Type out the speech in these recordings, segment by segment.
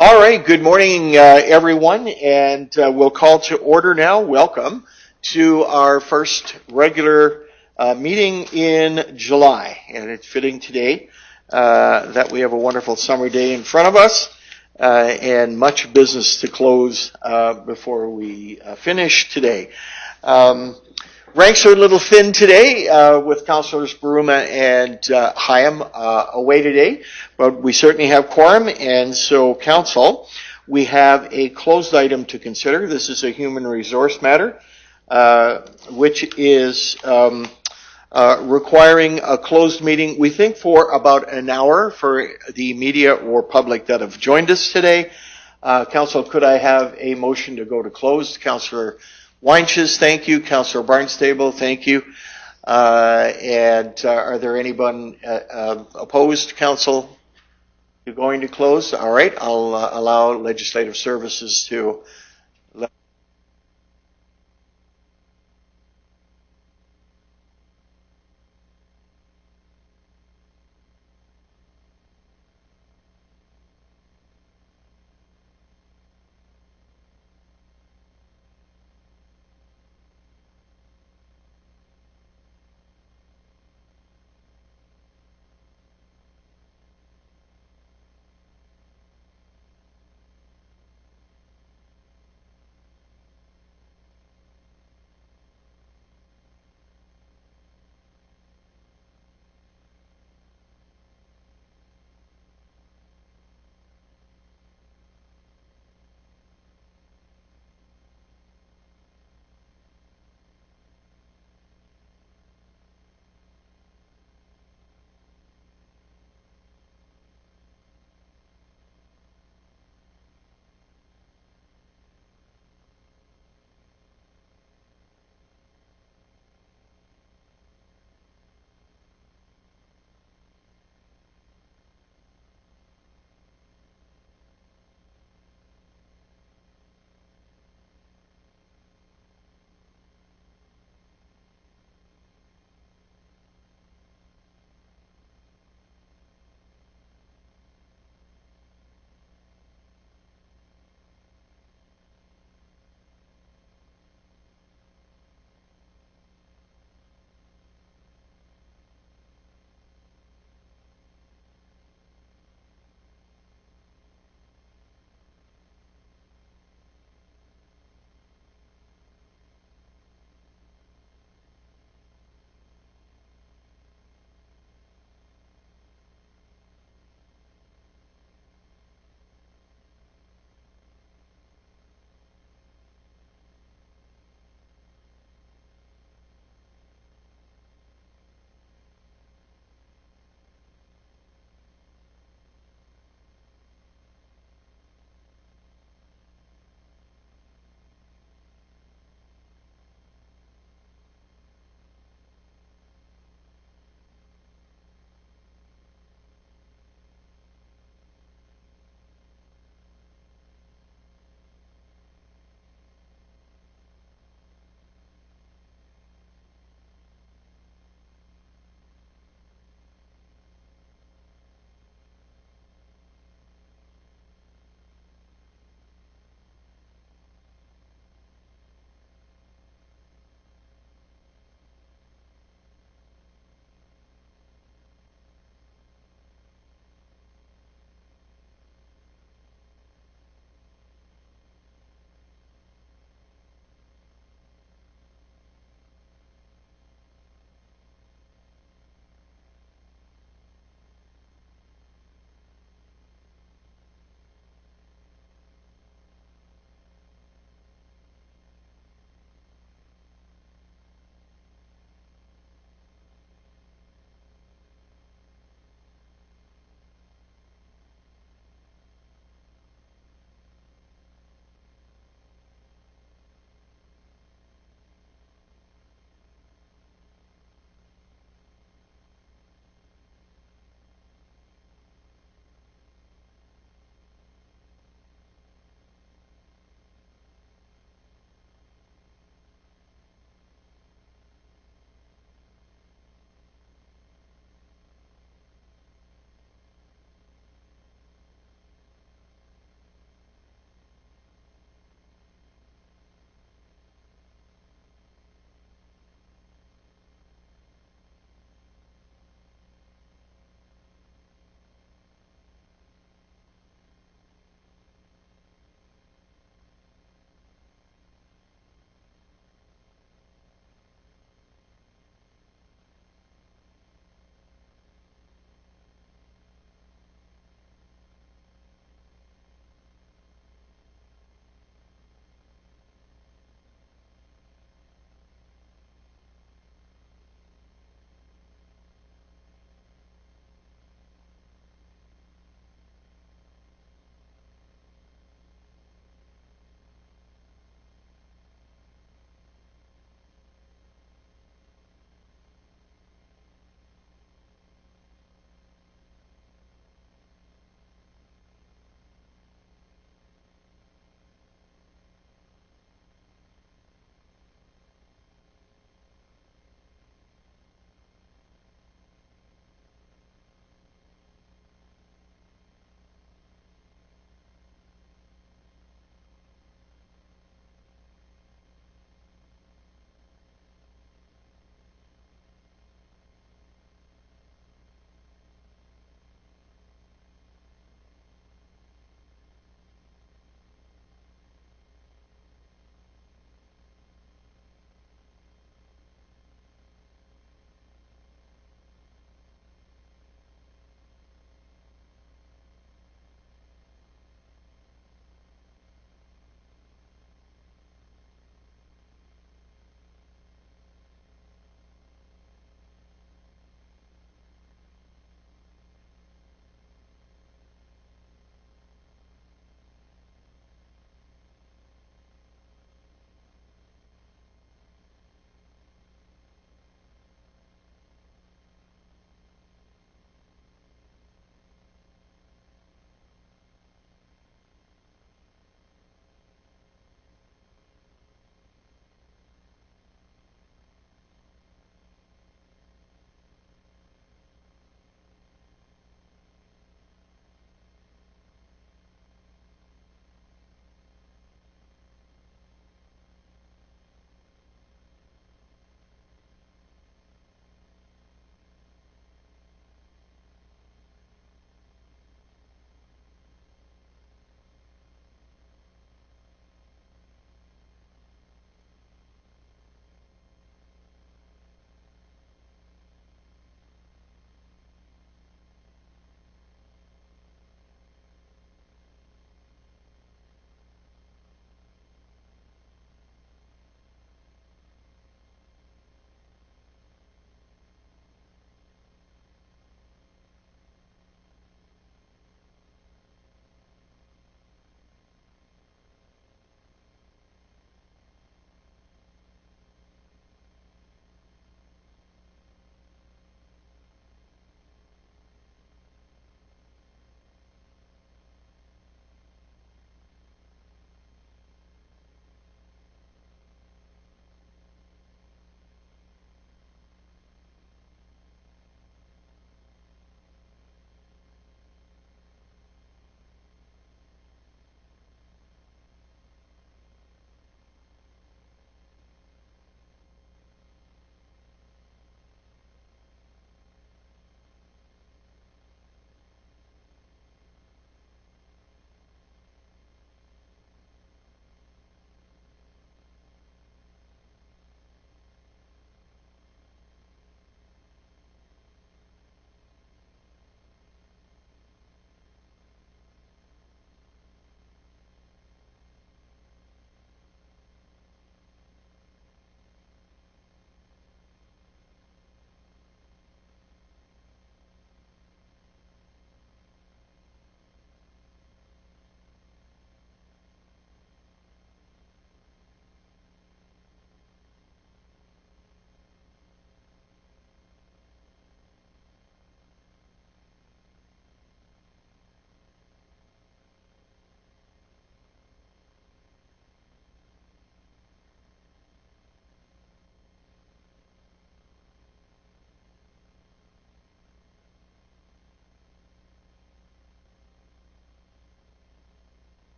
All right, good morning, everyone, and we'll call to order now. Welcome to our first regular meeting in July, and it's fitting today that we have a wonderful summer day in front of us and much business to close before we finish today. Ranks are a little thin today with Councillors Baruma and Hyam away today, but we certainly have quorum, and so Council, we have a closed item to consider. This is a human resource matter, which is requiring a closed meeting, we think, for about an hour for the media or public that have joined us today. Council, could I have a motion to go to closed? Councillor Weinches, thank you. Councillor Barnstable, thank you. And are there anyone opposed, Council, to going to close? All right, I'll allow Legislative Services to.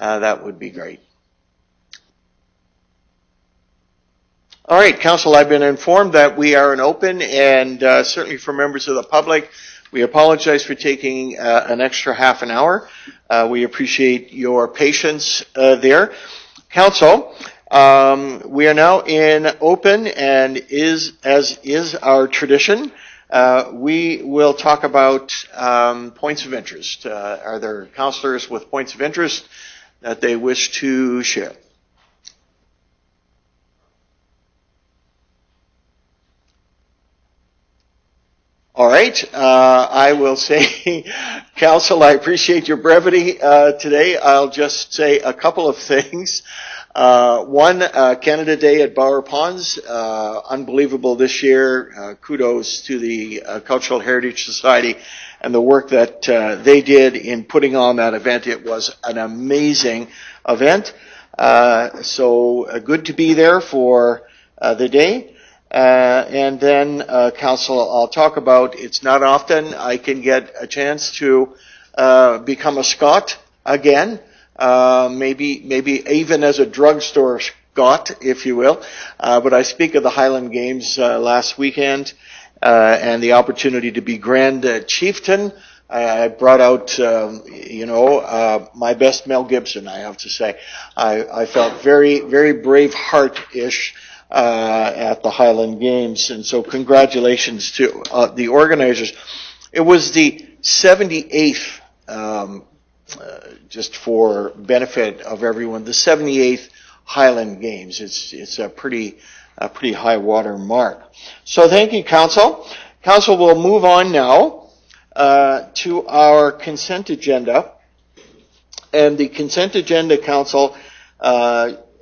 that would be great. All right, Council, I've been informed that we are in open, and certainly for members of the public, we apologize for taking an extra half an hour. We appreciate your patience there. Council, we are now in open, and as is our tradition, we will talk about points of interest. Are there councillors with points of interest that they wish to share? All right. I will say, Council, I appreciate your brevity today. I'll just say a couple of things. One, Canada Day at Bower Ponds, unbelievable this year. Kudos to the Cultural Heritage Society and the work that they did in putting on that event. It was an amazing event. So good to be there for the day. And then, Council, I'll talk about, it's not often I can get a chance to become a Scot again, maybe even as a drugstore Scot, if you will. But I speak of the Highland Games last weekend and the opportunity to be Grand Chieftain. I brought out, my best Mel Gibson, I have to say. I felt very, very Braveheart-ish at the Highland Games, and so congratulations to the organizers. It was the 78th, just for benefit of everyone, the 78th Highland Games. It's a pretty high water mark. So thank you, Council. Council, will move on now to our consent agenda, and the consent agenda, Council,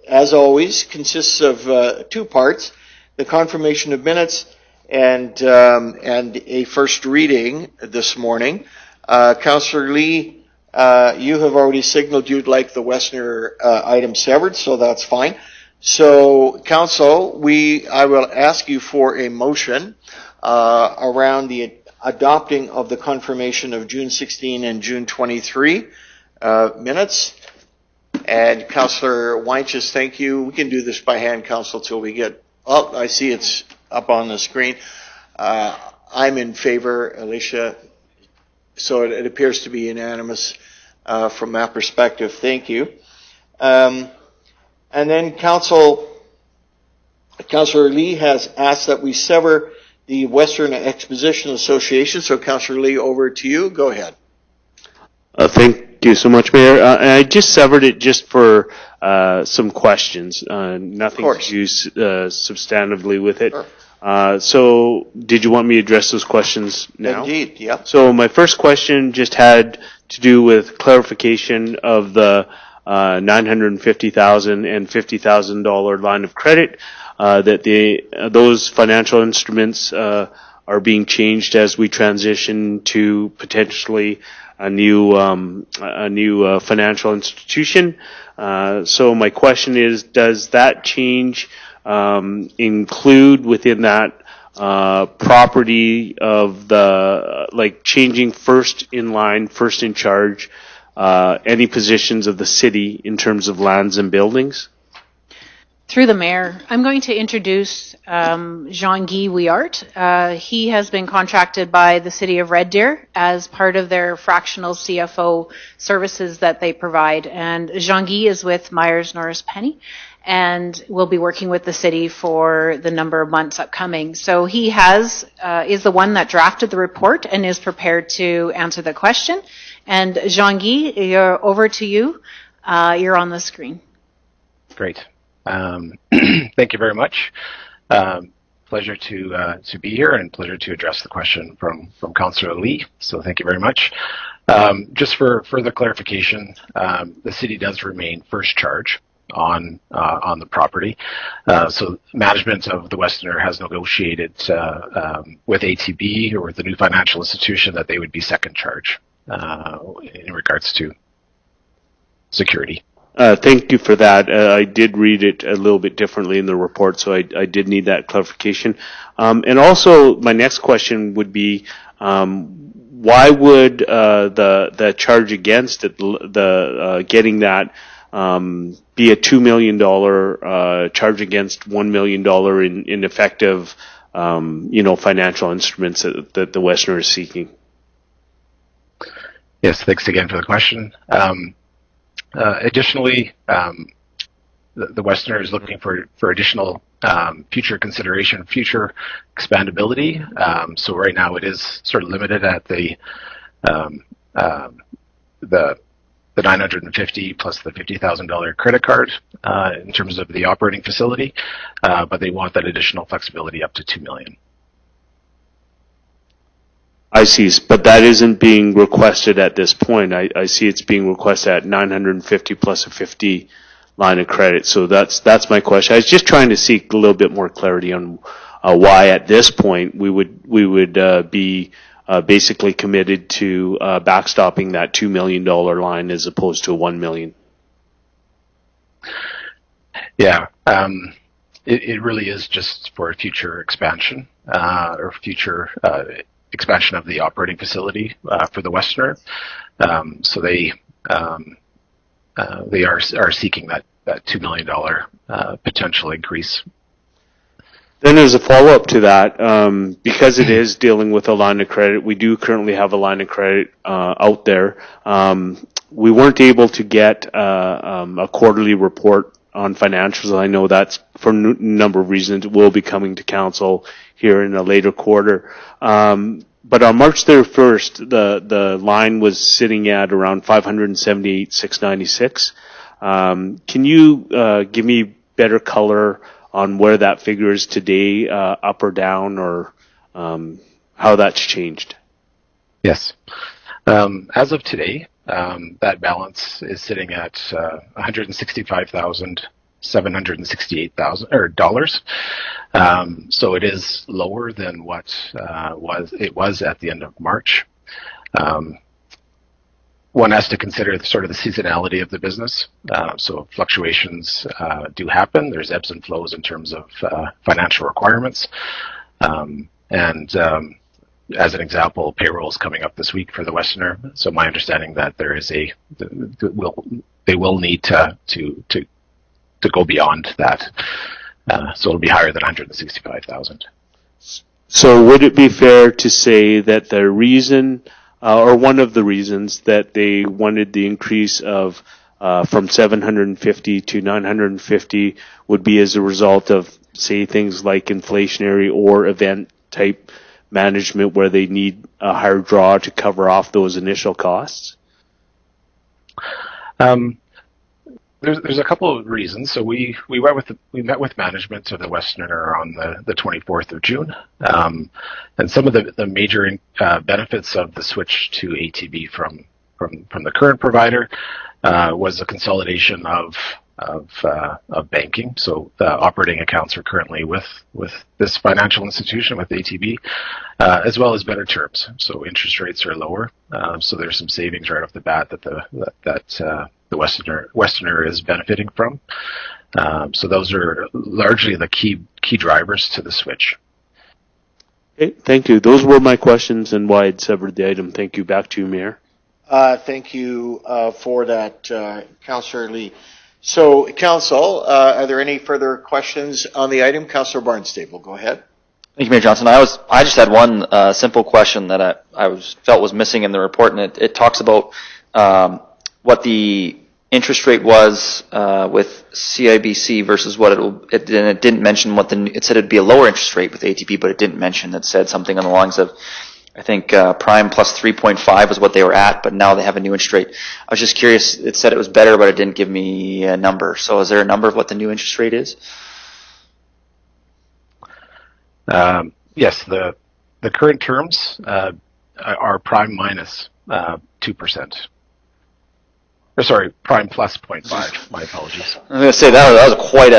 as always, consists of two parts: the confirmation of minutes and a first reading this morning. Councillor Lee, you have already signaled you'd like the Westerner item severed, so that's fine. So, Council, I will ask you for a motion around the adopting of the confirmation of June 16 and June 23 minutes. And Councillor Weinches, thank you. We can do this by hand, Council, till we get... Oh, I see it's up on the screen. I'm in favor, Alicia. So it appears to be unanimous from that perspective. Thank you. And then Councillor Lee has asked that we sever the Western Exposition Association. So Councillor Lee, over to you. Go ahead. Thank you so much, Mayor. I just severed it just for some questions. Nothing to do substantively with it. Sure. So did you want me to address those questions now? Indeed, yeah. So my first question just had to do with clarification of the $950,000 and $50,000 line of credit, that those financial instruments are being changed as we transition to potentially a new financial institution. So my question is, does that change include within that property of the, changing first in line, first in charge, any positions of the city in terms of lands and buildings? Through the Mayor, I'm going to introduce Jean-Guy Wiart. He has been contracted by the City of Red Deer as part of their fractional CFO services that they provide. And Jean-Guy is with Myers Norris Penny and will be working with the city for the number of months upcoming. So he is the one that drafted the report and is prepared to answer the question. And Jean-Guy, over to you. You're on the screen. Great. Thank you very much. Pleasure to be here and pleasure to address the question from Councillor Lee. So thank you very much. Just for further clarification, the city does remain first charge on the property. So management of the Westerner has negotiated with ATB or with the new financial institution that they would be second charge in regards to security. Thank you for that. I did read it a little bit differently in the report, so I did need that clarification. And also, my next question would be, why would the charge against it, getting that, be a $2 million charge against $1 million in effective, financial instruments that the Westerner is seeking? Yes, thanks again for the question. Additionally, the Westerner is looking for additional future consideration, future expandability. So right now it is sort of limited at the 950 plus the $50,000 credit card in terms of the operating facility, but they want that additional flexibility up to $2 million. I see, but that isn't being requested at this point. I see it's being requested at 950 plus a 50 line of credit. So that's my question. I was just trying to seek a little bit more clarity on why at this point we would be basically committed to backstopping that $2 million line as opposed to a $1 million. Yeah, it really is just for future expansion or future expansion of the operating facility for the Westerner. So they are seeking that $2 million potential increase. Then as a follow-up to that, because it is dealing with a line of credit, we do currently have a line of credit out there. We weren't able to get a quarterly report on financials. I know that's for a number of reasons. It will be coming to council here in a later quarter. But on March 31st, the line was sitting at around $578,696. Can you give me better color on where that figure is today, up or down, or how that's changed? Yes. As of today, that balance is sitting at $165,768 so it is lower than what it was at the end of March. One has to consider sort of the seasonality of the business. So fluctuations do happen. There's ebbs and flows in terms of financial requirements. As an example, payroll is coming up this week for the Westerner. So my understanding that there is they will need to go beyond that. So it'll be higher than 165,000. So would it be fair to say that the reason, or one of the reasons that they wanted the increase of from 750 to 950 would be as a result of, say, things like inflationary or event type management where they need a higher draw to cover off those initial costs? There's a couple of reasons. So we met with management of the Westerner on the 24th of June, and some of the major benefits of the switch to ATB from the current provider was a consolidation of banking. So the operating accounts are currently with this financial institution, with ATB, as well as better terms. So interest rates are lower. So there's some savings right off the bat that the Westerner is benefiting from. So those are largely the key drivers to the switch. Okay, thank you. Those were my questions and why I'd severed the item. Thank you. Back to you, Mayor. Thank you for that, Councillor Lee. So, Council, are there any further questions on the item? Councillor Barnstable, go ahead. Thank you, Mayor Johnson. I just had one simple question that I felt was missing in the report, and it talks about what the interest rate was with CIBC versus what it didn't mention what it said it'd be a lower interest rate with ATB, but it didn't mention. It said something on the lines of, I think prime plus 3.5 was what they were at, but now they have a new interest rate. I was just curious. It said it was better, but it didn't give me a number. So is there a number of what the new interest rate is? Yes, the current terms are prime minus 2%. Or sorry, prime plus 0.5. My apologies. I was going to say that was quite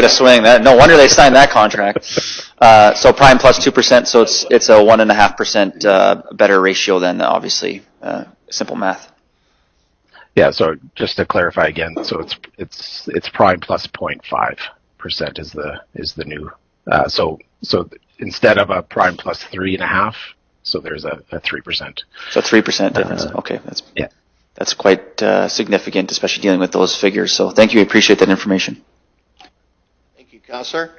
a swing. No wonder they signed that contract. So prime plus 2%. So it's a 1.5% better ratio than obviously simple math. Yeah. So just to clarify again, so it's prime plus 0.5% is the new. So instead of a prime plus 3.5 So there's a 3%. So 3% difference. Okay, Yeah. that's quite significant, especially dealing with those figures. So thank you. I appreciate that information. Thank you, Councillor.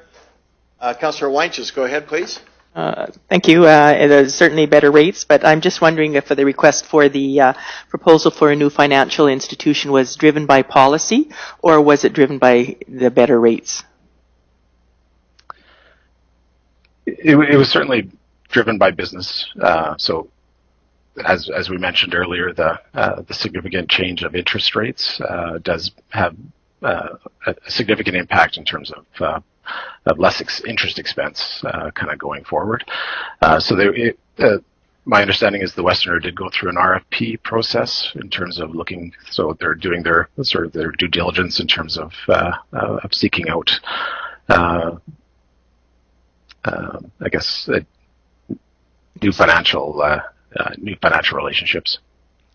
Councillor Weinches, go ahead, please. Thank you. There's certainly better rates, but I'm just wondering if the request for the proposal for a new financial institution was driven by policy, or was it driven by the better rates? It was certainly driven by business. So, as we mentioned earlier, the significant change of interest rates does have a significant impact in terms of less interest expense kind of going forward. My understanding is the Westerner did go through an RFP process in terms of looking. So they're doing their due diligence in terms of seeking out, I guess, new financial relationships.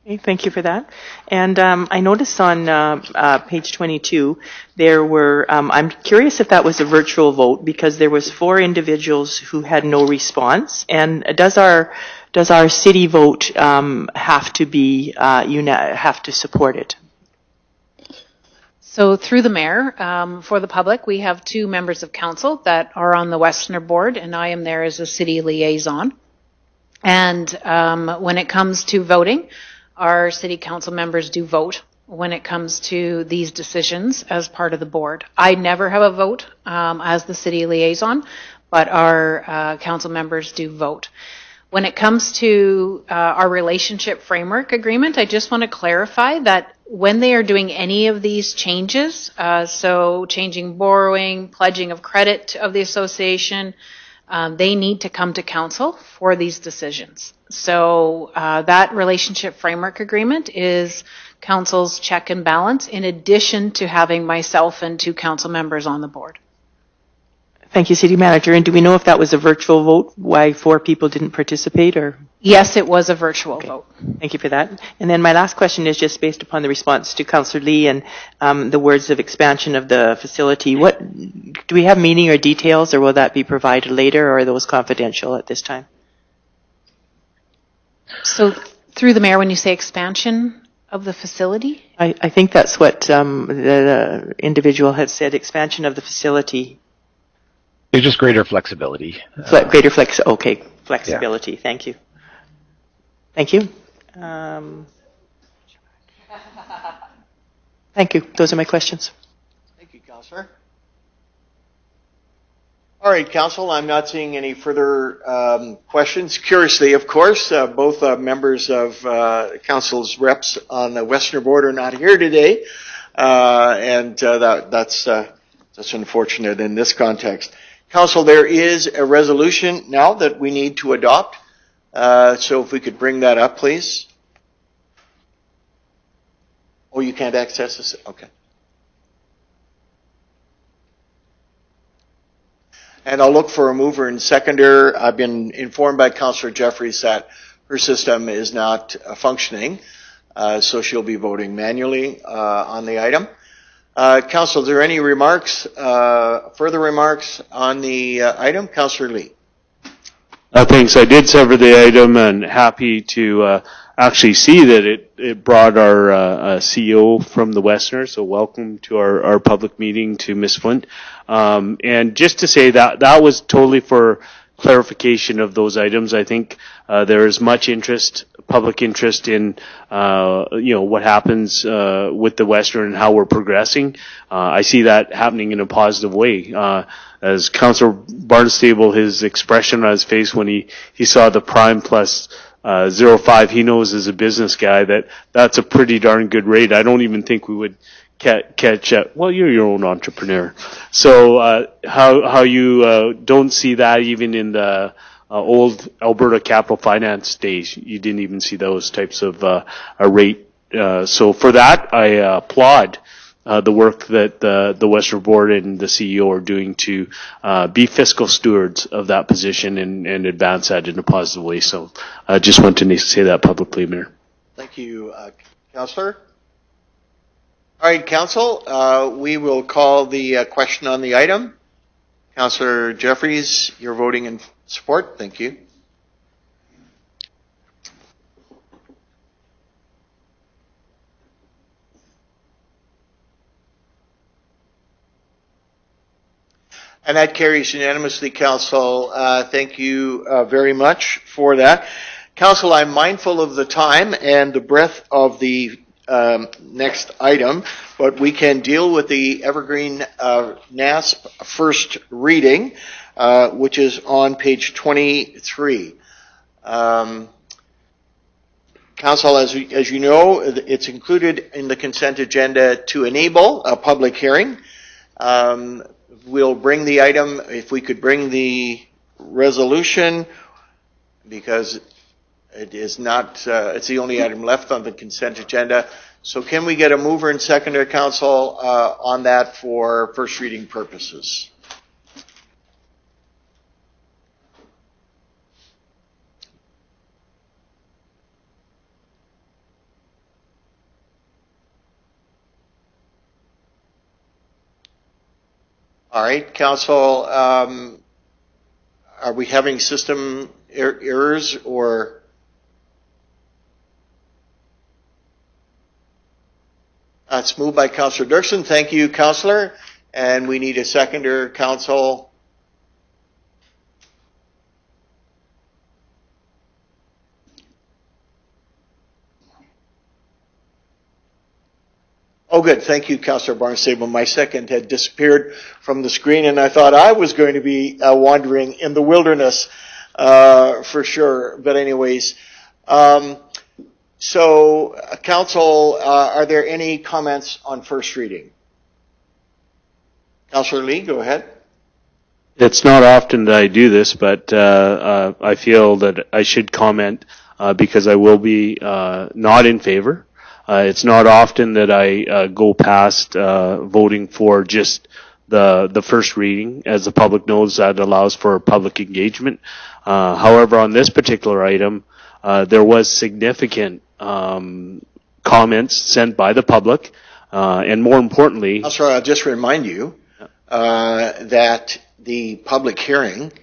Okay, thank you for that. And I noticed on page 22, there were, I'm curious if that was a virtual vote, because there was 4 individuals who had no response. And does our city vote have to be, have to support it? So through the mayor, for the public, we have 2 members of council that are on the Westerner board, and I am there as a city liaison. And when it comes to voting, our city council members do vote when it comes to these decisions as part of the board. I never have a vote as the city liaison, but our council members do vote. When it comes to our relationship framework agreement, I just want to clarify that when they are doing any of these changes, so changing borrowing, pledging of credit of the association, they need to come to council for these decisions. So that relationship framework agreement is council's check and balance, in addition to having myself and 2 council members on the board. Thank you, City Manager. And do we know if that was a virtual vote, why 4 people didn't participate? Or? Yes, it was a virtual vote. Thank you for that. And then my last question is just based upon the response to Councillor Lee and the words of expansion of the facility. What do we have meaning or details, or will that be provided later, or are those confidential at this time? So through the mayor, when you say expansion of the facility? I think that's what the individual had said, expansion of the facility. It's just greater flexibility. Greater flexibility. Yeah. Thank you. Thank you. Thank you. Those are my questions. Thank you, Councillor. All right, Council, I'm not seeing any further questions. Curiously, of course, both members of Council's reps on the Westerner board are not here today, and that's unfortunate in this context. Council, there is a resolution now that we need to adopt, so if we could bring that up, please. Oh, you can't access this? Okay. And I'll look for a mover and seconder. I've been informed by Councillor Jeffries that her system is not functioning, so she'll be voting manually on the item. Council, is there any remarks, further remarks on the item? Councillor Lee. Thanks. I did sever the item and happy to actually see that it brought our CEO from the Westerner, so welcome to our public meeting to Ms. Flint. And just to say that was totally for clarification of those items. I think there is much interest, public interest in what happens with the Westerner and how we're progressing. I see that happening in a positive way. As Councillor Barnstable, his expression on his face when he saw the prime plus 0.5, he knows as a business guy that's a pretty darn good rate. I don't even think we would catch up. Well, you're your own entrepreneur. So how you don't see that even in the old Alberta Capital Finance days. You didn't even see those types of a rate. So for that, I applaud the work that the Westerner board and the CEO are doing to be fiscal stewards of that position and advance that in a positive way. So I just want to say that publicly, Mayor. Thank you, Councillor. All right, Council, we will call the question on the item. Councillor Jeffries, you're voting in support. Thank you. And that carries unanimously, Council. Thank you very much for that. Council, I'm mindful of the time and the breadth of the next item, but we can deal with the Evergreen NASP first reading, which is on page 23. Council, as you know, it's included in the consent agenda to enable a public hearing. We'll bring the item, if we could bring the resolution, because it is not, it's the only item left on the consent agenda. So can we get a mover and seconder, Council, on that for first reading purposes? All right, Council, are we having system errors or? It's moved by Councillor Dirksen. Thank you, Councillor. And we need a seconder, Council. Oh, good. Thank you, Councillor Barnstable. My second had disappeared from the screen, and I thought I was going to be wandering in the wilderness for sure. But anyways, so, Council, are there any comments on first reading? Councillor Lee, go ahead. It's not often that I do this, but I feel that I should comment because I will be not in favor. It's not often that I go past voting for just the first reading. As the public knows, that allows for public engagement. However, on this particular item, there was significant comments sent by the public, and more importantly... Councillor, I'll just remind you that the public hearing,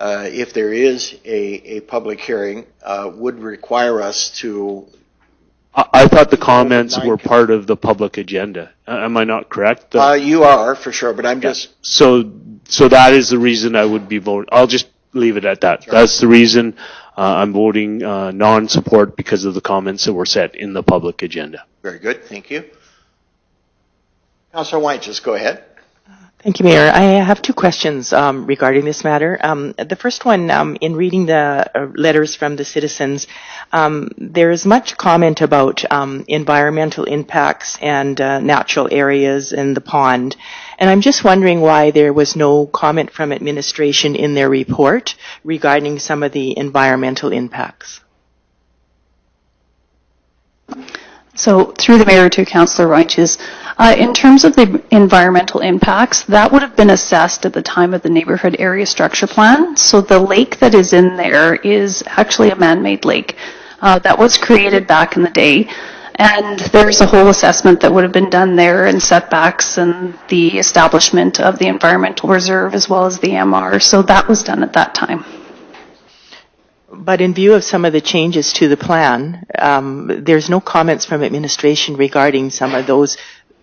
if there is a public hearing, would require us to... I thought the comments were part of the public agenda. Am I not correct? You are, for sure, but I'm just... So that is the reason I would be voting. I'll just leave it at that. Sure. That's the reason I'm voting non-support, because of the comments that were set in the public agenda. Very good. Thank you. Councillor White, just go ahead. Thank you, Mayor. I have two questions regarding this matter. The first one, in reading the letters from the citizens, there is much comment about environmental impacts and natural areas in the pond. And I'm just wondering why there was no comment from administration in their report regarding some of the environmental impacts. So through the Mayor to Councillor Roinches, in terms of the environmental impacts, that would have been assessed at the time of the neighborhood area structure plan. So the lake that is in there is actually a man-made lake that was created back in the day. And there's a whole assessment that would have been done there, and setbacks and the establishment of the environmental reserve as well as the MR. So that was done at that time. But in view of some of the changes to the plan, there's no comments from administration regarding some of those.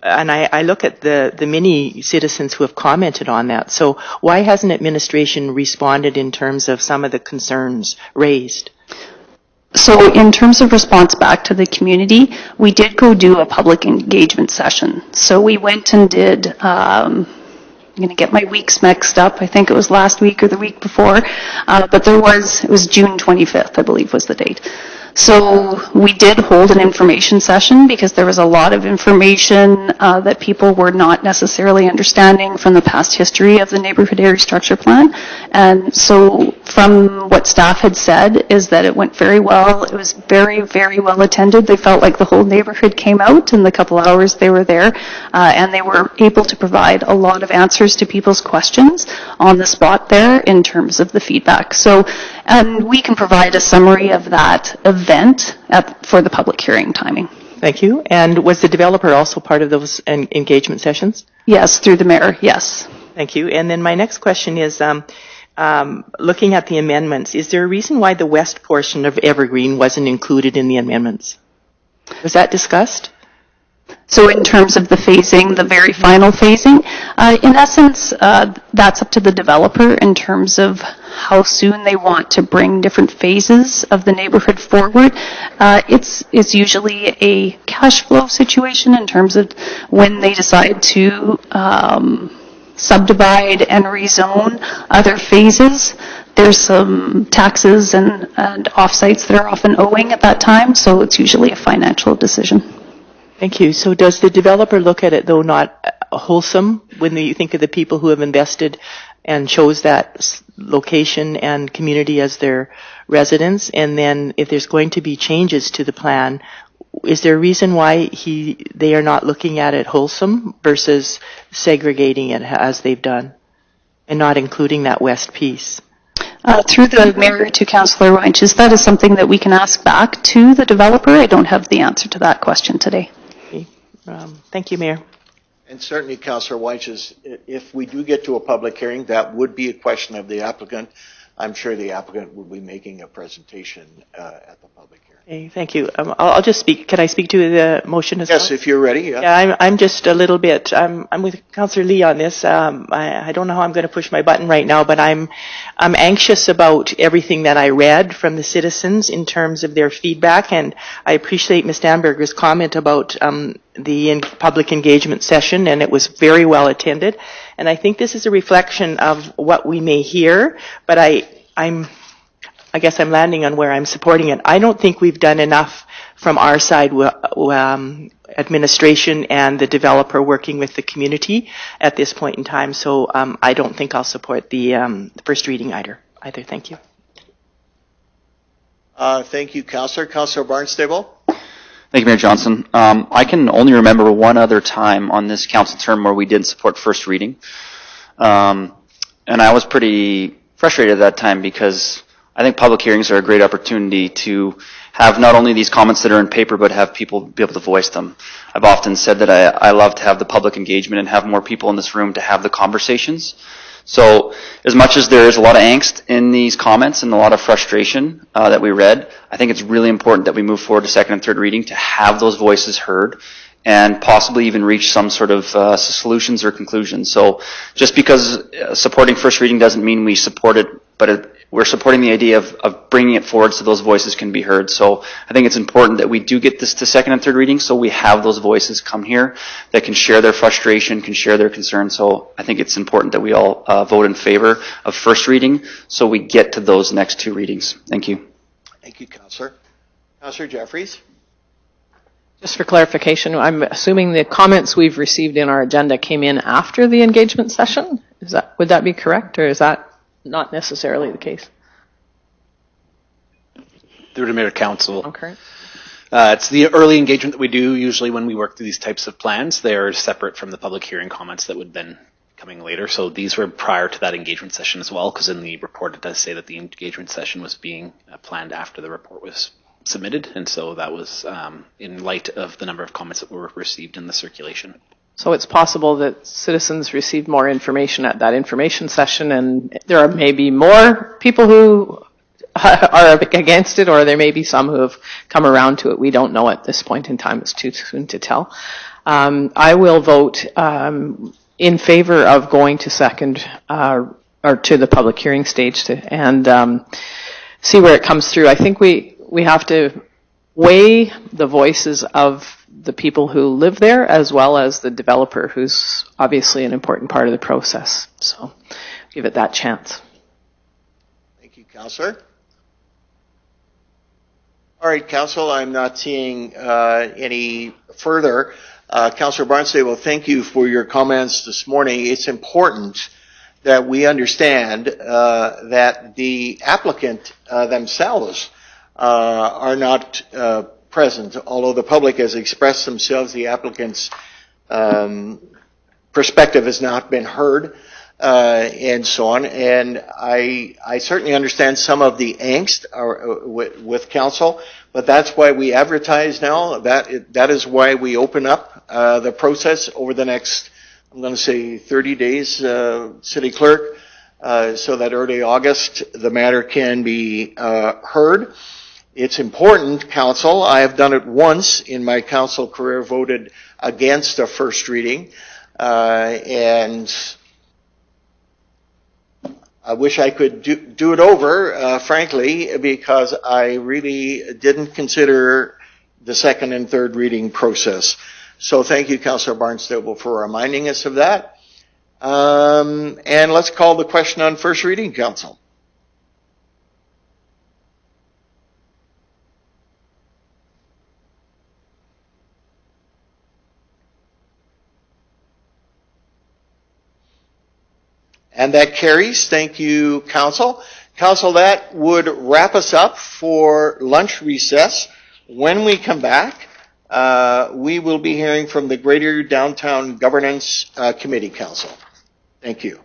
And I look at the many citizens who have commented on that. So why hasn't administration responded in terms of some of the concerns raised? So in terms of response back to the community, we did go do a public engagement session. So we went and did... I'm going to get my weeks mixed up. I think it was last week or the week before, but it was June 25th, I believe was the date. So we did hold an information session because there was a lot of information that people were not necessarily understanding from the past history of the neighborhood area structure plan. And so from what staff had said is that it went very well. It was very, very well attended. They felt like the whole neighborhood came out in the couple hours they were there, and they were able to provide a lot of answers to people's questions on the spot there in terms of the feedback. So, and we can provide a summary of that event for the public hearing timing. Thank you. And was the developer also part of those engagement sessions? Yes, through the mayor, yes. Thank you. And then my next question is, looking at the amendments, is there a reason why the west portion of Evergreen wasn't included in the amendments? Was that discussed? So in terms of the phasing, the very final phasing, in essence, that's up to the developer in terms of how soon they want to bring different phases of the neighborhood forward. It's usually a cash flow situation in terms of when they decide to subdivide and rezone other phases. There's some taxes and offsites that are often owing at that time, so it's usually a financial decision. Thank you. So does the developer look at it, though, not wholesome when you think of the people who have invested and chose that location and community as their residence? And then if there's going to be changes to the plan, is there a reason why they are not looking at it wholesome versus segregating it as they've done and not including that west piece? Through the mayor to Councillor Weinches, that is something that we can ask back to the developer. I don't have the answer to that question today. Thank you, Mayor. And certainly, Councillor Weinches, if we do get to a public hearing, that would be a question of the applicant. I'm sure the applicant will be making a presentation at the public hearing. Okay, thank you. I'll just speak. Can I speak to the motion as well? Yes, if you're ready. Yeah. Yeah, I'm just a little bit. I'm with Councillor Lee on this. I don't know how I'm going to push my button right now, but I'm anxious about everything that I read from the citizens in terms of their feedback, and I appreciate Ms. Danberger's comment about the public engagement session, and it was very well attended. And I think this is a reflection of what we may hear, but I guess I'm landing on where I'm supporting it. I don't think we've done enough from our side, administration and the developer working with the community at this point in time. So I don't think I'll support the first reading either. Thank you. Thank you, Councillor. Councillor Barnstable. Thank you, Mayor Johnson. I can only remember one other time on this council term where we didn't support first reading. And I was pretty frustrated at that time because I think public hearings are a great opportunity to have not only these comments that are in paper, but have people be able to voice them. I've often said that I love to have the public engagement and have more people in this room to have the conversations. So as much as there is a lot of angst in these comments and a lot of frustration that we read, I think it's really important that we move forward to second and third reading to have those voices heard and possibly even reach some sort of solutions or conclusions. So just because supporting first reading doesn't mean we support it, but we're supporting the idea of bringing it forward so those voices can be heard. So I think it's important that we do get this to second and third reading so we have those voices come here that can share their frustration, can share their concerns. So I think it's important that we all vote in favor of first reading so we get to those next two readings. Thank you. Thank you, Councillor. Councillor Jeffries. Just for clarification, I'm assuming the comments we've received in our agenda came in after the engagement session? Would that be correct, or is that not necessarily the case? Through to Mayor Council. Okay. It's the early engagement that we do usually when we work through these types of plans. They're separate from the public hearing comments that would then coming later. So these were prior to that engagement session as well, because in the report it does say that the engagement session was being planned after the report was submitted, and so that was in light of the number of comments that were received in the circulation. So it's possible that citizens received more information at that information session, and there are maybe more people who are against it, or there may be some who have come around to it. We don't know at this point in time. It's too soon to tell. I will vote in favor of going to second or to the public hearing stage and see where it comes through. I think we have to weigh the voices of the people who live there as well as the developer, who's obviously an important part of the process. So give it that chance. Thank you, Councillor. All right, Council, I'm not seeing any further. Councillor Barnstable, thank you for your comments this morning. It's important that we understand that the applicant themselves are not present, although the public has expressed themselves. The applicant's perspective has not been heard, and so on. And I certainly understand some of the angst with council, but that's why we advertise now. That is why we open up the process over the next, I'm going to say 30 days, City Clerk, so that early August the matter can be heard. It's important, council. I have done it once in my council career, voted against a first reading, and I wish I could do it over, frankly, because I really didn't consider the second and third reading process. So thank you, Councillor Barnstable, for reminding us of that. And let's call the question on first reading, Council. And that carries. Thank you, Council. Council, that would wrap us up for lunch recess. When we come back, we will be hearing from the Greater Downtown Governance Committee, Council. Thank you.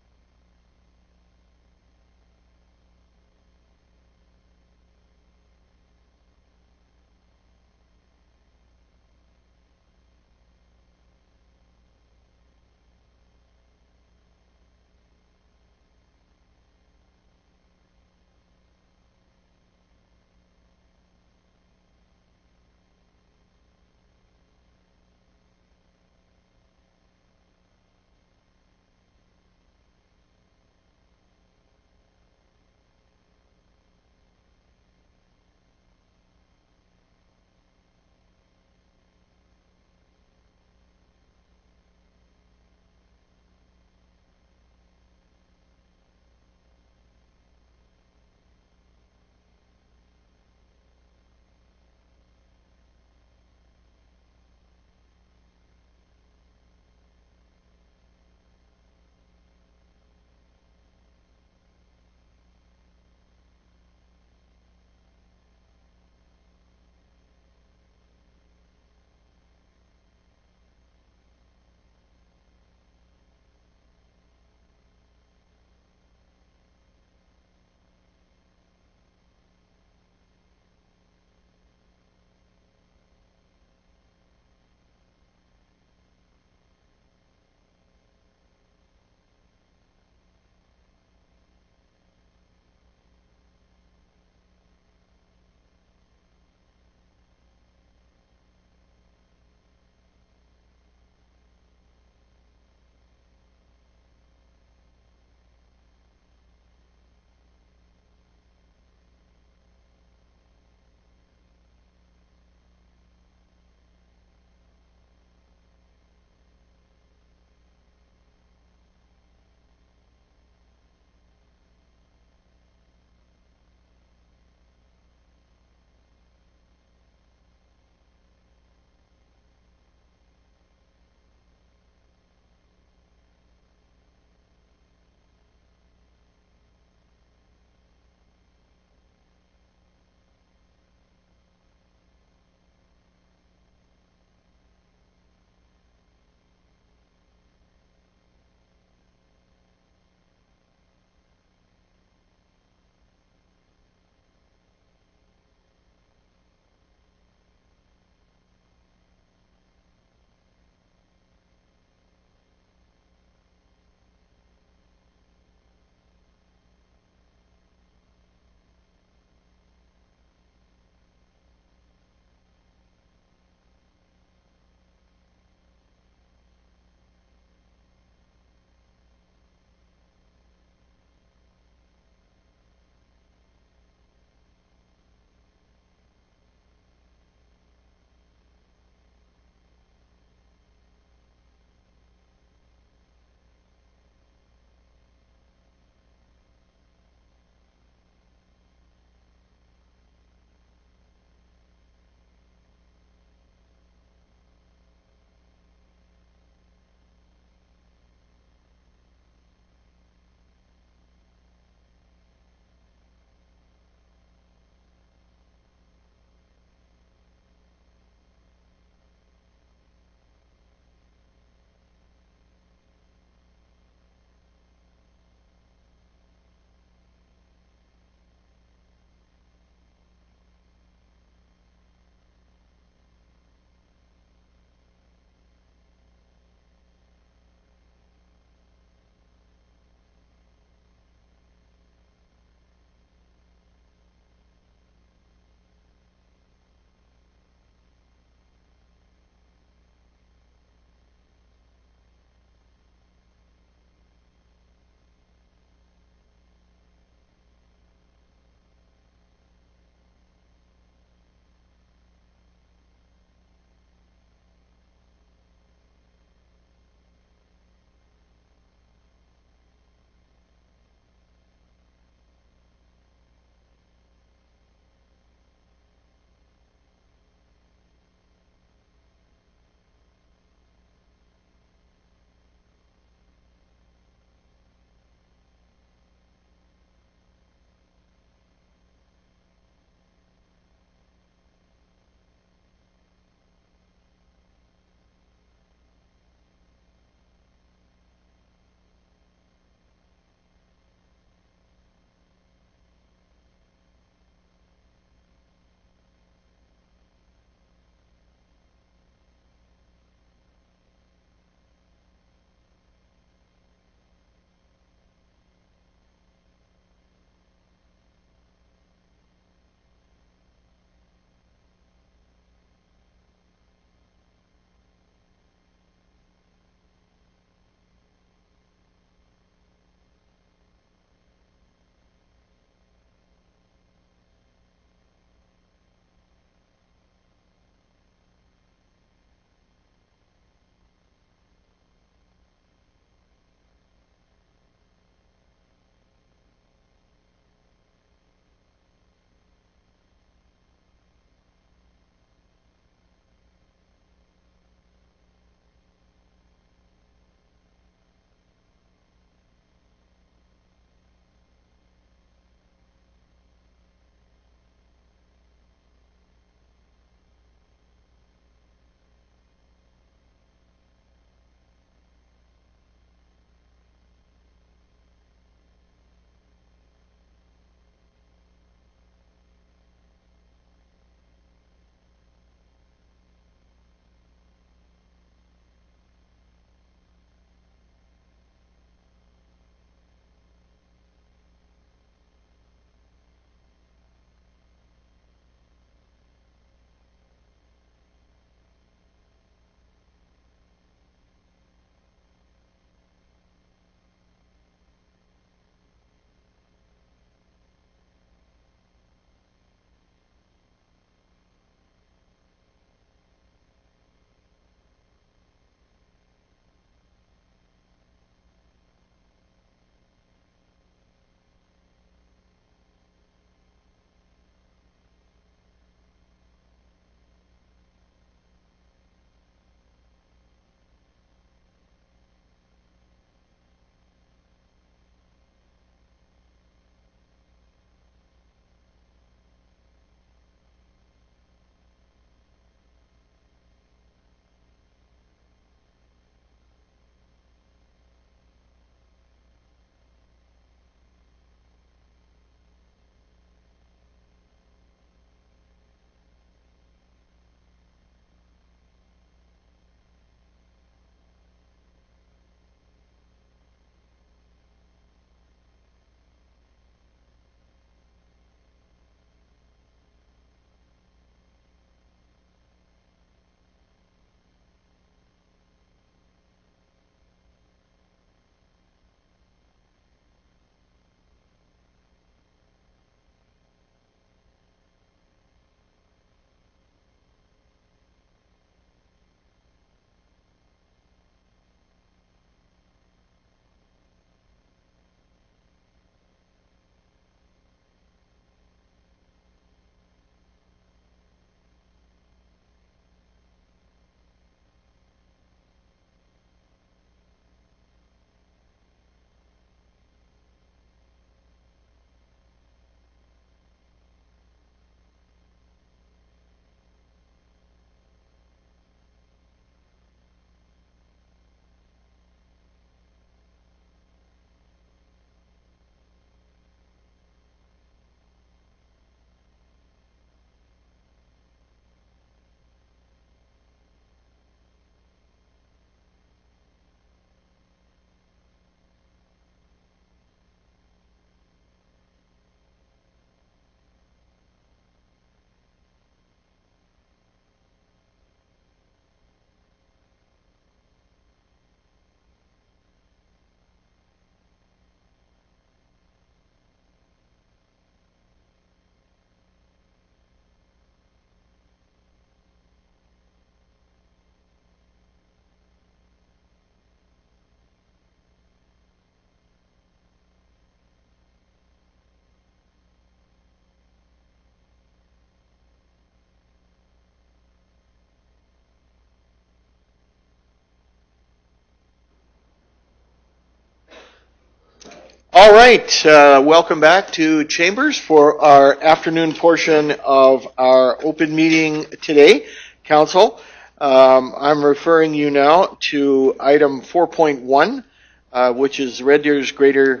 right, welcome back to Chambers for our afternoon portion of our open meeting today, Council. I'm referring you now to item 4.1, which is Red Deer's Greater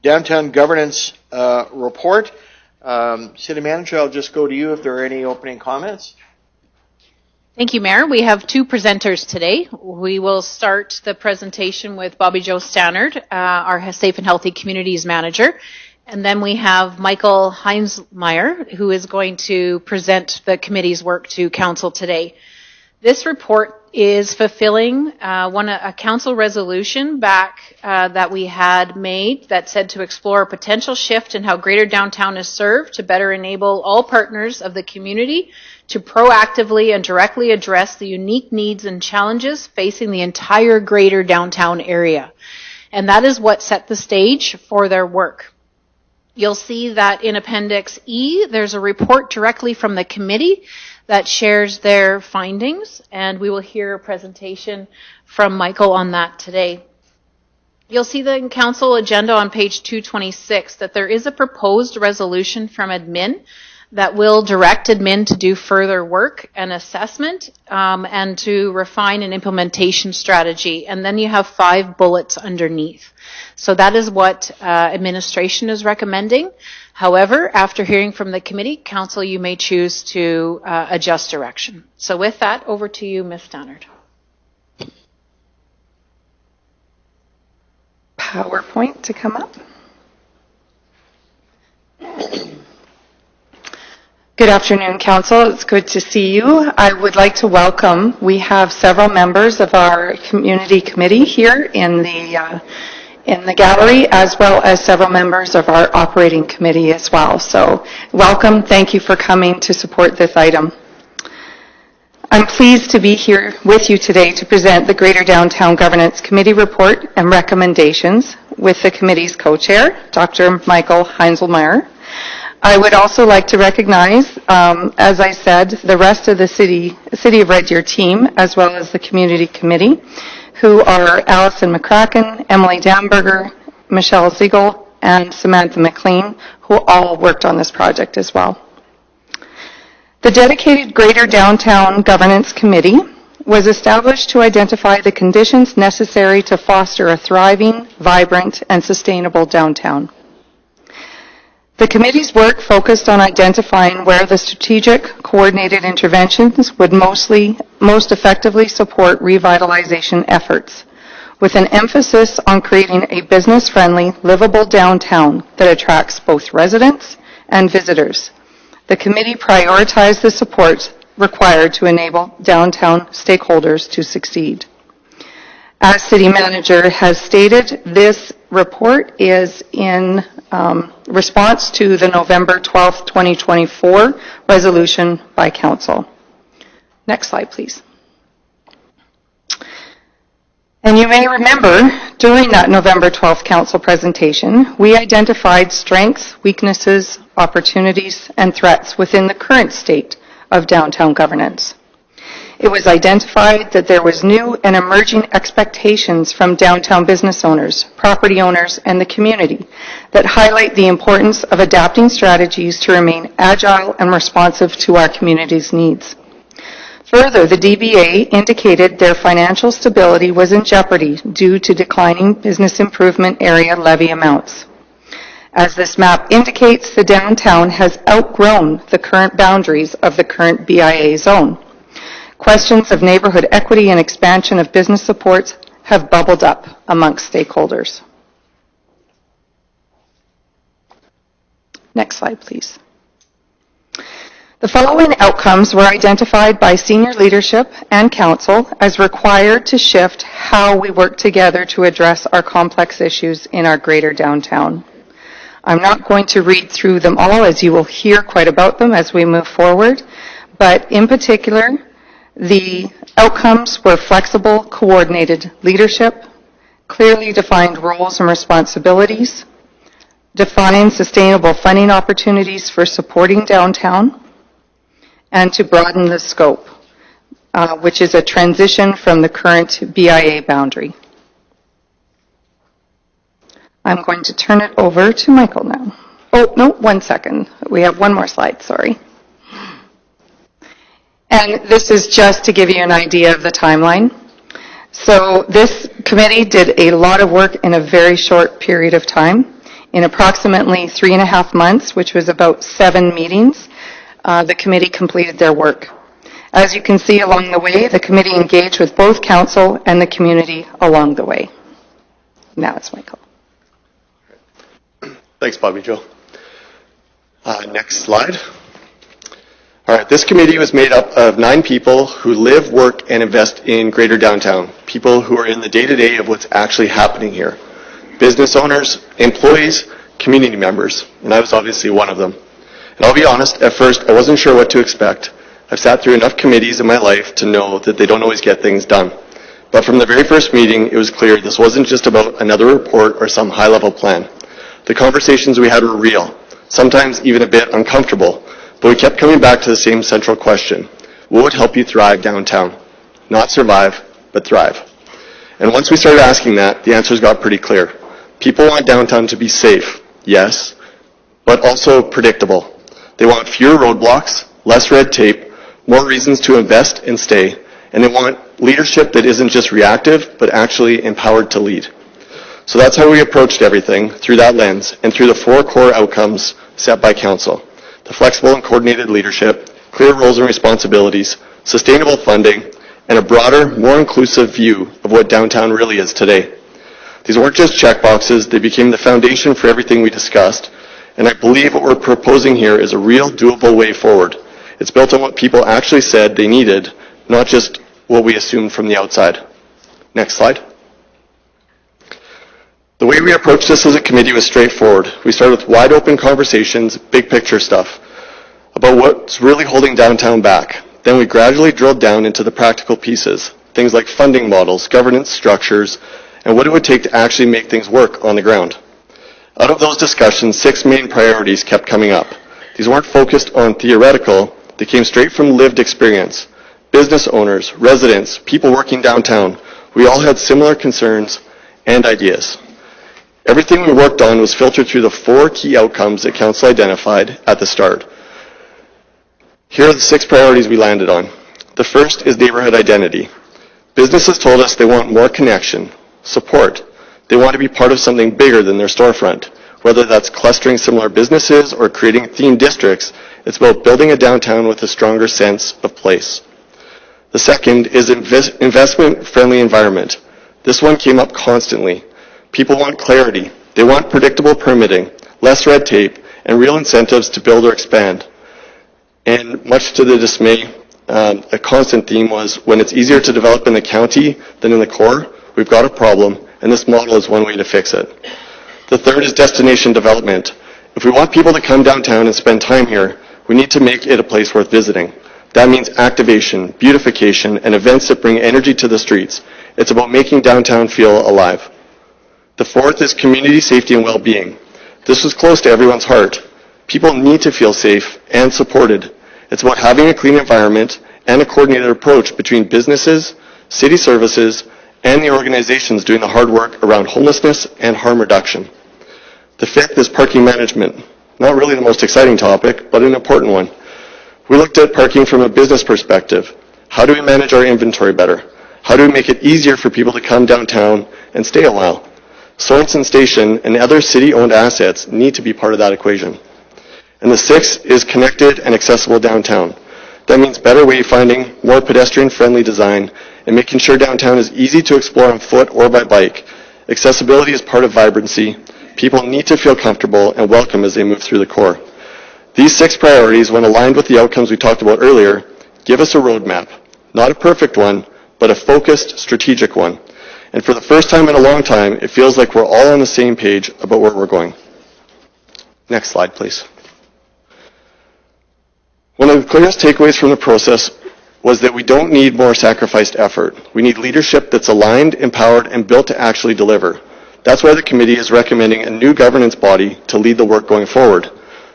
Downtown Governance Report. City Manager, I'll just go to you if there are any opening comments. Thank you, Mayor. We have two presenters today. We will start the presentation with Bobby Jo Stannard, our Safe and Healthy Communities Manager. And then we have Michael Heinzelmeier, who is going to present the committee's work to Council today. This report is fulfilling a council resolution back that we had made that said to explore a potential shift in how Greater Downtown is served to better enable all partners of the community to proactively and directly address the unique needs and challenges facing the entire Greater Downtown area. And that is what set the stage for their work. You'll see that in Appendix E, there's a report directly from the committee that shares their findings, and we will hear a presentation from Michael on that today. You'll see the council agenda on page 226 that there is a proposed resolution from admin that will direct admin to do further work and assessment and to refine an implementation strategy. And then you have 5 bullets underneath. So that is what administration is recommending. However, after hearing from the committee, council, you may choose to adjust direction. So with that, over to you, Ms. Stannard. PowerPoint to come up. Good afternoon, Council. It's good to see you. I would like to welcome, we have several members of our community committee here in the gallery, as well as several members of our operating committee as well. So welcome. Thank you for coming to support this item. I'm pleased to be here with you today to present the Greater Downtown Governance Committee report and recommendations with the committee's co-chair, Dr. Michael Heinzelmeier. I would also like to recognize, as I said, the rest of the City of Red Deer team, as well as the community committee, who are Allison McCracken, Emily Damberger, Michelle Siegel, and Samantha McLean, who all worked on this project as well. The dedicated Greater Downtown Governance Committee was established to identify the conditions necessary to foster a thriving, vibrant, and sustainable downtown. The committee's work focused on identifying where the strategic, coordinated interventions would most effectively support revitalization efforts, with an emphasis on creating a business-friendly, livable downtown that attracts both residents and visitors. The committee prioritized the support required to enable downtown stakeholders to succeed. As City Manager has stated, this report is in response to the November 12th, 2024 resolution by Council. Next slide, please. And you may remember, during that November 12th Council presentation, we identified strengths, weaknesses, opportunities, and threats within the current state of downtown governance. It was identified that there was new and emerging expectations from downtown business owners, property owners, and the community that highlight the importance of adapting strategies to remain agile and responsive to our community's needs. Further, the DBA indicated their financial stability was in jeopardy due to declining business improvement area levy amounts. As this map indicates, the downtown has outgrown the current boundaries of the current BIA zone. Questions of neighborhood equity and expansion of business supports have bubbled up amongst stakeholders. Next slide, please. The following outcomes were identified by senior leadership and council as required to shift how we work together to address our complex issues in our greater downtown. I'm not going to read through them all, as you will hear quite about them as we move forward, but in particular, the outcomes were flexible, coordinated leadership, clearly defined roles and responsibilities, define sustainable funding opportunities for supporting downtown, and to broaden the scope, which is a transition from the current BIA boundary. I'm going to turn it over to Michael now. Oh, no, 1 second. We have one more slide, sorry. And this is just to give you an idea of the timeline. So this committee did a lot of work in a very short period of time. In approximately 3.5 months, which was about 7 meetings, the committee completed their work. As you can see along the way, the committee engaged with both council and the community along the way. Now it's Michael. Thanks, Bobby Jo. Next slide. All right, this committee was made up of 9 people who live, work, and invest in Greater Downtown. People who are in the day-to-day of what's actually happening here. Business owners, employees, community members, and I was obviously one of them. And I'll be honest, at first I wasn't sure what to expect. I've sat through enough committees in my life to know that they don't always get things done. But from the very first meeting, it was clear this wasn't just about another report or some high-level plan. The conversations we had were real, sometimes even a bit uncomfortable, but we kept coming back to the same central question. What would help you thrive downtown? Not survive, but thrive. And once we started asking that, the answers got pretty clear. People want downtown to be safe, yes, but also predictable. They want fewer roadblocks, less red tape, more reasons to invest and stay, and they want leadership that isn't just reactive, but actually empowered to lead. So that's how we approached everything, through that lens, and through the 4 core outcomes set by council. The flexible and coordinated leadership, clear roles and responsibilities, sustainable funding, and a broader, more inclusive view of what downtown really is today. These weren't just checkboxes, they became the foundation for everything we discussed, and I believe what we're proposing here is a real doable way forward. It's built on what people actually said they needed, not just what we assumed from the outside. Next slide. The way we approached this as a committee was straightforward. We started with wide open conversations, big picture stuff, about what's really holding downtown back. Then we gradually drilled down into the practical pieces, things like funding models, governance structures, and what it would take to actually make things work on the ground. Out of those discussions, 6 main priorities kept coming up. These weren't focused on theoretical, they came straight from lived experience. Business owners, residents, people working downtown, we all had similar concerns and ideas. Everything we worked on was filtered through the 4 key outcomes that council identified at the start. Here are the 6 priorities we landed on. The first is neighborhood identity. Businesses told us they want more connection, support. They want to be part of something bigger than their storefront. Whether that's clustering similar businesses or creating themed districts, it's about building a downtown with a stronger sense of place. The second is investment-friendly environment. This one came up constantly. People want clarity. They want predictable permitting, less red tape, and real incentives to build or expand. And much to the dismay, a constant theme was when it's easier to develop in the county than in the core, we've got a problem, and this model is one way to fix it. The third is destination development. If we want people to come downtown and spend time here, we need to make it a place worth visiting. That means activation, beautification, and events that bring energy to the streets. It's about making downtown feel alive. The fourth is community safety and well-being. This was close to everyone's heart. People need to feel safe and supported. It's about having a clean environment and a coordinated approach between businesses, city services, and the organizations doing the hard work around homelessness and harm reduction. The fifth is parking management. Not really the most exciting topic, but an important one. We looked at parking from a business perspective. How do we manage our inventory better? How do we make it easier for people to come downtown and stay a while? Sorensen Station and other city-owned assets need to be part of that equation. And the sixth is connected and accessible downtown. That means better wayfinding, more pedestrian-friendly design, and making sure downtown is easy to explore on foot or by bike. Accessibility is part of vibrancy. People need to feel comfortable and welcome as they move through the core. These 6 priorities, when aligned with the outcomes we talked about earlier, give us a roadmap. Not a perfect one, but a focused, strategic one. And for the first time in a long time, it feels like we're all on the same page about where we're going. Next slide, please. One of the clearest takeaways from the process was that we don't need more sacrificed effort. We need leadership that's aligned, empowered, and built to actually deliver. That's why the committee is recommending a new governance body to lead the work going forward.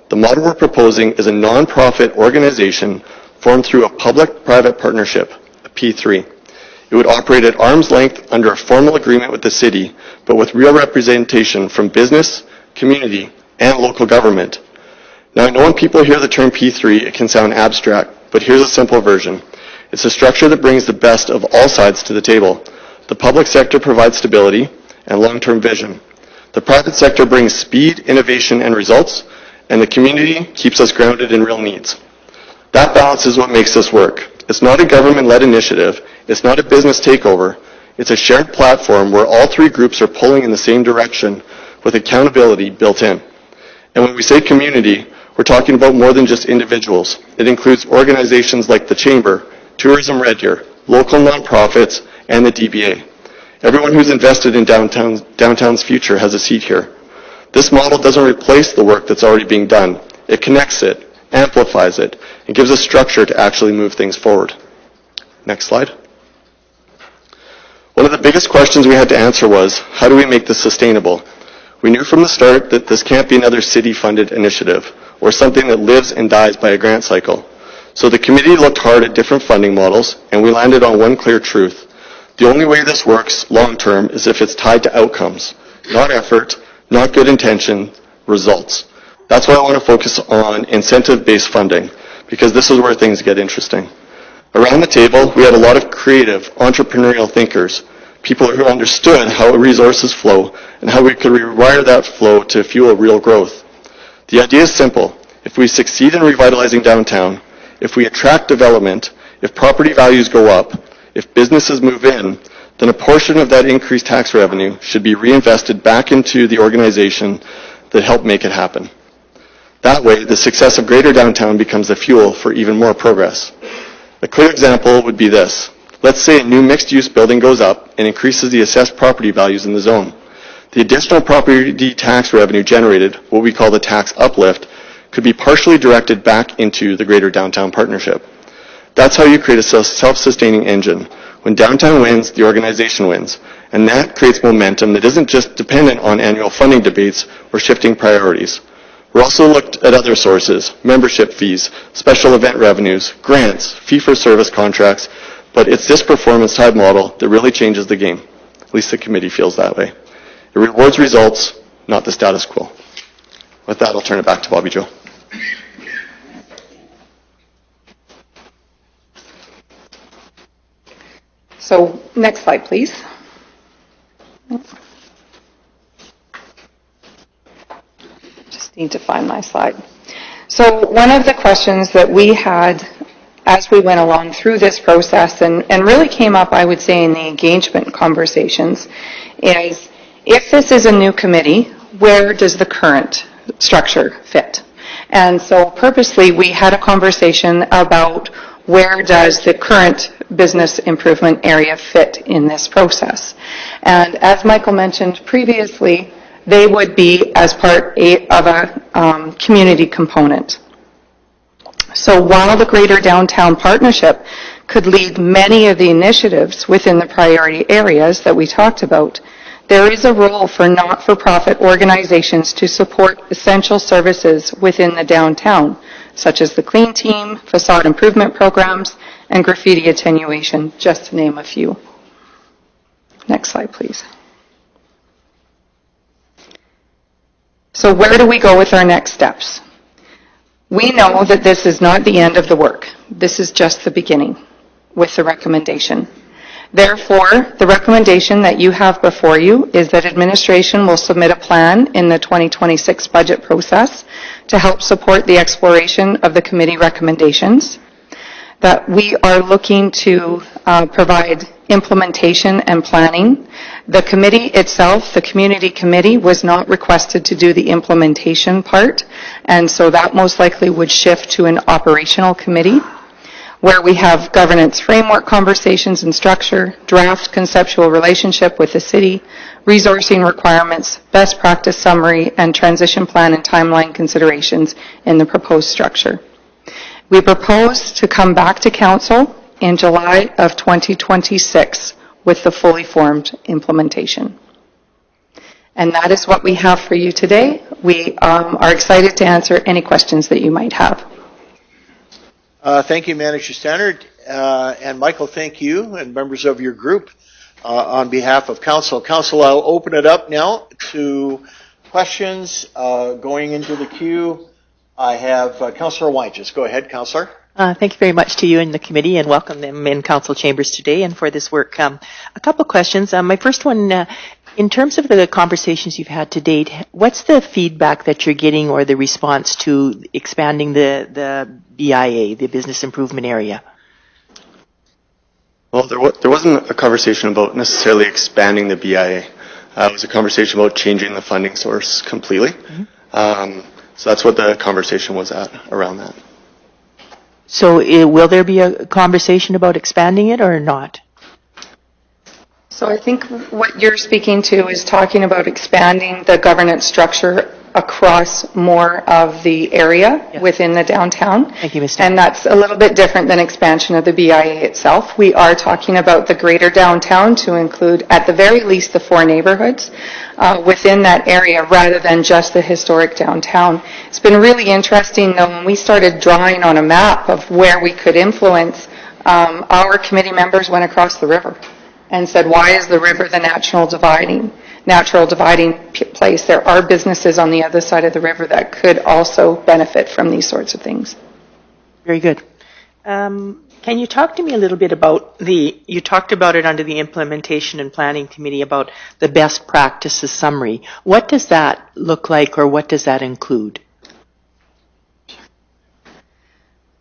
The model we're proposing is a non-profit organization formed through a public-private partnership, a P3. It would operate at arm's length under a formal agreement with the city, but with real representation from business, community, and local government. Now, I know when people hear the term P3, it can sound abstract, but here's a simple version. It's a structure that brings the best of all sides to the table. The public sector provides stability and long-term vision. The private sector brings speed, innovation, and results, and the community keeps us grounded in real needs. That balance is what makes this work. It's not a government-led initiative. It's not a business takeover. It's a shared platform where all three groups are pulling in the same direction with accountability built in. And when we say community, we're talking about more than just individuals. It includes organizations like the Chamber, Tourism Red Deer, local nonprofits, and the DBA. Everyone who's invested in downtown's future has a seat here. This model doesn't replace the work that's already being done. It connects it, amplifies it, and gives us structure to actually move things forward. Next slide. One of the biggest questions we had to answer was, how do we make this sustainable? We knew from the start that this can't be another city-funded initiative or something that lives and dies by a grant cycle. So the committee looked hard at different funding models, and we landed on one clear truth. The only way this works long-term is if it's tied to outcomes, not effort, not good intention, results. That's why I want to focus on incentive-based funding, because this is where things get interesting. Around the table, we had a lot of creative, entrepreneurial thinkers, people who understood how resources flow and how we could rewire that flow to fuel real growth. The idea is simple. If we succeed in revitalizing downtown, if we attract development, if property values go up, if businesses move in, then a portion of that increased tax revenue should be reinvested back into the organization that helped make it happen. That way, the success of Greater Downtown becomes the fuel for even more progress. A clear example would be this. Let's say a new mixed-use building goes up and increases the assessed property values in the zone. The additional property tax revenue generated, what we call the tax uplift, could be partially directed back into the Greater Downtown Partnership. That's how you create a self-sustaining engine. When downtown wins, the organization wins. And that creates momentum that isn't just dependent on annual funding debates or shifting priorities. We also looked at other sources, membership fees, special event revenues, grants, fee-for-service contracts, but it's this performance-tied model that really changes the game. At least the committee feels that way. It rewards results, not the status quo. With that, I'll turn it back to Bobby Joe. So next slide, please. Just need to find my slide. So one of the questions that we had as we went along through this process and really came up, I would say, in the engagement conversations is, if this is a new committee, where does the current structure fit? And so purposely we had a conversation about where does the current business improvement area fit in this process. And as Michael mentioned previously, they would be as part of a community component. So while the Greater Downtown Partnership could lead many of the initiatives within the priority areas that we talked about, there is a role for not-for-profit organizations to support essential services within the downtown, such as the Clean Team, facade improvement programs, and graffiti attenuation, just to name a few. Next slide, please. So where do we go with our next steps? We know that this is not the end of the work. This is just the beginning with the recommendation. Therefore, the recommendation that you have before you is that administration will submit a plan in the 2026 budget process to help support the exploration of the committee recommendations, that we are looking to provide implementation and planning. The committee itself, the community committee, was not requested to do the implementation part, and so that most likely would shift to an operational committee, where we have governance framework conversations and structure, draft conceptual relationship with the city, resourcing requirements, best practice summary, and transition plan and timeline considerations in the proposed structure. We propose to come back to council in July of 2026 with the fully formed implementation. And that is what we have for you today. We are excited to answer any questions that you might have. Thank you, Manager Stannard. And Michael, thank you and members of your group on behalf of Council. Council, I'll open it up now to questions going into the queue. I have Councillor Wine. Just go ahead, Councillor. Thank you very much to you and the committee, and welcome them in council chambers today and for this work. A couple of questions. My first one, in terms of the conversations you've had to date, what's the feedback that you're getting or the response to expanding the BIA, the Business Improvement Area? Well, there wasn't a conversation about necessarily expanding the BIA. It was a conversation about changing the funding source completely. Mm-hmm. So that's what the conversation was at around that. So will there be a conversation about expanding it or not? So I think what you're speaking to is talking about expanding the governance structure across more of the area within the downtown. Thank you, Mr. And that's a little bit different than expansion of the BIA itself. We are talking about the greater downtown to include at the very least the 4 neighborhoods within that area rather than just the historic downtown. It's been really interesting though when we started drawing on a map of where we could influence, our committee members went across the river and said, why is the river the natural dividing place? There are businesses on the other side of the river that could also benefit from these sorts of things. Very good. Can you talk to me a little bit about you talked about it under the Implementation and Planning Committee about the best practices summary. What does that look like or what does that include?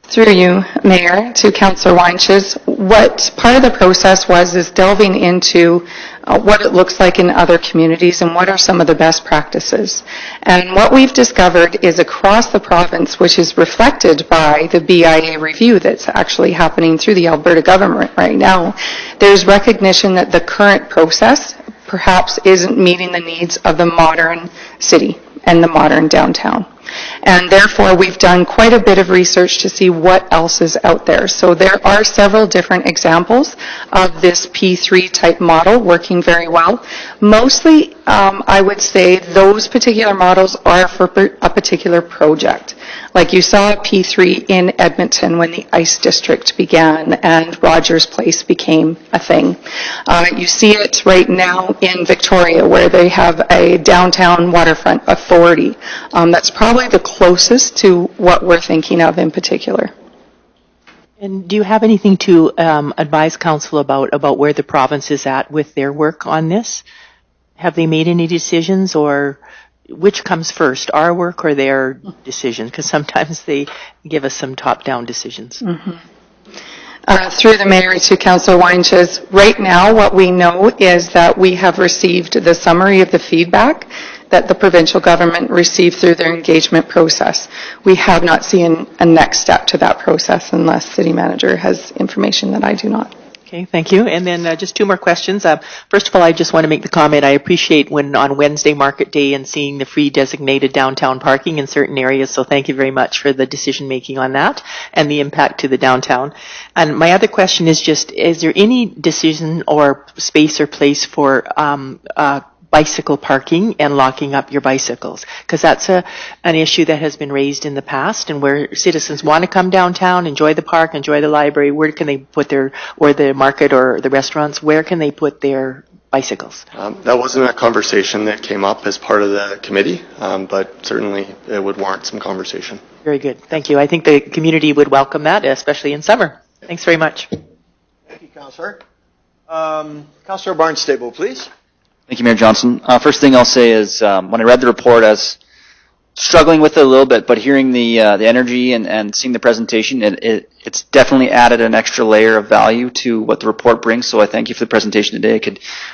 Through you, Mayor, to Councillor Weinches, what part of the process is delving into what it looks like in other communities and what are some of the best practices. And what we've discovered is across the province, which is reflected by the BIA review that's actually happening through the Alberta government right now, there's recognition that the current process perhaps isn't meeting the needs of the modern city and the modern downtown. And therefore, we've done quite a bit of research to see what else is out there. So there are several different examples of this P3 type model working very well. Mostly, I would say those particular models are for a particular project. Like you saw P3 in Edmonton when the ICE district began and Rogers Place became a thing. You see it right now in Victoria where they have a downtown waterfront authority. That's probably the closest to what we're thinking of in particular. And do you have anything to advise council about where the province is at with their work on this? Have they made any decisions, or which comes first, our work or their decision? Because sometimes they give us some top-down decisions. Mm-hmm. Through the Mayor to Councillor Weinches, right now what we know is that we have received the summary of the feedback that the provincial government received through their engagement process. We have not seen a next step to that process unless City Manager has information that I do not. Okay, thank you. And then just 2 more questions. First of all, I just want to make the comment, I appreciate when on Wednesday Market Day and seeing the free designated downtown parking in certain areas, so thank you very much for the decision making on that and the impact to the downtown. And my other question is just, is there any decision or space or place for bicycle parking and locking up your bicycles? Because that's an issue that has been raised in the past, and where citizens want to come downtown, enjoy the park, enjoy the library, where can they put or the market or the restaurants, where can they put their bicycles? That wasn't a conversation that came up as part of the committee, but certainly it would warrant some conversation. Very good. Thank you. I think the community would welcome that, especially in summer. Thanks very much. Thank you, Councillor. Councillor Barnstable, please. Thank you, Mayor Johnson. First thing I'll say is when I read the report, I was struggling with it a little bit, but hearing the energy and seeing the presentation, it's definitely added an extra layer of value to what the report brings. So I thank you for the presentation today.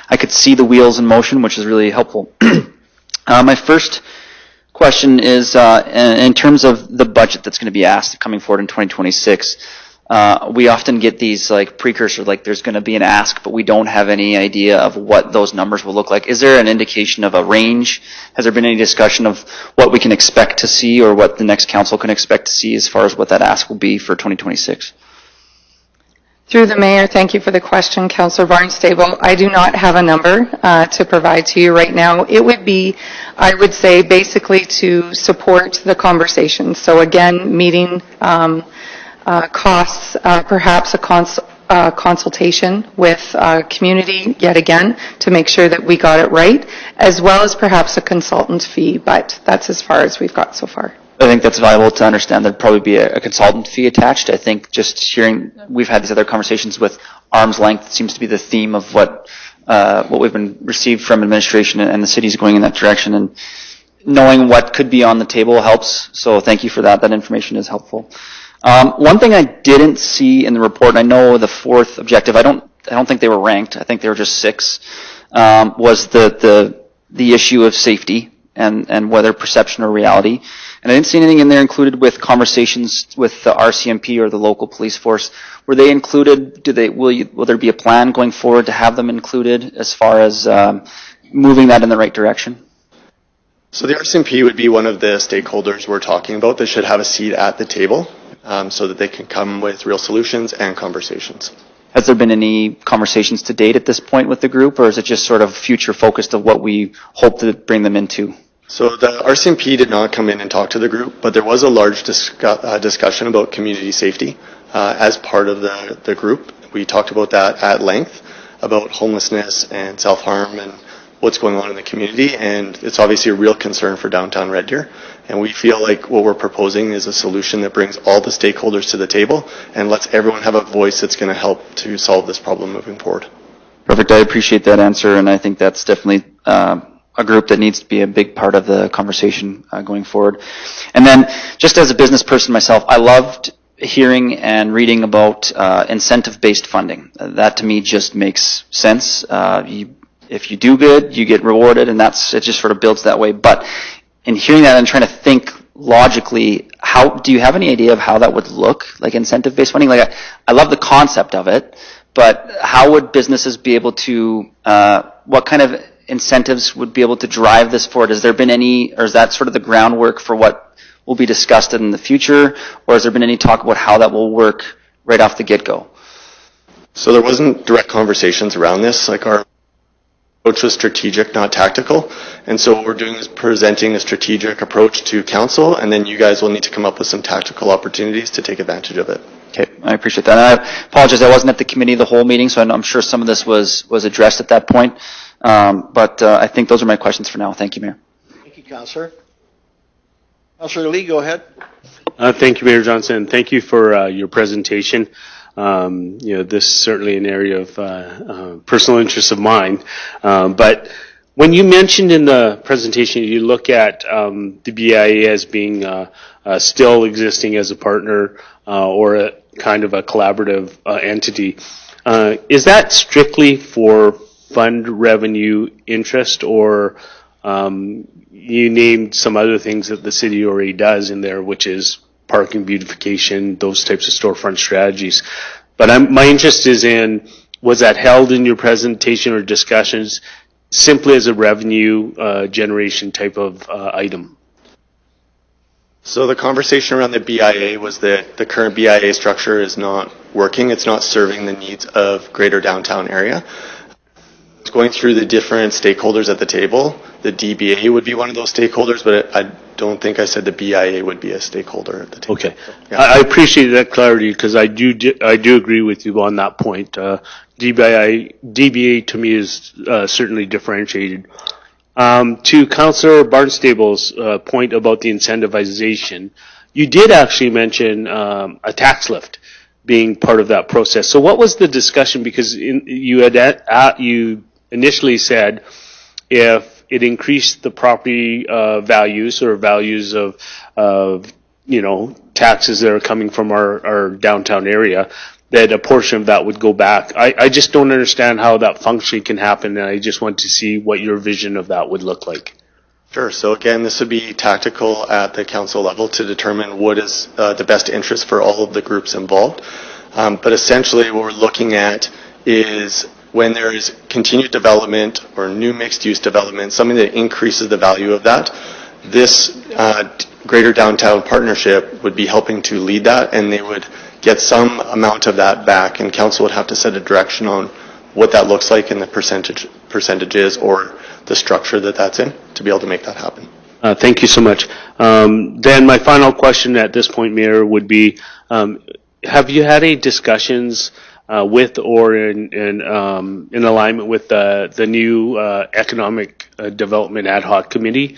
I could see the wheels in motion, which is really helpful. My first question is in terms of the budget that's going to be asked coming forward in 2026. We often get these like precursors, like there's going to be an ask, but we don't have any idea of what those numbers will look like. Is there an indication of a range? Has there been any discussion of what we can expect to see or what the next council can expect to see as far as what that ask will be for 2026? Through the Mayor, thank you for the question, Councillor Barnstable. I do not have a number to provide to you right now. It would be, I would say, basically to support the conversation. So again, meeting costs, perhaps a consultation with community yet again to make sure that we got it right, as well as perhaps a consultant fee, but that's as far as we've got so far. I think that's valuable to understand. There'd probably be a consultant fee attached. I think just hearing, we've had these other conversations with arm's length seems to be the theme of what we've been received from administration, and the city's going in that direction. And knowing what could be on the table helps. So thank you for that. That information is helpful. One thing I didn't see in the report, and I know the fourth objective, I don't think they were ranked. I think they were just 6. Was the issue of safety and whether perception or reality. And I didn't see anything in there included with conversations with the RCMP or the local police force. Were they included? Will there be a plan going forward to have them included as far as moving that in the right direction? So the RCMP would be one of the stakeholders we're talking about that should have a seat at the table so that they can come with real solutions and conversations. Has there been any conversations to date at this point with the group, or is it just sort of future focused of what we hope to bring them into? So the RCMP did not come in and talk to the group, but there was a large discussion about community safety as part of the group. We talked about that at length, about homelessness and self-harm and what's going on in the community, and it's obviously a real concern for downtown Red Deer. And we feel like what we're proposing is a solution that brings all the stakeholders to the table and lets everyone have a voice that's going to help to solve this problem moving forward. Perfect. I appreciate that answer, and I think that's definitely a group that needs to be a big part of the conversation going forward. And then, just as a business person myself, I loved hearing and reading about incentive-based funding. That to me just makes sense. If you do good, you get rewarded, and it just sort of builds that way. But in hearing that and trying to think logically, do you have any idea of how that would look, like incentive-based funding? Like I love the concept of it, but how would businesses be able to, what kind of incentives would be able to drive this forward? Has there been any, or is that sort of the groundwork for what will be discussed in the future, or has there been any talk about how that will work right off the get-go? So there wasn't direct conversations around this. Like our approach was strategic, not tactical. And so what we're doing is presenting a strategic approach to council, and then you guys will need to come up with some tactical opportunities to take advantage of it. Okay, I appreciate that. And I apologize, I wasn't at the committee the whole meeting, so I'm sure some of this was addressed at that point. But I think those are my questions for now. Thank you, Mayor. Thank you, Councillor. Councillor Lee, go ahead. Thank you, Mayor Johnson. Thank you for your presentation. This is certainly an area of personal interest of mine. But when you mentioned in the presentation, you look at the BIA as being still existing as a partner or a kind of a collaborative entity. Is that strictly for fund revenue interest, or you named some other things that the city already does in there, which is parking beautification, those types of storefront strategies. But my interest is in, was that held in your presentation or discussions simply as a revenue generation type of item? So the conversation around the BIA was that the current BIA structure is not working. It's not serving the needs of greater downtown area. Going through the different stakeholders at the table, the DBA would be one of those stakeholders, but I don't think I said the BIA would be a stakeholder at the table. Okay, So, yeah. I appreciate that clarity because I do agree with you on that point. DBA to me is certainly differentiated. To Councillor Barnstable's point about the incentivization, you did actually mention a tax lift being part of that process. So what was the discussion? Because you initially said if it increased the property values or values of taxes that are coming from our downtown area, that a portion of that would go back. I just don't understand how that functioning can happen, and I just want to see what your vision of that would look like. Sure. So again, this would be tactical at the council level to determine what is the best interest for all of the groups involved. But essentially what we're looking at is when there is continued development or new mixed-use development, something that increases the value of that, this Greater Downtown Partnership would be helping to lead that, and they would get some amount of that back, and council would have to set a direction on what that looks like and the percentages or the structure that that's in to be able to make that happen. Thank you so much. Then my final question at this point, Mayor, would be, have you had any discussions with or in alignment with the new economic development ad hoc committee?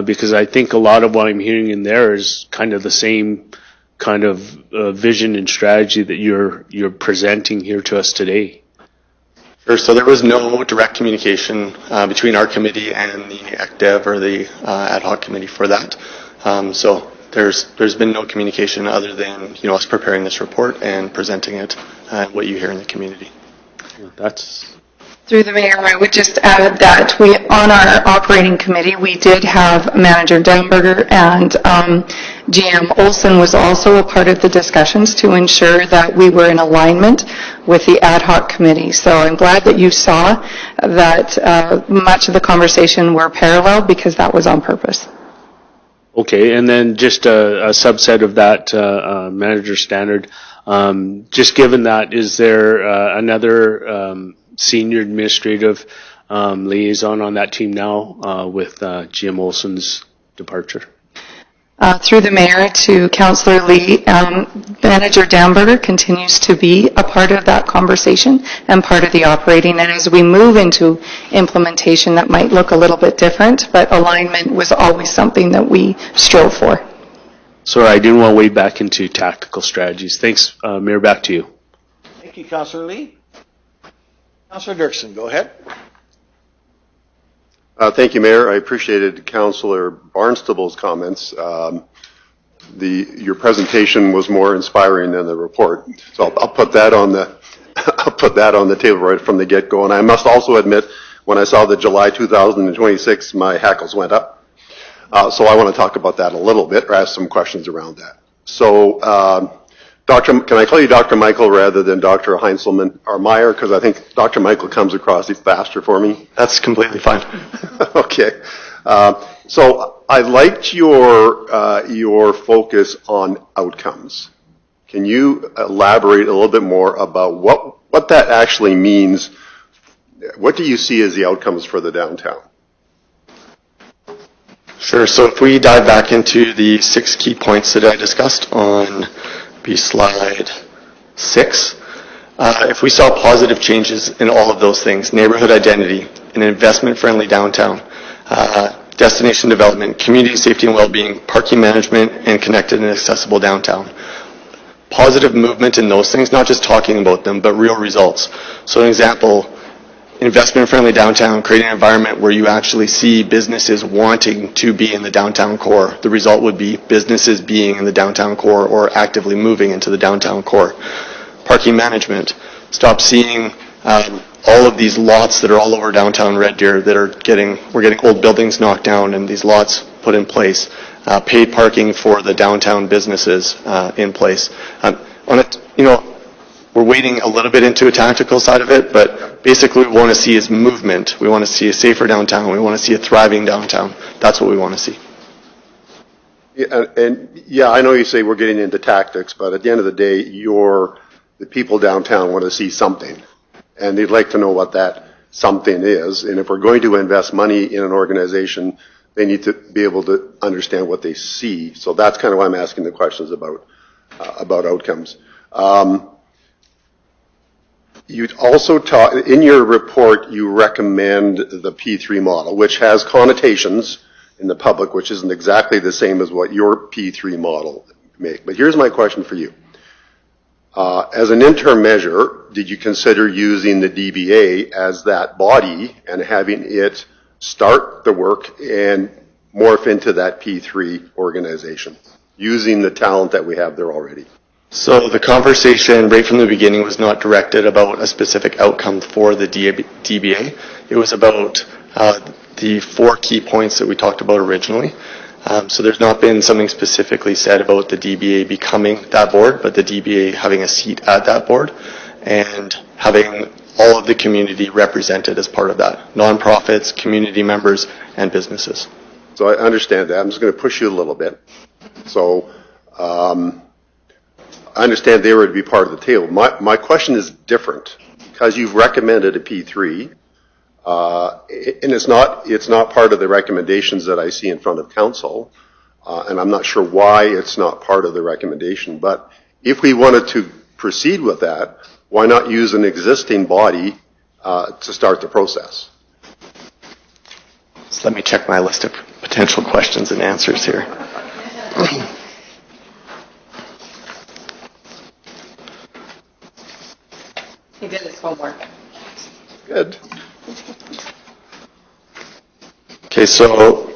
Because I think a lot of what I'm hearing in there is kind of the same kind of vision and strategy that you're presenting here to us today. Sure. So there was no direct communication between our committee and the ECDEV or the ad hoc committee for that. So there's been no communication other than us preparing this report and presenting it and what you hear in the community. That's Through the mayor, I would just add that on our operating committee, we did have Manager Demberger and GM Olson was also a part of the discussions to ensure that we were in alignment with the ad hoc committee. So I'm glad that you saw that much of the conversation were parallel because that was on purpose. okay. And then just a subset of that manager standard. Just given that, is there another senior administrative liaison on that team now with GM Olson's departure? Through the mayor to Councillor Lee, Manager Damberger continues to be a part of that conversation and part of the operating. And as we move into implementation, that might look a little bit different, but alignment was always something that we strove for. Sorry, I didn't want to wade back into tactical strategies. Thanks, Mayor, back to you. Thank you, Councillor Lee. Councillor Dirksen, go ahead. Thank you, Mayor. I appreciated Councillor Barnstable's comments. Your presentation was more inspiring than the report, so I'll put that on the table right from the get-go. And I must also admit, when I saw the July 2026, my hackles went up. So I want to talk about that a little bit, or ask some questions around that. So, can I call you Dr. Michael rather than Dr. Heinzelman or Meyer? Because I think Dr. Michael comes across faster for me. That's completely fine. Okay. So I liked your focus on outcomes. Can you elaborate a little bit more about what that actually means? What do you see as the outcomes for the downtown? Sure. So if we dive back into the 6 key points that I discussed on slide 6, if we saw positive changes in all of those things, neighborhood identity, an investment-friendly downtown, destination development, community safety and well-being, parking management, and connected and accessible downtown. Positive movement in those things, not just talking about them, but real results. So an example, investment-friendly downtown, creating an environment where you actually see businesses wanting to be in the downtown core. The result would be businesses being in the downtown core or actively moving into the downtown core. Parking management. Stop seeing all of these lots that are all over downtown Red Deer that we're getting old buildings knocked down and these lots put in place. Paid parking for the downtown businesses in place. We're wading a little bit into a tactical side of it, but basically what we want to see is movement. We want to see a safer downtown. We want to see a thriving downtown. That's what we want to see. Yeah, I know you say we're getting into tactics, but at the end of the day, the people downtown want to see something, and they'd like to know what that something is. And if we're going to invest money in an organization, they need to be able to understand what they see. So that's kind of why I'm asking the questions about outcomes. You'd also in your report, you recommend the P3 model, which has connotations in the public, which isn't exactly the same as what your P3 model make. But here's my question for you. As an interim measure, did you consider using the DBA as that body and having it start the work and morph into that P3 organization, using the talent that we have there already? So the conversation right from the beginning was not directed about a specific outcome for the DBA. It was about the 4 key points that we talked about originally. So there's not been something specifically said about the DBA becoming that board, but the DBA having a seat at that board and having all of the community represented as part of that. Nonprofits, community members, and businesses. So I understand that. I'm just going to push you a little bit. So I understand they would be part of the table. My question is different because you've recommended a P3, and it's not part of the recommendations that I see in front of council, and I'm not sure why it's not part of the recommendation. But if we wanted to proceed with that, why not use an existing body to start the process? So let me check my list of potential questions and answers here. He did his homework. Good. Okay, so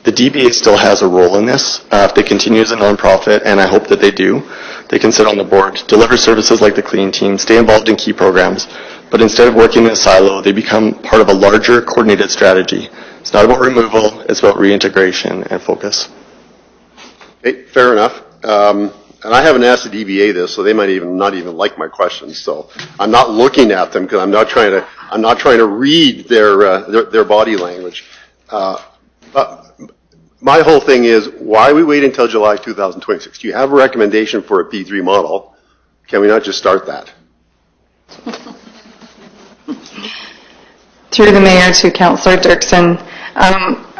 the DBA still has a role in this. If they continue as a nonprofit, and I hope that they do, they can sit on the board, deliver services like the clean team, stay involved in key programs, but instead of working in a silo, they become part of a larger coordinated strategy. It's not about removal, it's about reintegration and focus. Okay, fair enough. And I haven't asked the DBA this, so they might not even like my questions. So I'm not looking at them because I'm not trying to read their body language. But my whole thing is, why we wait until July 2026? Do you have a recommendation for a P3 model? Can we not just start that? Through the mayor to Councillor Dirksen,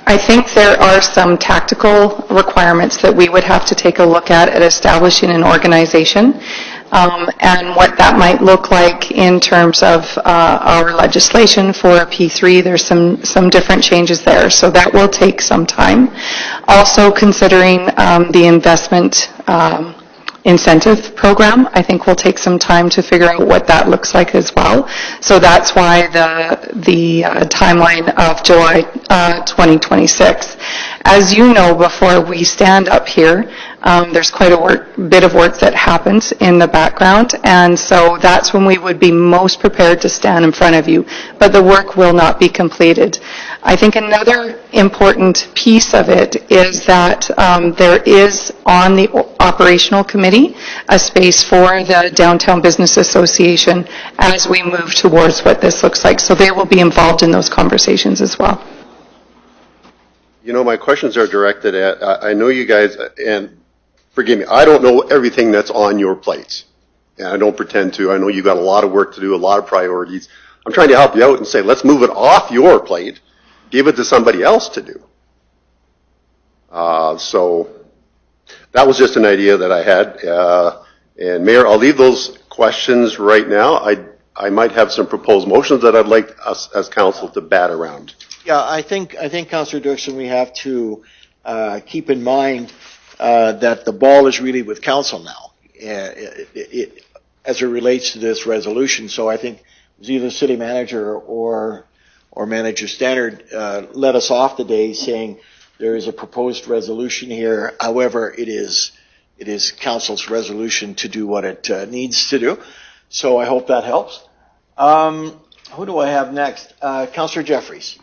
I think there are some tactical requirements that we would have to take a look at establishing an organization, and what that might look like in terms of our legislation for a P3. There's some different changes there, so that will take some time. Also considering the investment incentive program, I think will take some time to figure out what that looks like as well. So that's why the timeline of July 2026. As you know, before we stand up here, there's quite a bit of work that happens in the background, and so that's when we would be most prepared to stand in front of you, but the work will not be completed. I think another important piece of it is that there is on the operational committee a space for the Downtown Business Association as we move towards what this looks like, so they will be involved in those conversations as well. You know, my questions are directed at, I know you guys, and forgive me, I don't know everything that's on your plates. And I don't pretend to. I know you've got a lot of work to do, a lot of priorities. I'm trying to help you out and say, let's move it off your plate, give it to somebody else to do. So that was just an idea that I had. And Mayor, I'll leave those questions right now. I might have some proposed motions that I'd like us as council to bat around. Yeah, I think Councillor Dirksen, we have to keep in mind that the ball is really with council now, as it relates to this resolution. So I think it was either city manager or manager Standard let us off the day saying there is a proposed resolution here. However, it is council's resolution to do what it needs to do. So I hope that helps. Who do I have next? Councillor Jeffries.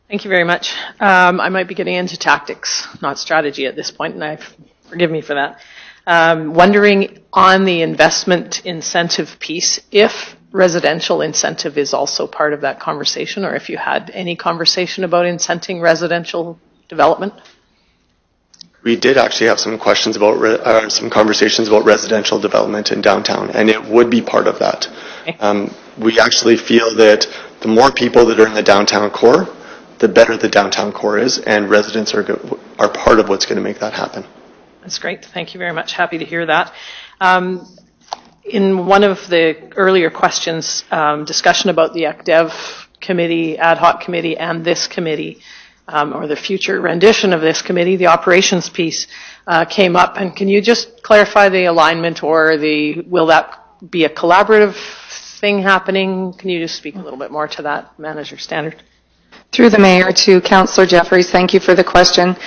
Thank you very much. I might be getting into tactics, not strategy at this point, and forgive me for that. Wondering on the investment incentive piece, if residential incentive is also part of that conversation, or if you had any conversation about incenting residential development? We did actually have some questions about, some conversations about residential development in downtown, and it would be part of that. Okay. We actually feel that the more people that are in the downtown core, the better the downtown core is, and residents are part of what's going to make that happen. That's great. Thank you very much. Happy to hear that. In one of the earlier questions, discussion about the ECDEV committee, ad hoc committee, and this committee, or the future rendition of this committee, the operations piece came up. And can you just clarify the alignment, or will that be a collaborative thing happening? Can you just speak a little bit more to that, Manager Standard? Through the mayor to Councillor Jeffries, thank you for the question.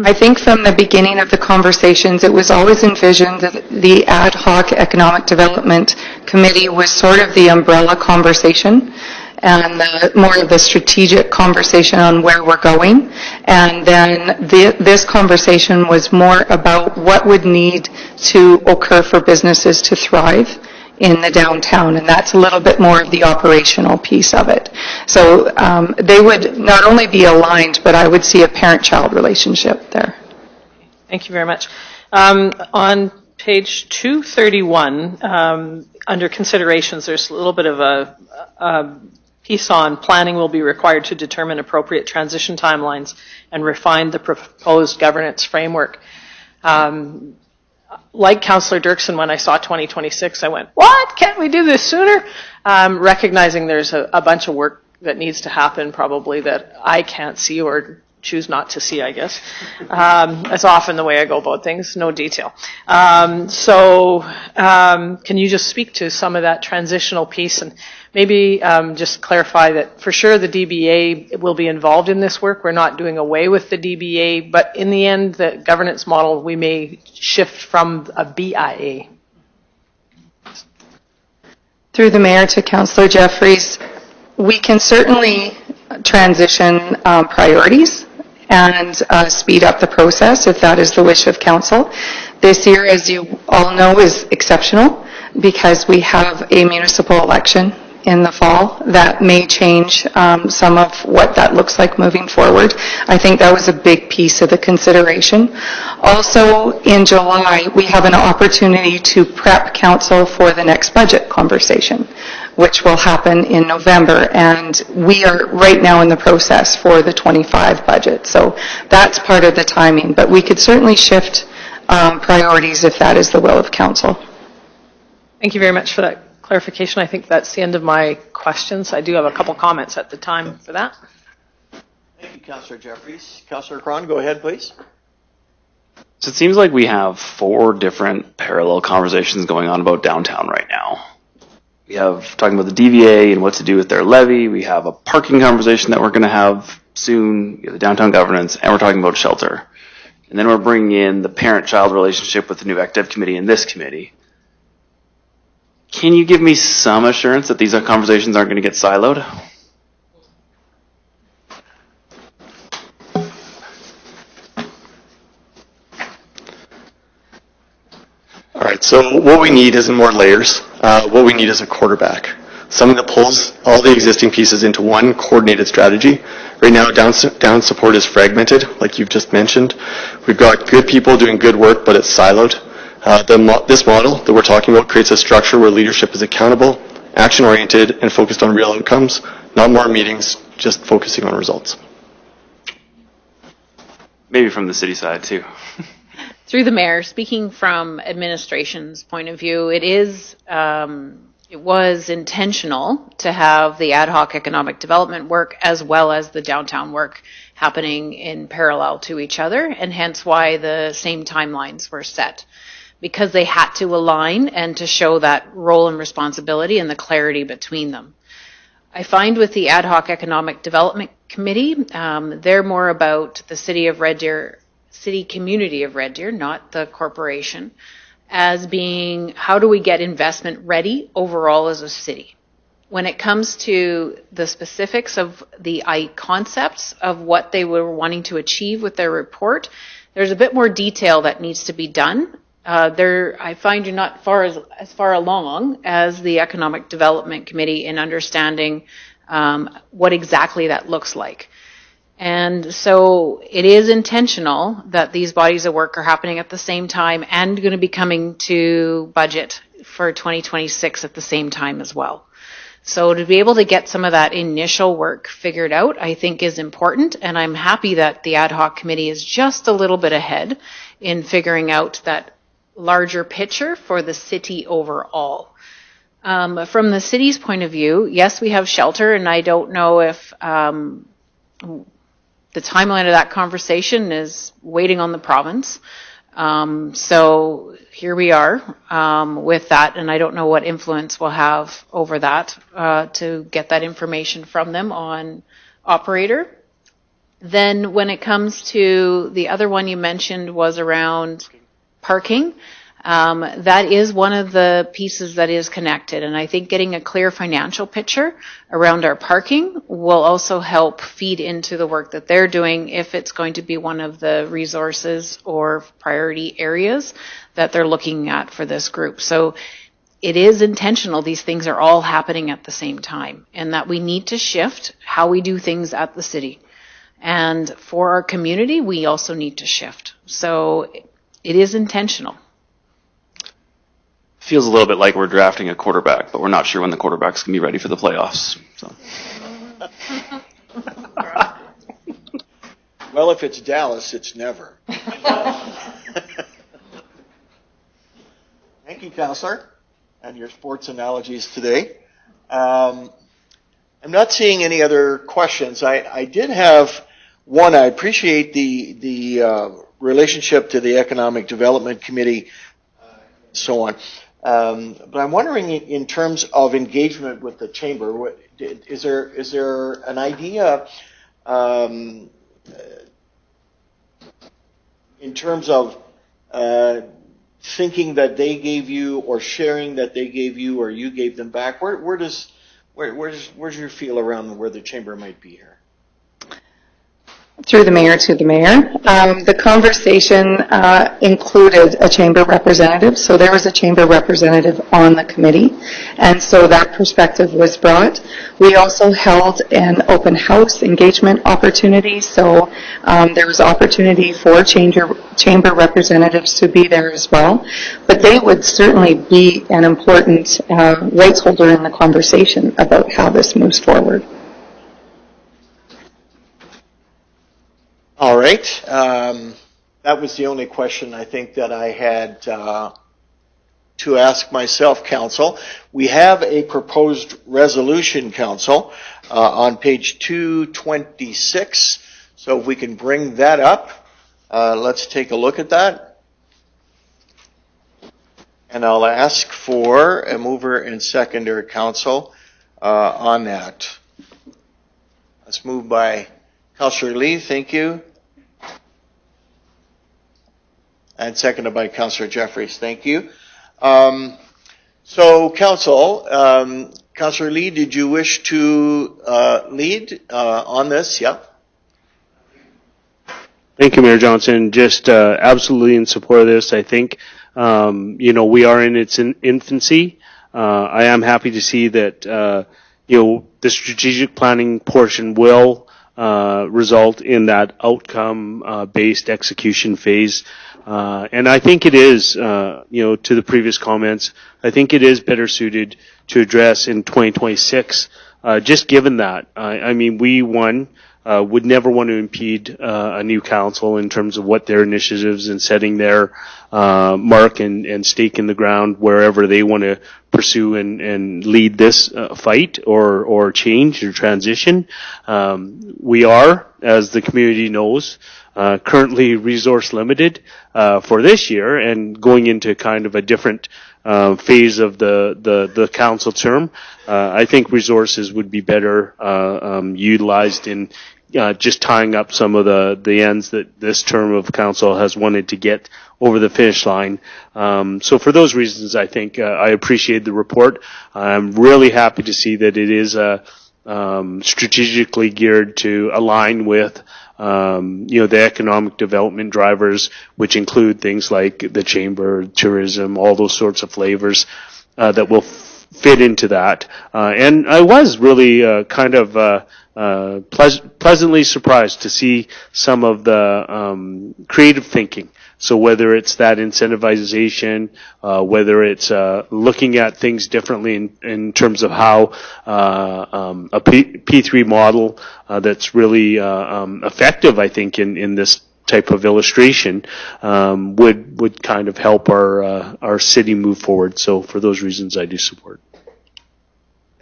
I think from the beginning of the conversations, it was always envisioned that the ad hoc economic development committee was sort of the umbrella conversation and more of the strategic conversation on where we're going. And then this conversation was more about what would need to occur for businesses to thrive in the downtown, and that's a little bit more of the operational piece of it. So they would not only be aligned, but I would see a parent-child relationship there. Thank you very much. On page 231, under considerations, there's a little bit of a piece on planning will be required to determine appropriate transition timelines and refine the proposed governance framework. like Councillor Dirksen, when I saw 2026, I went, what? Can't we do this sooner? Recognizing there's a bunch of work that needs to happen probably that I can't see or choose not to see, I guess. That's often the way I go about things, no detail. Can you just speak to some of that transitional piece and maybe just clarify that for sure the DBA will be involved in this work. We're not doing away with the DBA, but in the end, the governance model, we may shift from a BIA. Through the Mayor to Councillor Jeffries, we can certainly transition priorities and speed up the process if that is the wish of council. This year, as you all know, is exceptional because we have a municipal election in the fall that may change some of what that looks like moving forward. I think that was a big piece of the consideration. Also, in July, we have an opportunity to prep council for the next budget conversation, which will happen in November, and we are right now in the process for the 25 budget. So that's part of the timing, but we could certainly shift priorities if that is the will of council. Thank you very much for that clarification. I think that's the end of my questions. I do have a couple comments at the time for that. Thank you, Councillor Jeffries. Councillor Cron, go ahead, please. So it seems like we have 4 different parallel conversations going on about downtown right now. We have talking about the DVA and what to do with their levy. We have a parking conversation that we're going to have soon, the downtown governance, and we're talking about shelter. And then we're bringing in the parent-child relationship with the new ACTEV committee and this committee. Can you give me some assurance that these conversations aren't going to get siloed? All right, so what we need isn't more layers. What we need is a quarterback. Something that pulls all the existing pieces into one coordinated strategy. Right now, down support is fragmented, like you've just mentioned. We've got good people doing good work, but it's siloed. This model that we're talking about creates a structure where leadership is accountable, action-oriented, and focused on real outcomes, not more meetings, just focusing on results. Maybe from the city side, too. Through the mayor, speaking from administration's point of view, it was intentional to have the ad hoc economic development work as well as the downtown work happening in parallel to each other, and hence why the same timelines were set, because they had to align and to show that role and responsibility and the clarity between them. I find with the ad hoc economic development committee, they're more about the city community of Red Deer, not the corporation, as being how do we get investment ready overall as a city. When it comes to the specifics of the concepts of what they were wanting to achieve with their report, there's a bit more detail that needs to be done. I find you're not as far along as the Economic Development Committee in understanding what exactly that looks like. And so it is intentional that these bodies of work are happening at the same time and going to be coming to budget for 2026 at the same time as well. So to be able to get some of that initial work figured out, I think is important. And I'm happy that the ad hoc committee is just a little bit ahead in figuring out that larger picture for the city overall. From the city's point of view, yes, we have shelter, and I don't know if the timeline of that conversation is waiting on the province. So here we are with that, and I don't know what influence we'll have over that to get that information from them on operator. Then when it comes to the other one you mentioned was around parking. That is one of the pieces that is connected, and I think getting a clear financial picture around our parking will also help feed into the work that they're doing if it's going to be one of the resources or priority areas that they're looking at for this group. So it is intentional. These things are all happening at the same time, and that we need to shift how we do things at the city. And for our community, we also need to shift. So it is intentional. Feels a little bit like we're drafting a quarterback, but we're not sure when the quarterback's going to be ready for the playoffs. So. Well, if it's Dallas, it's never. Councillor, and your sports analogies today. I'm not seeing any other questions. I did have one. I appreciate the relationship to the Economic Development Committee, so on. But I'm wondering, in terms of engagement with the chamber, is there an idea in terms of thinking that they gave you, or sharing that they gave you, or you gave them back? Where's your feel around where the chamber might be here? Through the mayor to the mayor. The conversation included a chamber representative, so there was a chamber representative on the committee, and so that perspective was brought. We also held an open house engagement opportunity, so there was opportunity for chamber representatives to be there as well, but they would certainly be an important rights holder in the conversation about how this moves forward. All right. That was the only question I think that I had to ask myself, Council. We have a proposed resolution, Council, on page 226. So if we can bring that up, let's take a look at that. And I'll ask for a mover and seconder, Council, on that. Let's move by Councillor Lee, thank you. And seconded by Councillor Jeffries, thank you. So, Council, Councillor Lee, did you wish to lead on this? Yep. Thank you, Mayor Johnson. Just absolutely in support of this. I think, we are in its infancy. I am happy to see that, the strategic planning portion will result in that outcome-based execution phase. And I think it is, to the previous comments, I think it is better suited to address in 2026, just given that. We, would never want to impede a new council in terms of what their initiatives and setting their mark and stake in the ground wherever they want to pursue and lead this fight or change or transition. We are, as the community knows, currently resource limited for this year and going into kind of a different phase of the council term. I think resources would be better utilized in just tying up some of the ends that this term of council has wanted to get over the finish line. So for those reasons, I think I appreciate the report. I'm really happy to see that it is strategically geared to align with the economic development drivers, which include things like the chamber, tourism, all those sorts of flavors that will fit into that. And I was really pleasantly surprised to see some of the creative thinking. So whether it's that incentivization, whether it's looking at things differently in terms of how a P3 model that's really effective, I think, in this type of illustration would kind of help our city move forward. So for those reasons, I do support.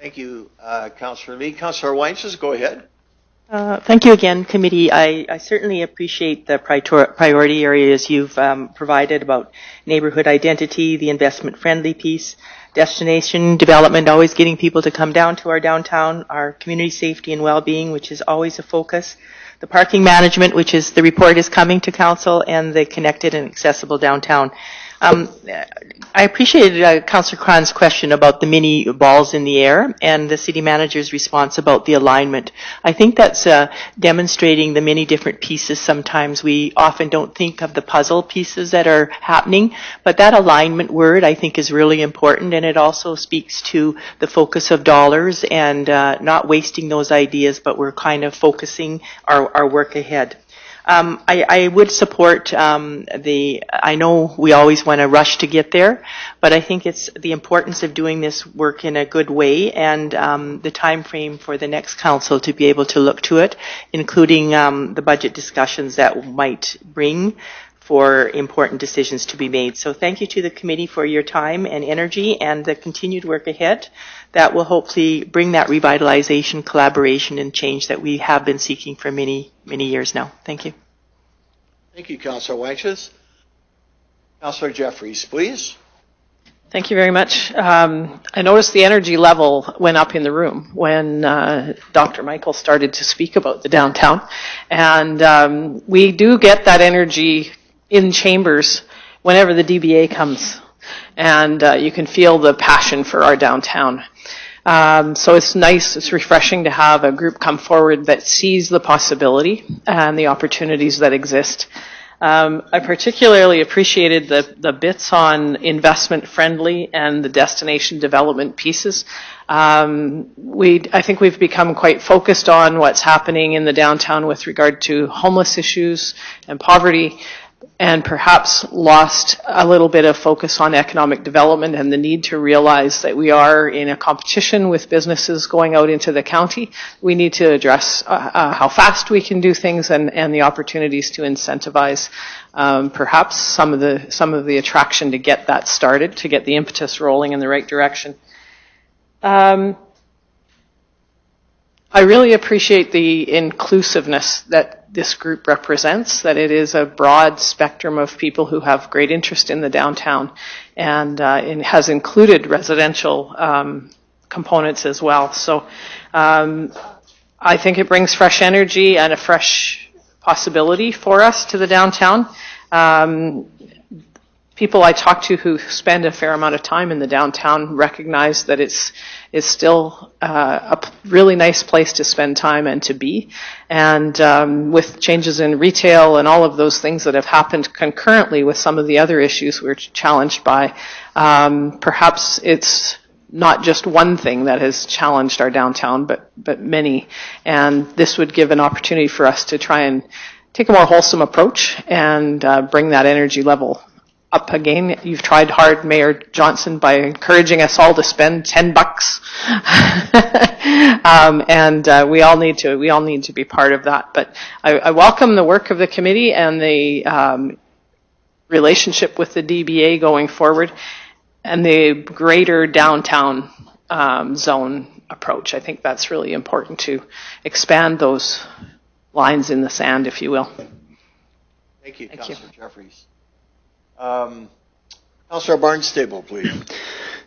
Thank you, Councillor Lee. Councillor Weintjes, go ahead. Thank you again, committee. I certainly appreciate the priority areas you've provided about neighborhood identity, the investment-friendly piece, destination development, always getting people to come down to our downtown, our community safety and well-being, which is always a focus, the parking management, which is the report is coming to council, and the connected and accessible downtown. I appreciated Councillor Cron's question about the mini balls in the air and the city manager's response about the alignment. I think that's demonstrating the many different pieces. Sometimes we often don't think of the puzzle pieces that are happening, but that alignment word I think is really important, and it also speaks to the focus of dollars and not wasting those ideas, but we're kind of focusing our work ahead. I would support I know we always want to rush to get there, but I think it's the importance of doing this work in a good way and the time frame for the next council to be able to look to it, including the budget discussions that might bring for important decisions to be made. So thank you to the committee for your time and energy and the continued work ahead that will hopefully bring that revitalization, collaboration, and change that we have been seeking for many, many years now. Thank you. Thank you, Councillor Wanches. Councillor Jeffries, please. Thank you very much. I noticed the energy level went up in the room when Dr. Michael started to speak about the downtown. And we do get that energy in chambers whenever the DBA comes. And you can feel the passion for our downtown. So it's nice, it's refreshing to have a group come forward that sees the possibility and the opportunities that exist. I particularly appreciated the bits on investment friendly and the destination development pieces. I think we've become quite focused on what's happening in the downtown with regard to homeless issues and poverty, and perhaps lost a little bit of focus on economic development and the need to realize that we are in a competition with businesses going out into the county. We need to address how fast we can do things and the opportunities to incentivize perhaps some of the attraction to get that started, to get the impetus rolling in the right direction. I really appreciate the inclusiveness that this group represents, that it is a broad spectrum of people who have great interest in the downtown, and it has included residential components as well. So I think it brings fresh energy and a fresh possibility for us to the downtown. People I talk to who spend a fair amount of time in the downtown recognize that it's still a really nice place to spend time and to be. And with changes in retail and all of those things that have happened concurrently with some of the other issues we're challenged by, perhaps it's not just one thing that has challenged our downtown, but many. And this would give an opportunity for us to try and take a more wholesome approach and bring that energy level up again. You've tried hard, Mayor Johnson, by encouraging us all to spend $10, and we all need to be part of that. But I welcome the work of the committee and the relationship with the DBA going forward, and the greater downtown zone approach. I think that's really important to expand those lines in the sand, if you will. Thank you, Councillor Jeffries. Councillor Barnstable, please.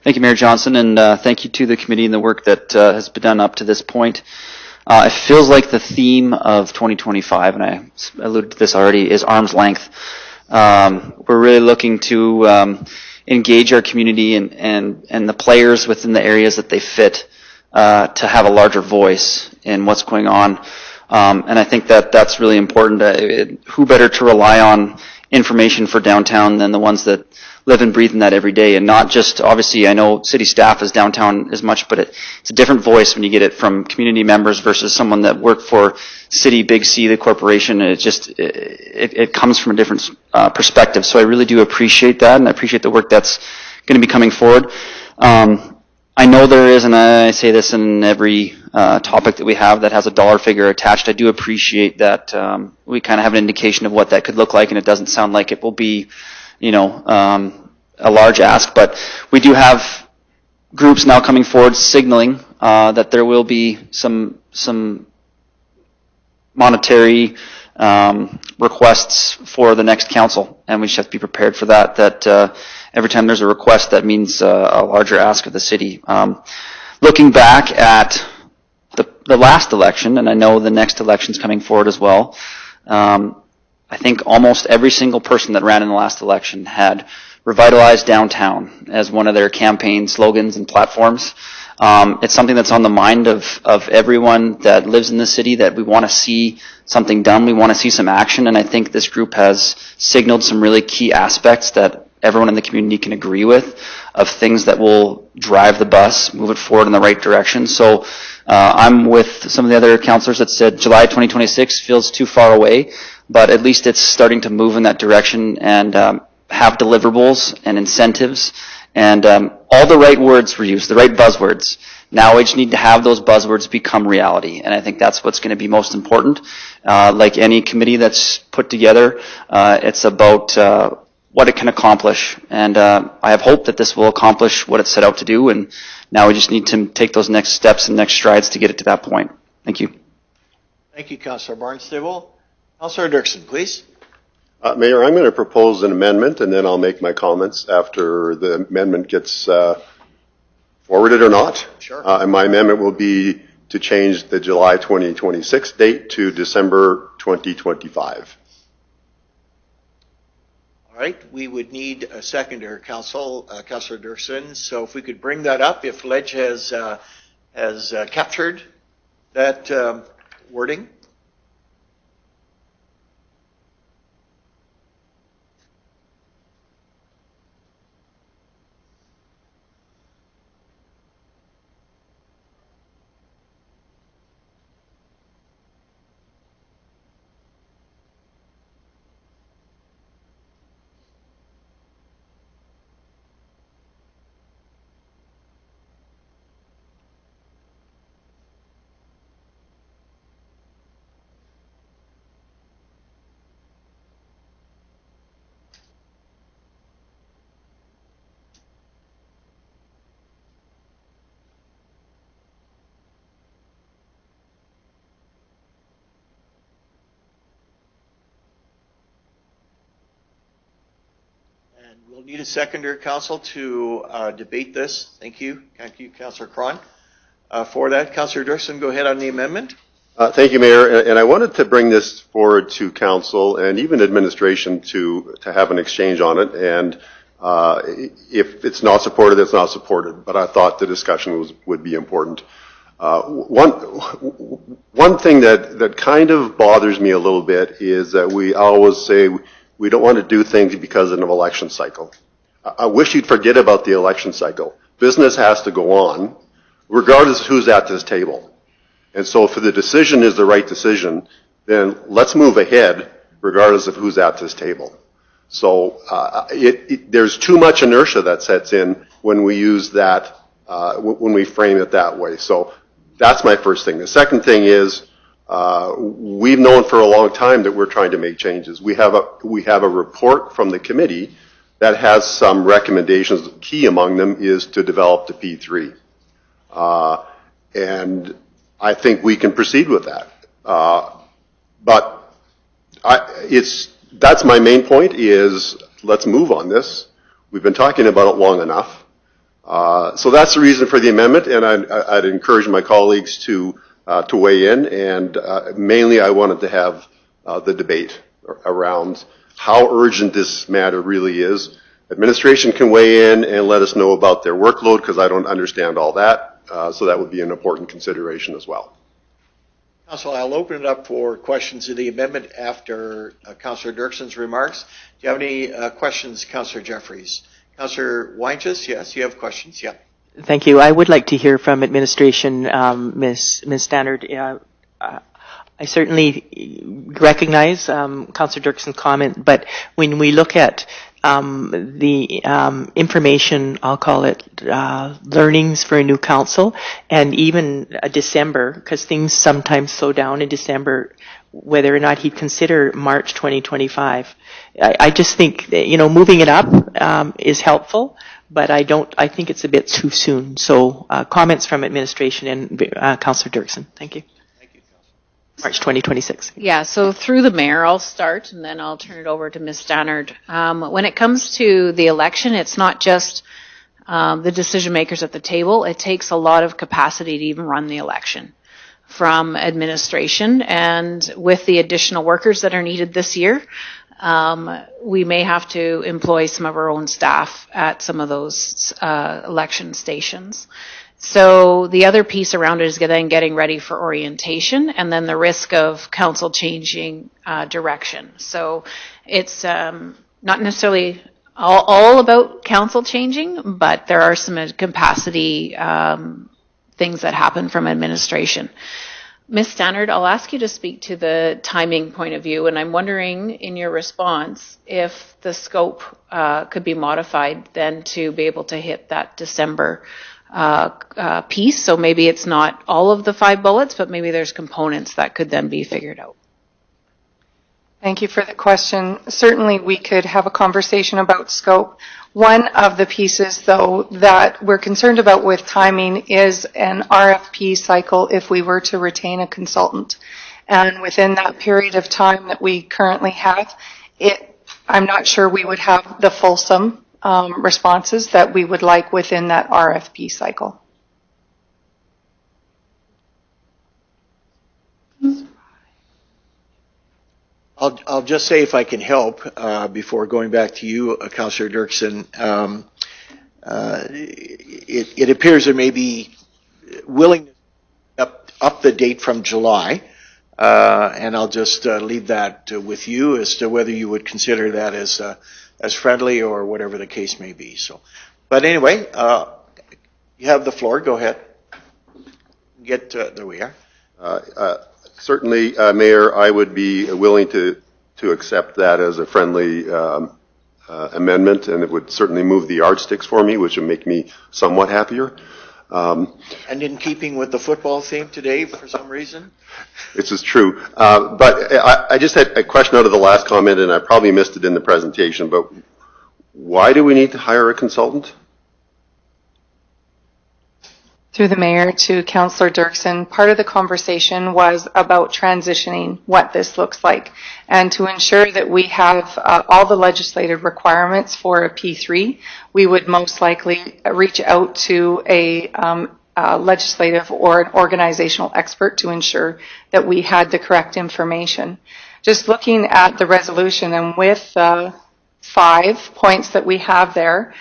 Thank you, Mayor Johnson, and thank you to the committee and the work that has been done up to this point. It feels like the theme of 2025, and I alluded to this already, is arm's length. We're really looking to engage our community and the players within the areas that they fit to have a larger voice in what's going on. And I think that that's really important. Who better to rely on information for downtown than the ones that live and breathe in that every day, and not just, obviously, I know city staff is downtown as much, but it's a different voice when you get it from community members versus someone that worked for City, Big C, the corporation. It comes from a different perspective. So I really do appreciate that, and I appreciate the work that's going to be coming forward. I know there is, and I say this in every topic that we have that has a dollar figure attached. I do appreciate that we kind of have an indication of what that could look like, and it doesn't sound like it will be, a large ask. But we do have groups now coming forward signaling that there will be some monetary requests for the next council, and we just have to be prepared for that. Every time there's a request, that means a larger ask of the city. Looking back at the last election, and I know the next election's coming forward as well, I think almost every single person that ran in the last election had revitalized downtown as one of their campaign slogans and platforms. It's something that's on the mind of everyone that lives in the city, that we want to see something done. We want to see some action, and I think this group has signaled some really key aspects that everyone in the community can agree with, of things that will drive the bus, move it forward in the right direction. So I'm with some of the other councillors that said July 2026 feels too far away, but at least it's starting to move in that direction and have deliverables and incentives, and all the right words were used, the right buzzwords. Now we just need to have those buzzwords become reality, and I think that's what's going to be most important. Like any committee that's put together, it's about what it can accomplish, and I have hope that this will accomplish what it's set out to do, and now we just need to take those next steps and next strides to get it to that point. Thank you. Thank you, Councillor Barnstable. Councillor Dirksen, please. Mayor, I'm going to propose an amendment, and then I'll make my comments after the amendment gets forwarded or not. Sure. And my amendment will be to change the July 2026 date to December 2025. All right, we would need a seconder, Councillor Dirksen. So if we could bring that up, if Ledge has captured that wording. And we'll need a seconder, Council, to debate this. Thank you. Thank you, Councillor Cron, for that. Councillor Dirksen, go ahead on the amendment. Thank you, Mayor. And I wanted to bring this forward to Council and even administration to have an exchange on it. And if it's not supported, it's not supported. But I thought the discussion would be important. One thing that kind of bothers me a little bit is that we always say we don't want to do things because of an election cycle. I wish you'd forget about the election cycle. Business has to go on, regardless of who's at this table. And so if the decision is the right decision, then let's move ahead, regardless of who's at this table. So there's too much inertia that sets in when we use that, when we frame it that way. So that's my first thing. The second thing is, we've known for a long time that we're trying to make changes. We have a report from the committee that has some recommendations. Key among them is to develop the P3. And I think we can proceed with that. But that's my main point is let's move on this. We've been talking about it long enough. So that's the reason for the amendment, and I'd encourage my colleagues to weigh in, and mainly I wanted to have the debate around how urgent this matter really is. Administration can weigh in and let us know about their workload, because I don't understand all that, so that would be an important consideration as well. Council, I'll open it up for questions of the amendment after Councillor Dirksen's remarks. Do you have any questions, Councillor Jeffries? Councillor Weinges, yes, you have questions, yeah. Thank you. I would like to hear from administration, Ms. Stannard. I certainly recognize Councillor Dirksen's comment, but when we look at the information, I'll call it learnings for a new council, and even December, because things sometimes slow down in December, whether or not he'd consider March 2025. I just think that, moving it up is helpful, but I think it's a bit too soon. So comments from administration and Councillor Dirksen. Thank you. Thank you, Councillor. March 2026. Yeah, so through the mayor, I'll start, and then I'll turn it over to Ms. Stannard. When it comes to the election, it's not just the decision makers at the table. It takes a lot of capacity to even run the election from administration, and with the additional workers that are needed this year, we may have to employ some of our own staff at some of those election stations. So the other piece around it is then getting ready for orientation, and then the risk of council changing direction. So it's not necessarily all about council changing, but there are some capacity things that happen from administration. Ms. Stannard, I'll ask you to speak to the timing point of view, and I'm wondering in your response if the scope could be modified then to be able to hit that December piece. So maybe it's not all of the 5 bullets, but maybe there's components that could then be figured out. Thank you for the question. Certainly, we could have a conversation about scope. One of the pieces, though, that we're concerned about with timing is an RFP cycle if we were to retain a consultant. And within that period of time that we currently have, I'm not sure we would have the fulsome responses that we would like within that RFP cycle. I'll just say, if I can help, before going back to you, Councillor Dirksen, it appears there may be willingness to up the date from July, and I'll just leave that with you as to whether you would consider that as friendly or whatever the case may be. So, but anyway, you have the floor. Go ahead. There we are. Certainly, Mayor, I would be willing to accept that as a friendly amendment, and it would certainly move the yardsticks for me, which would make me somewhat happier. And in keeping with the football theme today, for some reason? This is true. But I just had a question out of the last comment, and I probably missed it in the presentation, but why do we need to hire a consultant? Through the Mayor to Councillor Dirksen, part of the conversation was about transitioning what this looks like, and to ensure that we have all the legislative requirements for a P3, we would most likely reach out to a legislative or an organizational expert to ensure that we had the correct information. Just looking at the resolution, and with 5 points that we have there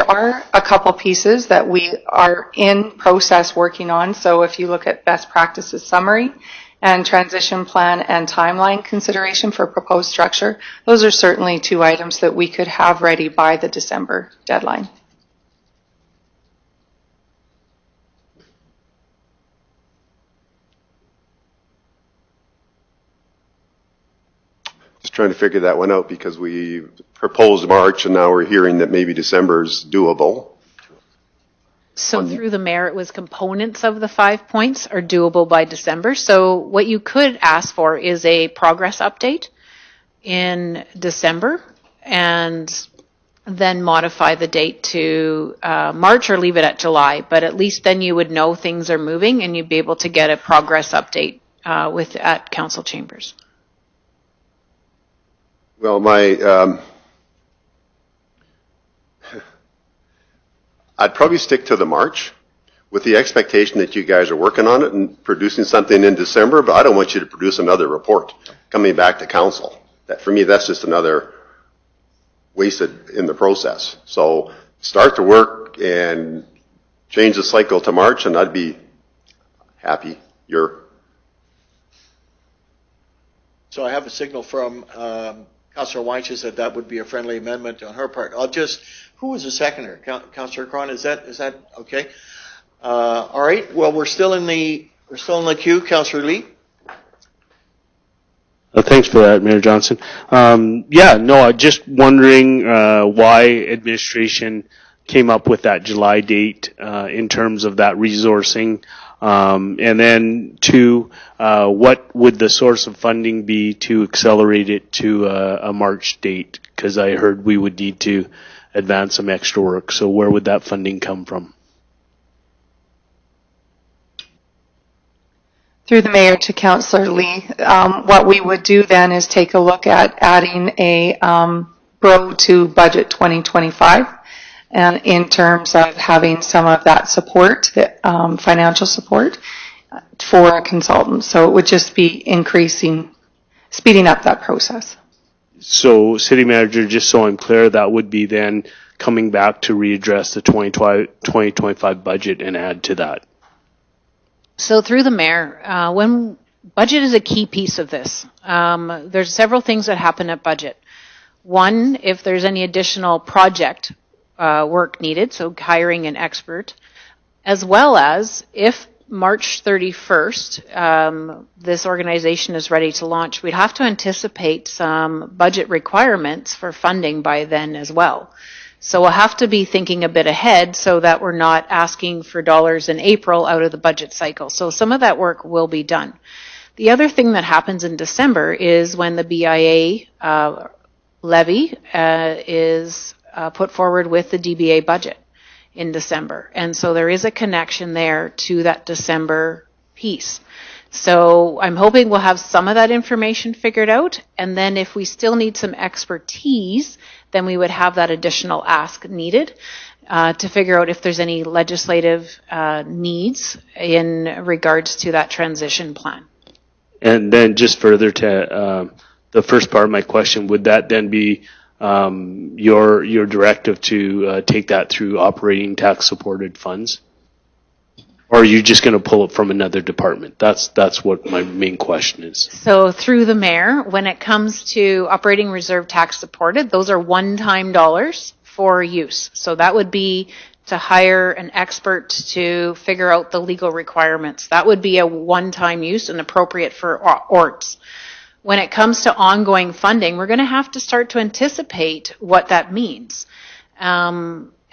are a couple pieces that we are in process working on. So if you look at best practices summary and transition plan and timeline consideration for proposed structure, those are certainly 2 items that we could have ready by the December deadline. Just trying to figure that one out, because we proposed March and now we're hearing that maybe December is doable. So through the Mayor, it was components of the 5 points are doable by December. So what you could ask for is a progress update in December, and then modify the date to March or leave it at July. But at least then you would know things are moving, and you'd be able to get a progress update at council chambers. Well, I'd probably stick to the March with the expectation that you guys are working on it and producing something in December, but I don't want you to produce another report coming back to council. That, for me, that's just another wasted in the process. So start the work and change the cycle to March, and I'd be happy. So I have a signal from Councillor Wyches that would be a friendly amendment on her part. Who was the seconder? Councillor Cron, is that okay? All right. Well, we're still in the queue. Councillor Lee. Thanks for that, Mayor Johnson. Just wondering why administration came up with that July date in terms of that resourcing. And then 2, what would the source of funding be to accelerate it to a March date? Because I heard we would need to advance some extra work. So where would that funding come from? Through the Mayor to Councillor Lee, what we would do then is take a look at adding a BRO to Budget 2025, and in terms of having some of that support, financial support for a consultant. So it would just be speeding up that process. So, City Manager, just so I'm clear, that would be then coming back to readdress the 2025 budget and add to that. So through the Mayor, when budget is a key piece of this, there's several things that happen at budget. One, if there's any additional project work needed, so hiring an expert, as well as if March 31st, this organization is ready to launch, we'd have to anticipate some budget requirements for funding by then as well. So we'll have to be thinking a bit ahead so that we're not asking for dollars in April out of the budget cycle. So some of that work will be done. The other thing that happens in December is when the BIA levy is put forward with the DBA budget in December. And so there is a connection there to that December piece. So I'm hoping we'll have some of that information figured out. And then if we still need some expertise, then we would have that additional ask needed to figure out if there's any legislative needs in regards to that transition plan. And then just further to the first part of my question, would that then be your directive to take that through operating tax supported funds? Or are you just going to pull it from another department? That's what my main question is. So through the mayor, when it comes to operating reserve tax supported, those are one-time dollars for use. So that would be to hire an expert to figure out the legal requirements. That would be a one-time use and appropriate for ORTs. When it comes to ongoing funding, we're going to have to start to anticipate what that means.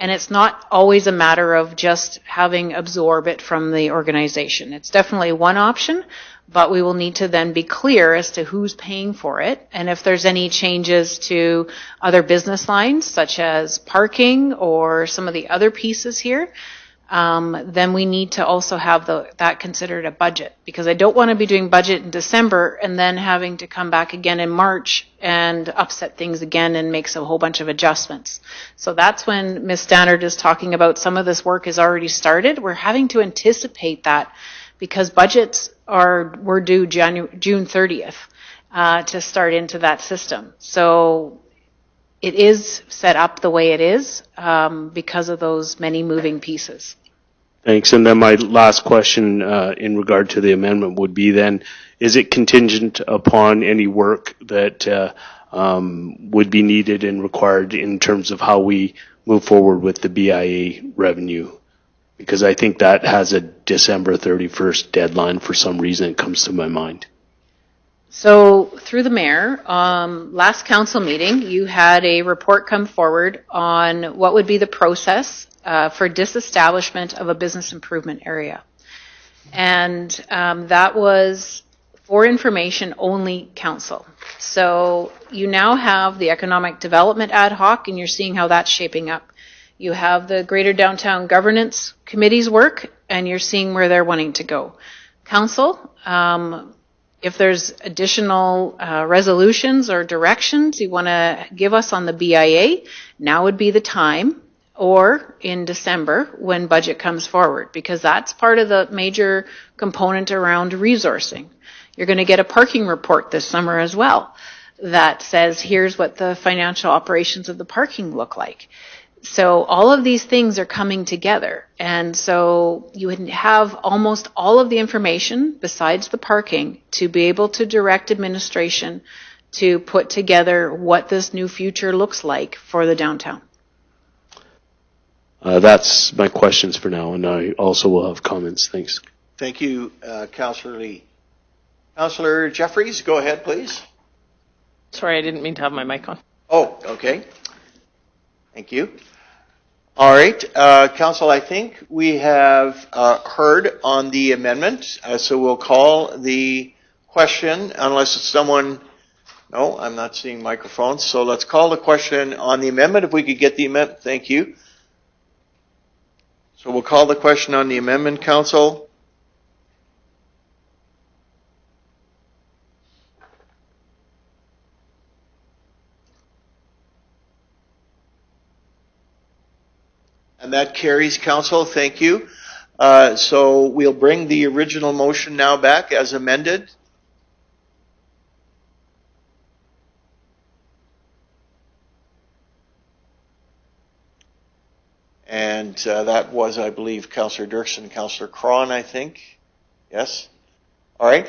And it's not always a matter of just having absorb it from the organization. It's definitely one option, but we will need to then be clear as to who's paying for it. And if there's any changes to other business lines, such as parking or some of the other pieces here, then we need to also have that considered a budget, because I don't want to be doing budget in December and then having to come back again in March and upset things again and make a whole bunch of adjustments. So that's when Ms. Stannard is talking about some of this work is already started. We're having to anticipate that because budgets were due June 30th to start into that system. So it is set up the way it is because of those many moving pieces. Thanks. And then my last question in regard to the amendment would be then, is it contingent upon any work that would be needed and required in terms of how we move forward with the BIA revenue? Because I think that has a December 31st deadline for some reason. It comes to my mind. So through the mayor, last council meeting, you had a report come forward on what would be the process for disestablishment of a business improvement area. And that was for information only council. So you now have the economic development ad hoc, and you're seeing how that's shaping up. You have the Greater Downtown Governance Committee's work, and you're seeing where they're wanting to go. Council, if there's additional resolutions or directions you want to give us on the BIA, now would be the time, or in December when budget comes forward, because that's part of the major component around resourcing. You're going to get a parking report this summer as well that says here's what the financial operations of the parking look like. So all of these things are coming together. And so you would have almost all of the information besides the parking to be able to direct administration to put together what this new future looks like for the downtown. That's my questions for now, and I also will have comments. Thanks. Thank you, Councillor Lee. Councillor Jeffries, go ahead, please. Sorry, I didn't mean to have my mic on. Oh, okay. Thank you. All right, Council, I think we have heard on the amendment, so we'll call the question, unless it's someone, no, I'm not seeing microphones, so let's call the question on the amendment, if we could get the amendment, thank you. So we'll call the question on the amendment, Council. And that carries, Council. Thank you. So we'll bring the original motion now back as amended. And that was, I believe, Councillor Dirksen, Councillor Cron, I think. Yes? All right.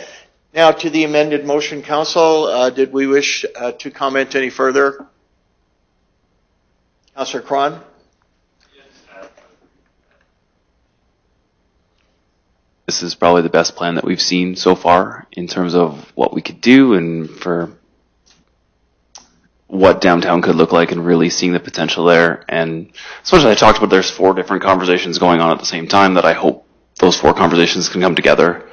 Now to the amended motion, Council. Did we wish to comment any further? Councillor Cron? This is probably the best plan that we've seen so far in terms of what we could do and for what downtown could look like and really seeing the potential there. And especially I talked about there's 4 different conversations going on at the same time that I hope those 4 conversations can come together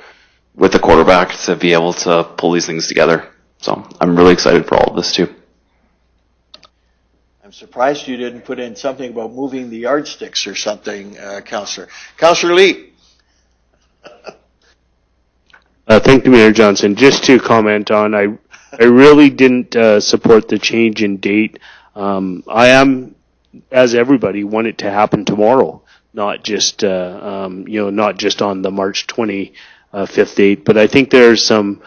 with the quarterback to be able to pull these things together. So I'm really excited for all of this too. I'm surprised you didn't put in something about moving the yardsticks or something, Councillor. Councillor Lee. Thank you, Mayor Johnson. Just to comment on, I really didn't support the change in date. I am, as everybody, want it to happen tomorrow, not just not just on the March 25th date. But I think there's some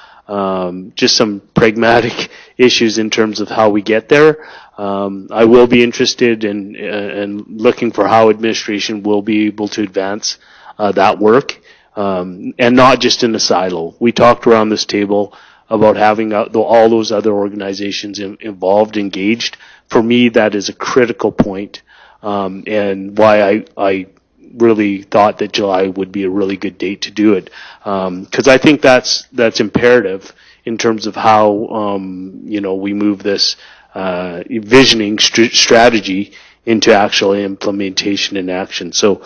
just some pragmatic issues in terms of how we get there. I will be interested in looking for how administration will be able to advance that work. And not just in a silo. We talked around this table about having all those other organizations involved, engaged. For me, that is a critical point, and why I really thought that July would be a really good date to do it, because I think that's imperative in terms of how we move this visioning strategy into actual implementation and action. So.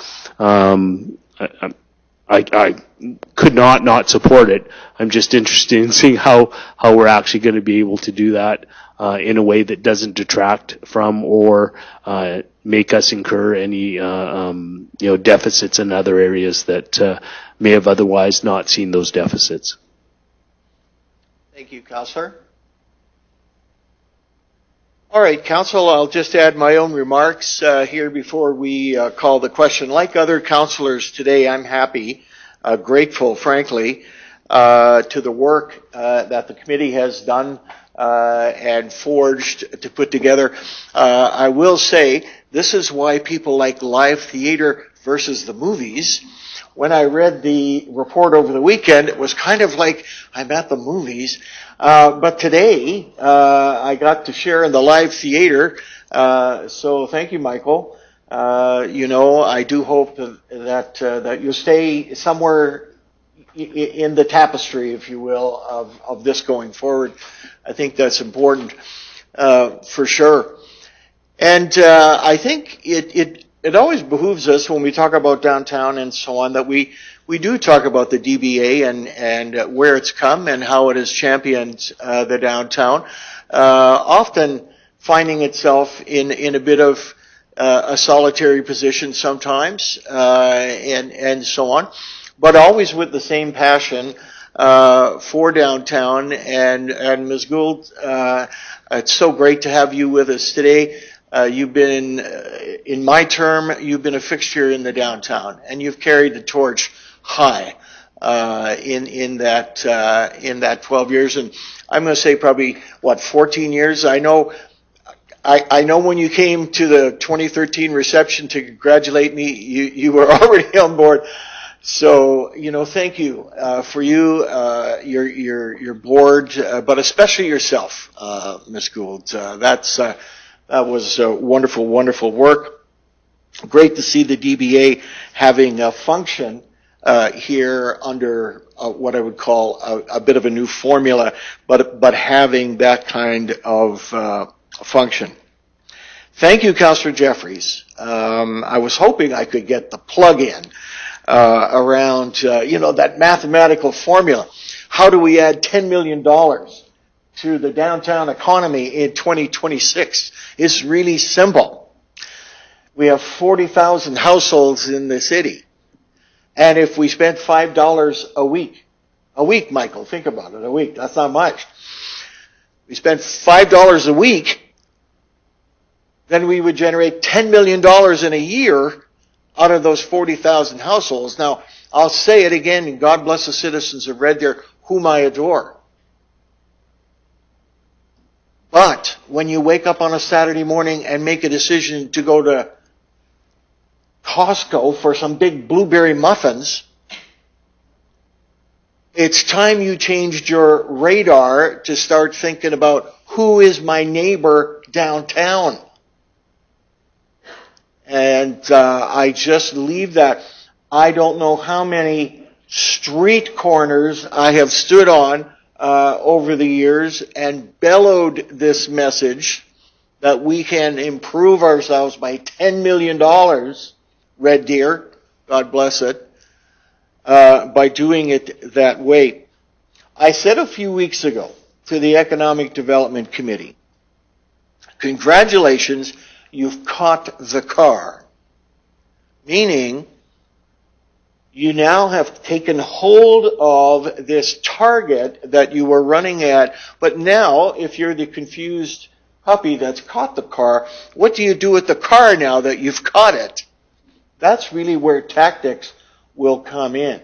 I could not support it. I'm just interested in seeing how we're actually going to be able to do that in a way that doesn't detract from or make us incur any deficits in other areas that may have otherwise not seen those deficits. Thank you, Councillor. All right, Council, I'll just add my own remarks here before we call the question. Like other councillors today, I'm happy, grateful, frankly, to the work that the committee has done and forged to put together. I will say, this is why people like live theater versus the movies. When I read the report over the weekend, it was kind of like I'm at the movies. But today, I got to share in the live theater. So thank you, Michael. I do hope that you stay somewhere in the tapestry, if you will, of this going forward. I think that's important, for sure. And I think it always behooves us when we talk about downtown and so on that we do talk about the DBA and where it's come and how it has championed the downtown, often finding itself in a bit of a solitary position sometimes, and so on, but always with the same passion for downtown. And Ms. Gould, it's so great to have you with us today. You've been, in my term, you've been a fixture in the downtown, and you've carried the torch high in that 12 years, and I'm going to say probably 14 years. I know when you came to the 2013 reception to congratulate me, you were already on board. So thank you for your board, but especially yourself, Ms. Gould. That was wonderful, wonderful work. Great to see the DBA having a function here under what I would call a bit of a new formula, but having that kind of function. Thank you, Councillor Jeffries. I was hoping I could get the plug in around that mathematical formula. How do we add $10 million to the downtown economy in 2026? It's really simple. We have 40,000 households in the city. And if we spent $5 a week, Michael, think about it, a week, that's not much. We spent $5 a week, then we would generate $10 million in a year out of those 40,000 households. Now, I'll say it again, and God bless the citizens of Red Deer, whom I adore. But when you wake up on a Saturday morning and make a decision to go to Costco for some big blueberry muffins, it's time you changed your radar to start thinking about who is my neighbor downtown. And I just leave that. I don't know how many street corners I have stood on over the years and bellowed this message that we can improve ourselves by $10 million, Red Deer, God bless it, by doing it that way. I said a few weeks ago to the Economic Development Committee, congratulations, you've caught the car. Meaning, you now have taken hold of this target that you were running at, but now, if you're the confused puppy that's caught the car, what do you do with the car now that you've caught it? That's really where tactics will come in.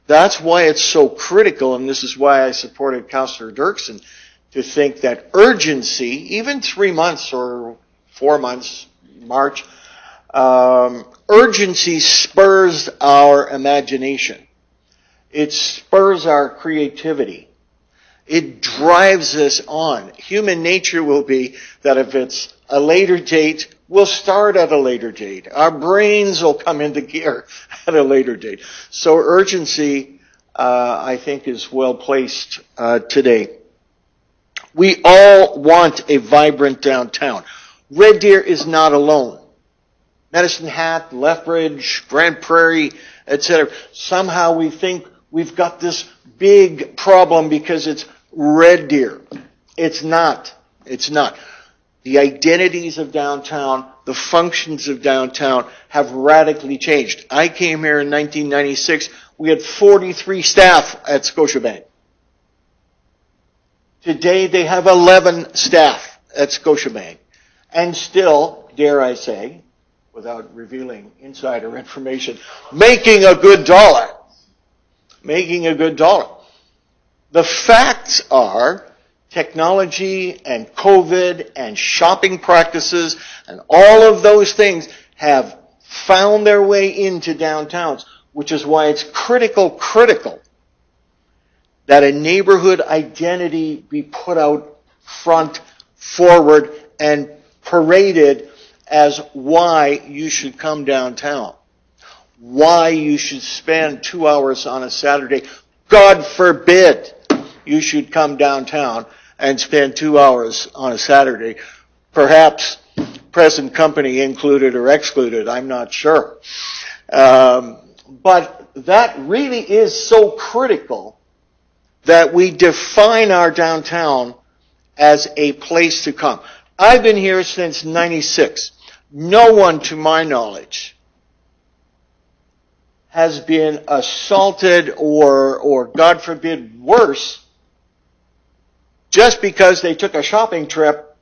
That's why it's so critical, and this is why I supported Councillor Dirksen, to think that urgency, even 3 months or 4 months, March, urgency spurs our imagination. It spurs our creativity. It drives us on. Human nature will be that if it's a later date, we'll start at a later date. Our brains will come into gear at a later date. So urgency, I think, is well placed today. We all want a vibrant downtown. Red Deer is not alone. Medicine Hat, Lethbridge, Grand Prairie, etc. Somehow we think we've got this big problem because it's Red Deer. It's not. It's not. The identities of downtown, the functions of downtown have radically changed. I came here in 1996. We had 43 staff at Scotiabank. Today they have 11 staff at Scotiabank. And still, dare I say, without revealing insider information, making a good dollar. Making a good dollar. The facts are technology and COVID and shopping practices and all of those things have found their way into downtowns, which is why it's critical that a neighborhood identity be put out front, forward, and paraded as why you should come downtown. Why you should spend 2 hours on a Saturday. God forbid you should come downtown and spend 2 hours on a Saturday. Perhaps present company included or excluded, I'm not sure. But that really is so critical that we define our downtown as a place to come. I've been here since 96. No one, to my knowledge, has been assaulted or God forbid, worse, just because they took a shopping trip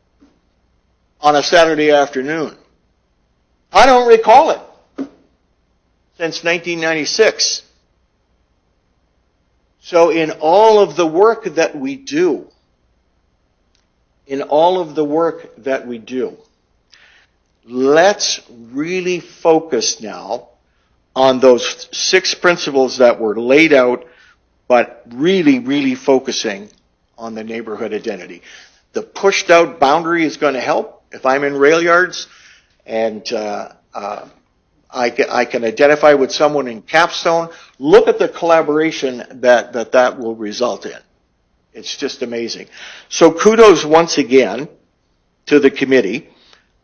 on a Saturday afternoon. I don't recall it since 1996. So in all of the work that we do, let's really focus now on those 6 principles that were laid out, but really focusing on the neighborhood identity. The pushed out boundary is going to help. If I'm in rail yards and I can identify with someone in Capstone, look at the collaboration that will result in. It's just amazing. So kudos once again to the committee.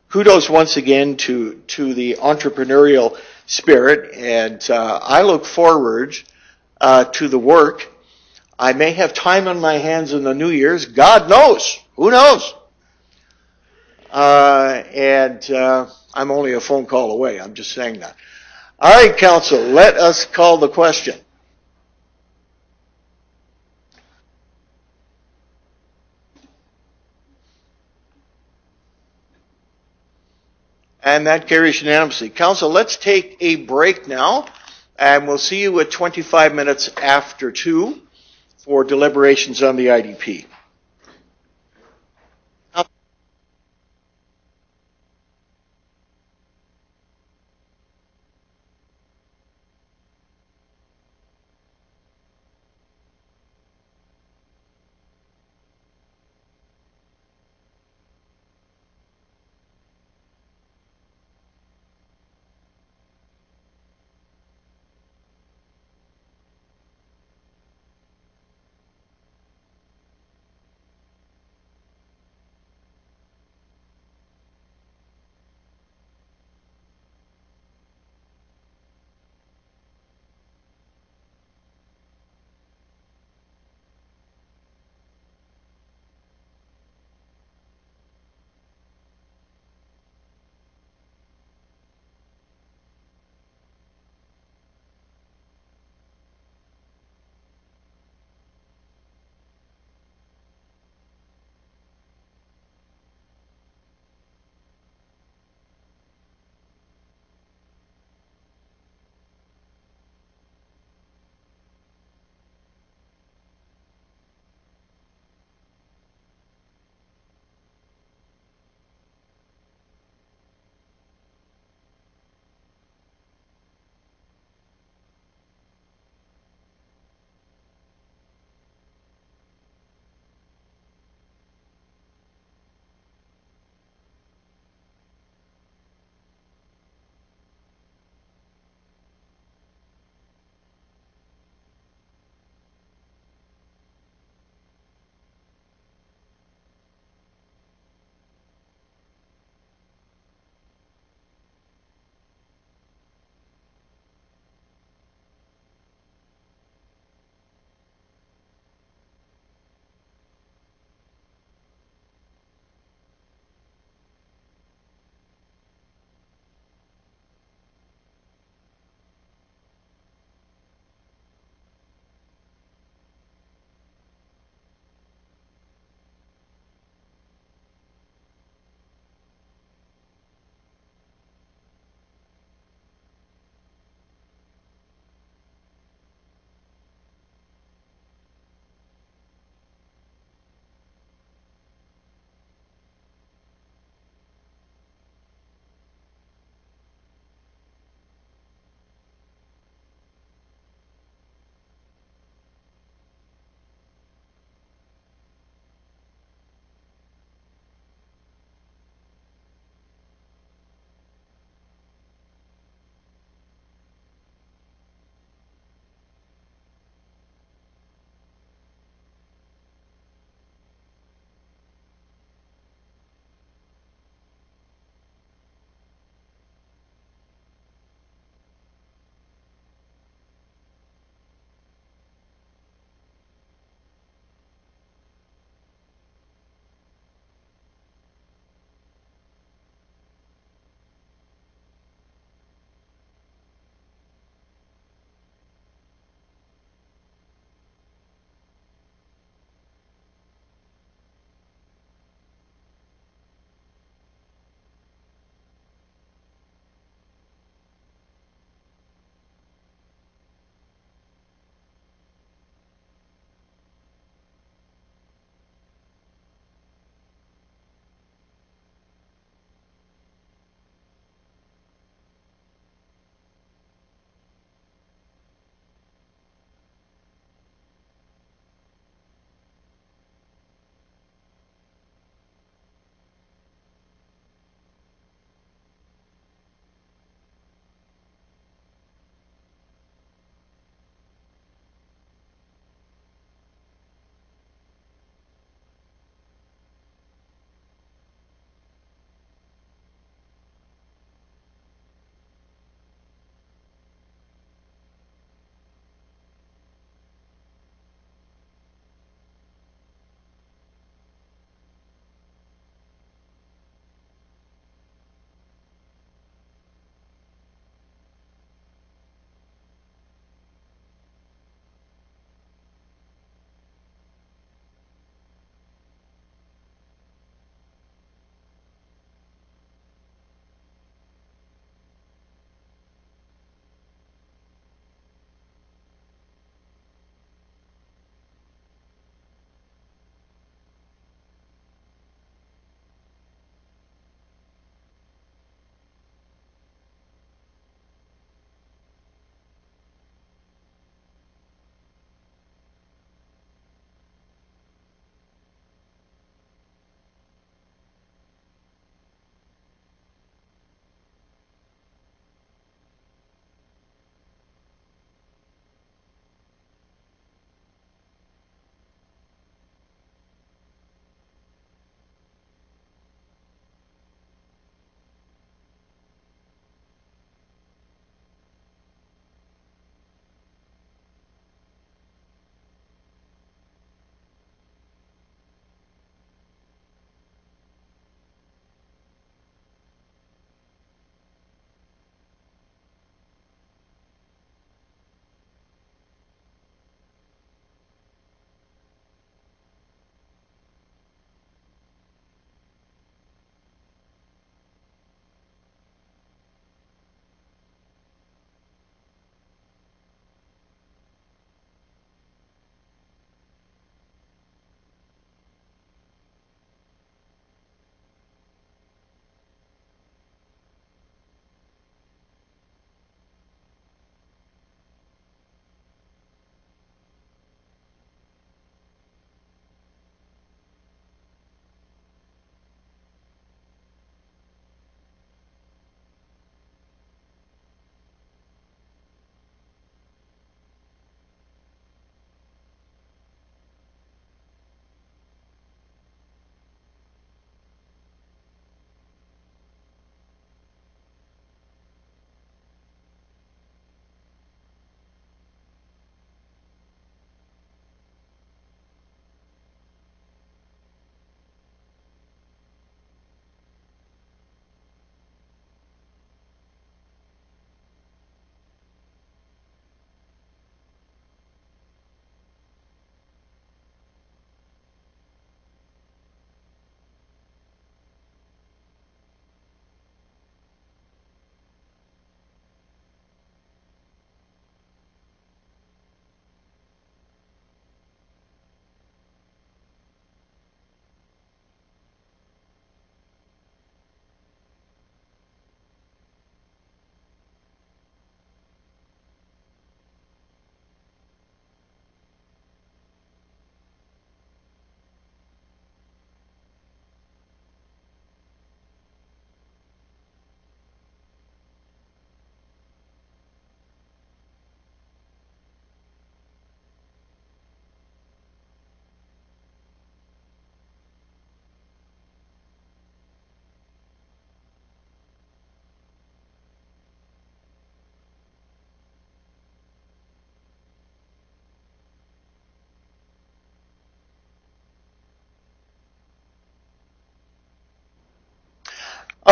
Kudos once again to the entrepreneurial spirit, and I look forward to the work. I may have time on my hands in the New Year's. God knows. Who knows? I'm only a phone call away. I'm just saying that. All right, Council, let us call the question. And that carries unanimously. Council, let's take a break now, and we'll see you at 25 minutes after 2 for deliberations on the IDP.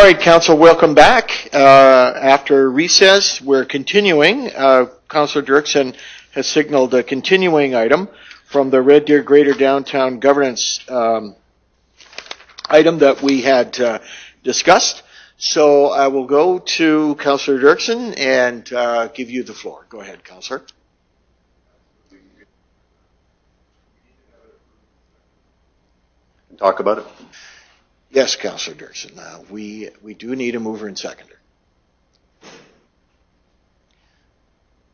right, Council, welcome back. After recess, we're continuing. Councillor Dirksen has signaled a continuing item from the Red Deer Greater Downtown Governance item that we had discussed. So I will go to Councillor Dirksen and give you the floor. Go ahead, Councillor. Talk about it. Yes, Councillor Dirksen. We do need a mover and seconder.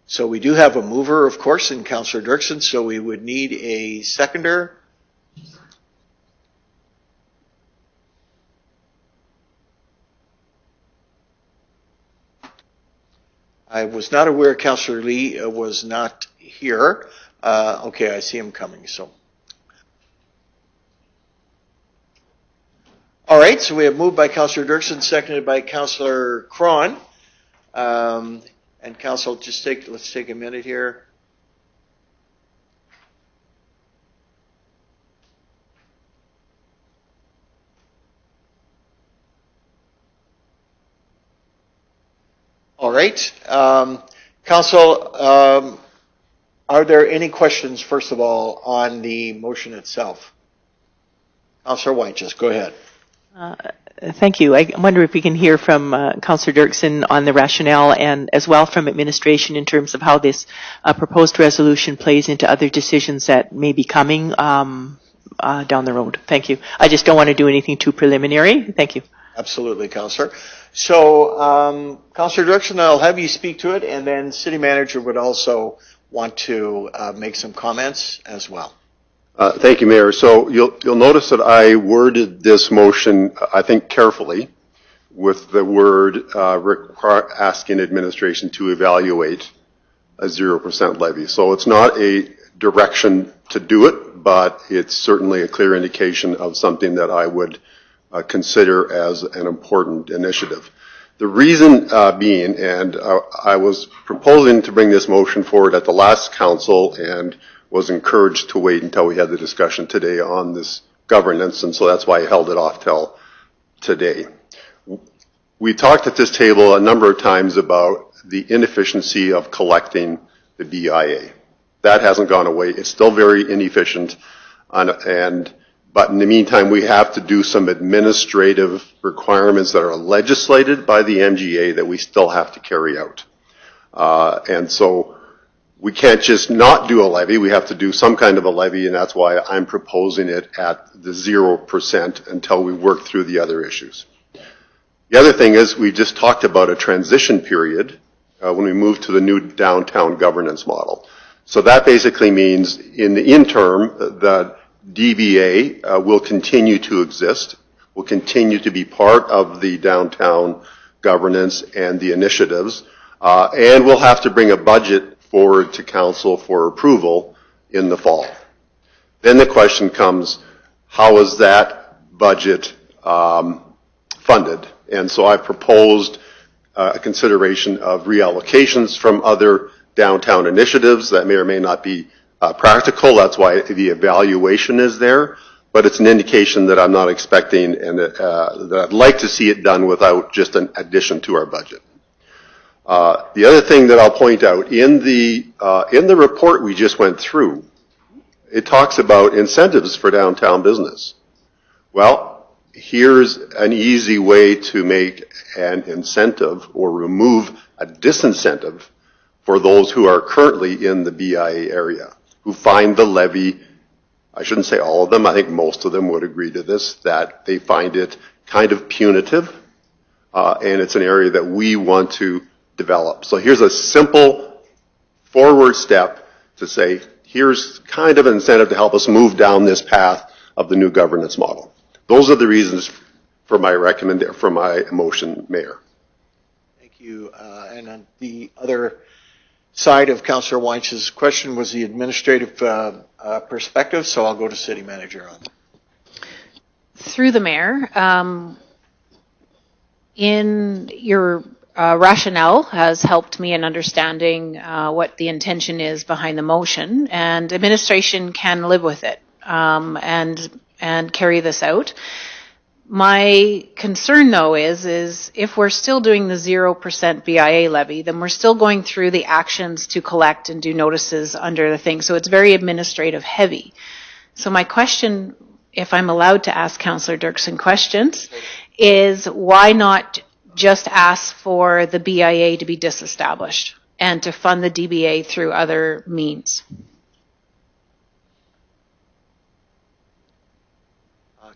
So we do have a mover, of course, in Councillor Dirksen, so we would need a seconder. I was not aware Councillor Lee was not here. Okay, I see him coming, so. All right, so we have moved by Councillor Dirksen, seconded by Councillor Cron. And Council, let's take a minute here. All right, Council, are there any questions, first of all, on the motion itself? Councillor White, just go ahead. Thank you. I wonder if we can hear from Councillor Dirksen on the rationale and as well from administration in terms of how this proposed resolution plays into other decisions that may be coming down the road. Thank you. I just don't want to do anything too preliminary. Thank you. Absolutely, Councillor. So, Councillor Dirksen, I'll have you speak to it, and then City Manager would also want to make some comments as well. Thank you, Mayor. So you'll notice that I worded this motion, I think, carefully, with the word asking administration to evaluate a 0% levy. So it's not a direction to do it, but it's certainly a clear indication of something that I would consider as an important initiative. The reason being, and I was proposing to bring this motion forward at the last council and was encouraged to wait until we had the discussion today on this governance, and so that's why I held it off till today. We talked at this table a number of times about the inefficiency of collecting the BIA. That hasn't gone away. It's still very inefficient, but in the meantime, we have to do some administrative requirements that are legislated by the MGA that we still have to carry out. And so we can't just not do a levy. We have to do some kind of a levy, and that's why I'm proposing it at the 0% until we work through the other issues. The other thing is we just talked about a transition period when we move to the new downtown governance model. So that basically means in the interim, the DBA will continue to exist, will continue to be part of the downtown governance and the initiatives, and we'll have to bring a budget forward to council for approval in the fall. Then the question comes, how is that budget funded? And so I proposed a consideration of reallocations from other downtown initiatives that may or may not be practical. That's why the evaluation is there, but it's an indication that I'm not expecting and that I'd like to see it done without just an addition to our budget. The other thing that I'll point out, in the report we just went through, it talks about incentives for downtown business. Well, here's an easy way to make an incentive or remove a disincentive for those who are currently in the BIA area, who find the levy, I shouldn't say all of them, I think most of them would agree to this, that they find it kind of punitive, and it's an area that we want to develop. So here's a simple forward step to say, here's kind of an incentive to help us move down this path of the new governance model. Those are the reasons for my motion, Mayor. Thank you. And on the other side of Councillor Weinz's question was the administrative perspective, so I'll go to City Manager on that. Through the Mayor, in your rationale has helped me in understanding what the intention is behind the motion, and administration can live with it and carry this out. My concern, though, is if we're still doing the 0% BIA levy, then we're still going through the actions to collect and do notices under the thing. So it's very administrative heavy. So my question, if I'm allowed to ask Councillor Dirksen questions, is why not just ask for the BIA to be disestablished and to fund the DBA through other means?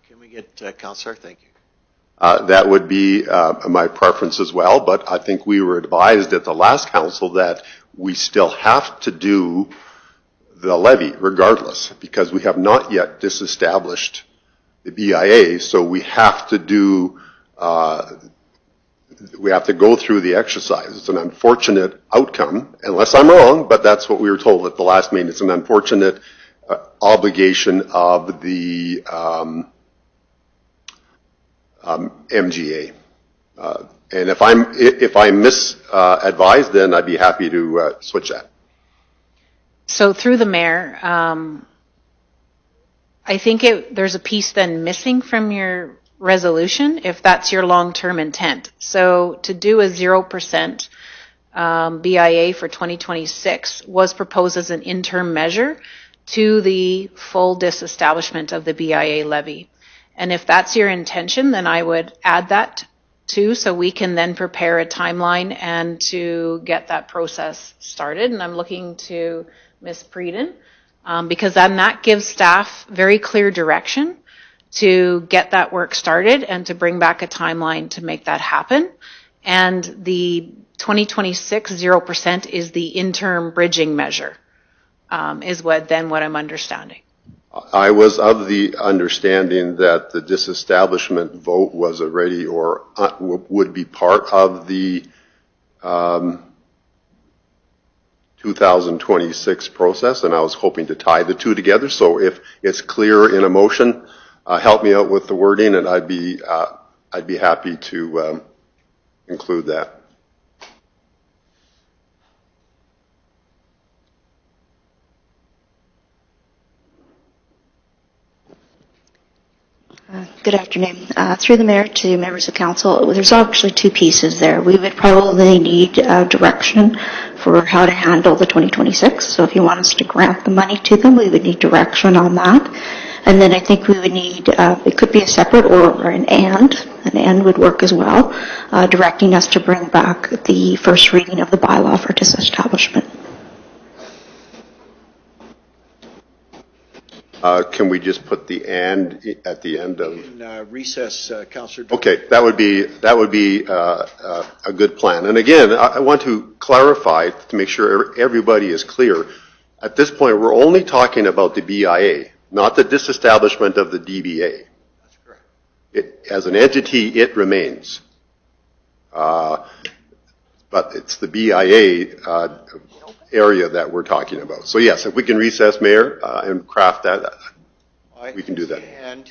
Can we get Councillor? Thank you. That would be my preference as well, but I think we were advised at the last council that we still have to do the levy regardless, because we have not yet disestablished the BIA, so we have to do, we have to go through the exercise. It's an unfortunate outcome, unless I'm wrong, but that's what we were told at the last meeting. It's an unfortunate obligation of the MGA. And if I'm misadvised, then I'd be happy to switch that. So through the mayor, I think there's a piece then missing from your resolution, if that's your long-term intent. So to do a 0% BIA for 2026 was proposed as an interim measure to the full disestablishment of the BIA levy. And if that's your intention, then I would add that too, so we can then prepare a timeline and to get that process started. And I'm looking to Ms. Preeden, because then that gives staff very clear direction to get that work started and to bring back a timeline to make that happen. And the 2026 0% is the interim bridging measure, is what I'm understanding. I was of the understanding that the disestablishment vote was already or would be part of the 2026 process, and I was hoping to tie the two together. So if it's clear in a motion, help me out with the wording, and I'd be happy to include that. Good afternoon. Through the mayor to members of council, there's actually two pieces there. We would probably need direction for how to handle the 2026. So if you want us to grant the money to them, we would need direction on that. And then I think we would need, it could be a separate or an and would work as well, directing us to bring back the first reading of the bylaw for disestablishment. Can we just put the and at the end of recess, Councillor? Okay, that would be a good plan. And again, I want to clarify to make sure everybody is clear. At this point, we're only talking about the BIA, not the disestablishment of the DBA. That's correct. As an entity, it remains. But it's the BIA area that we're talking about. So yes, if we can recess, Mayor, and craft that, we can do that. And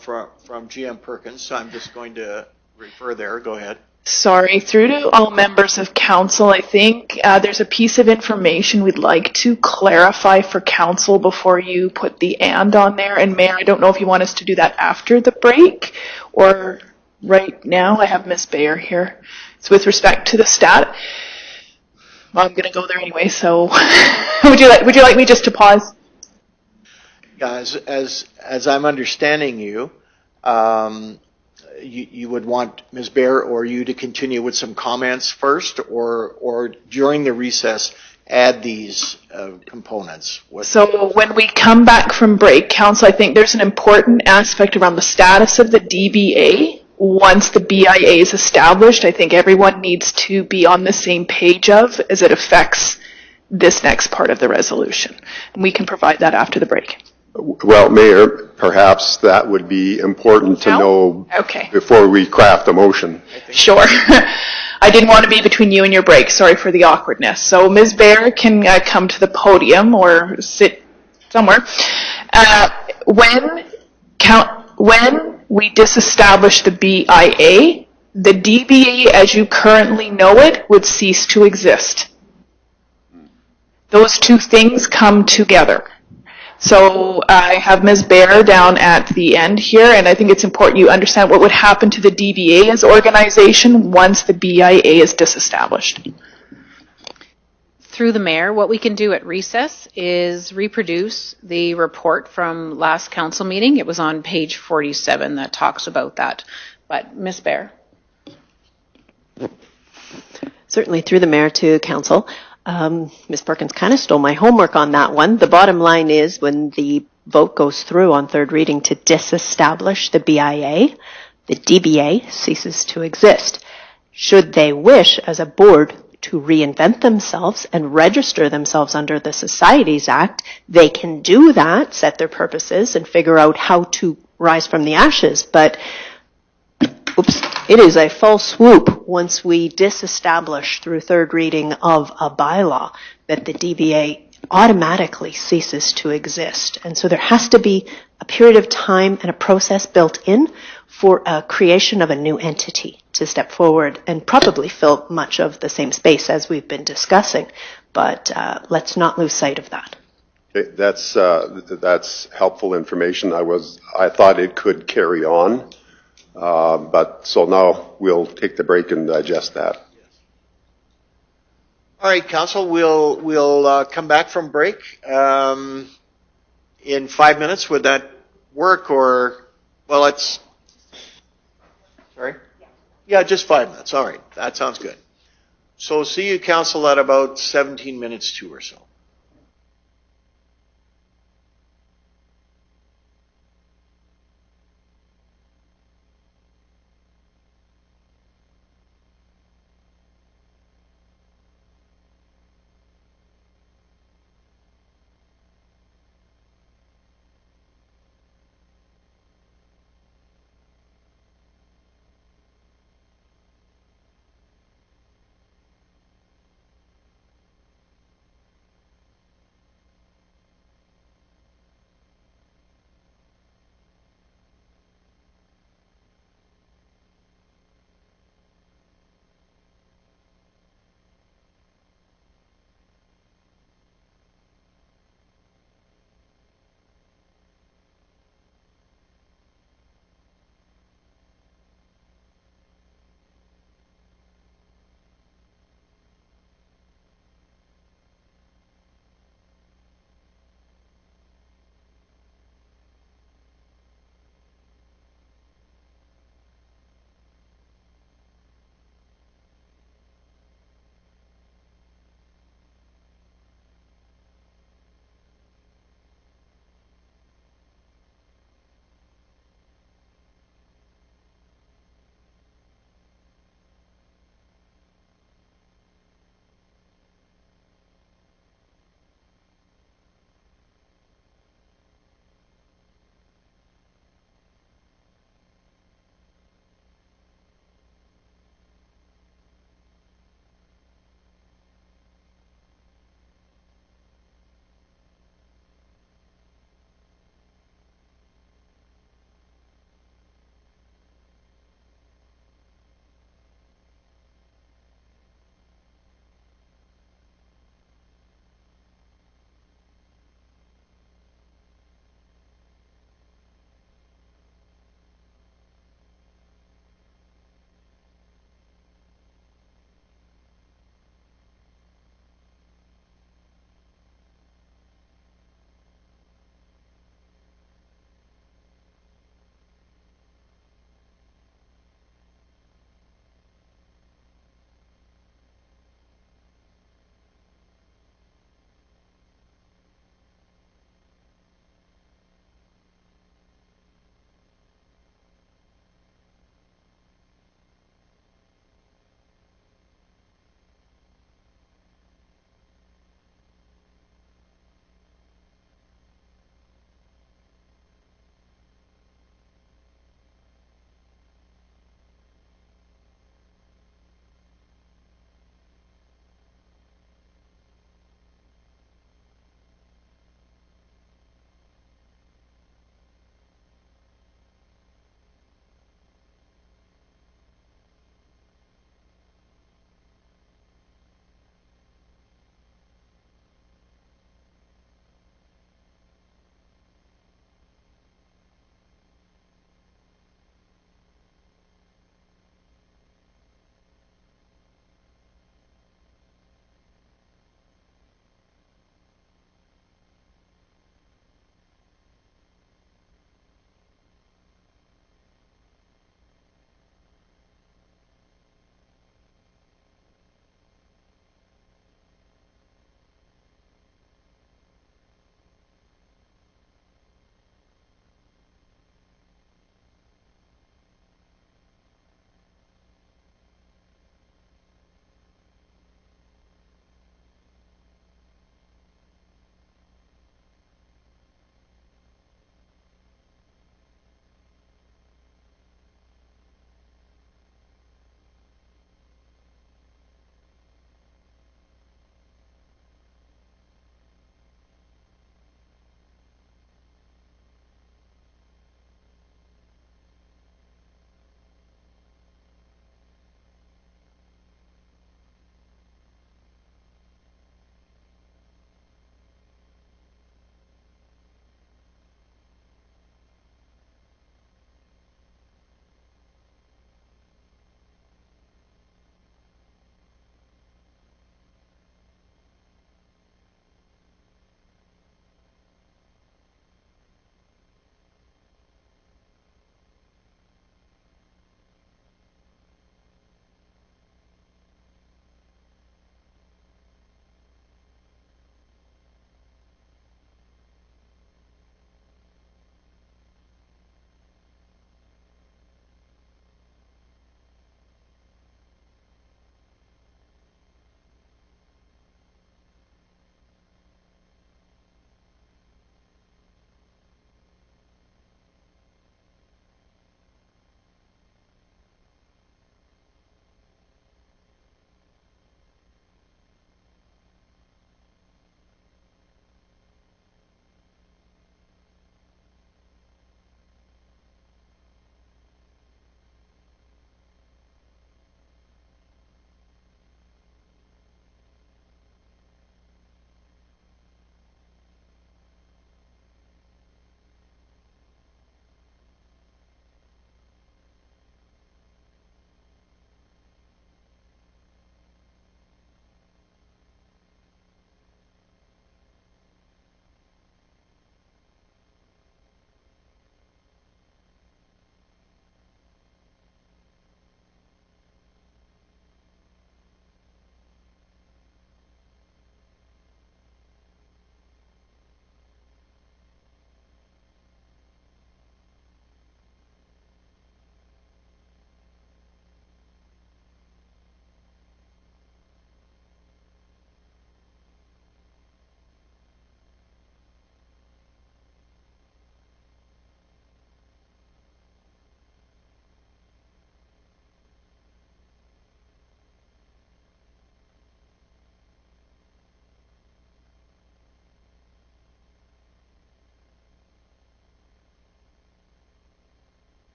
from GM Perkins, so I'm just going to refer there. Go ahead. Sorry, through to all members of council, I think there's a piece of information we'd like to clarify for council before you put the and on there. And Mayor, I don't know if you want us to do that after the break or right now. I have Ms. Bayer here. So with respect to the stat, well, I'm going to go there anyway, so would you like me just to pause? Guys, as I'm understanding you, you would want Ms. Baer or you to continue with some comments first, or during the recess add these components? So when we come back from break, council, I think there's an important aspect around the status of the DBA. Once the BIA is established, I think everyone needs to be on the same page of as it affects this next part of the resolution. And we can provide that after the break. Well, Mayor, perhaps that would be important to know before we craft a motion. Sure. I didn't want to be between you and your break. Sorry for the awkwardness. So Ms. Baer can come to the podium or sit somewhere. When we disestablish the BIA, the DBA as you currently know it would cease to exist. Those two things come together. So I have Ms. Baer down at the end here, and I think it's important you understand what would happen to the DVA as organization once the BIA is disestablished. Through the mayor, what we can do at recess is reproduce the report from last council meeting. It was on page 47 that talks about that. But Ms. Baer. Certainly through the mayor to council. Ms. Perkins kind of stole my homework on that one. The bottom line is when the vote goes through on third reading to disestablish the BIA, the DBA ceases to exist. Should they wish as a board to reinvent themselves and register themselves under the Societies Act, they can do that, set their purposes, and figure out how to rise from the ashes. But it is a full swoop once we disestablish through third reading of a bylaw that the DVA automatically ceases to exist. And so there has to be a period of time and a process built in for a creation of a new entity to step forward and probably fill much of the same space as we've been discussing. But let's not lose sight of that. Okay, that's helpful information. I thought it could carry on. But so now we'll take the break and digest that. All right, council, we'll come back from break in 5 minutes. Would that work? Or, well, sorry? Yeah, just 5 minutes. All right, that sounds good. So see you, council, at about 17 minutes to or so.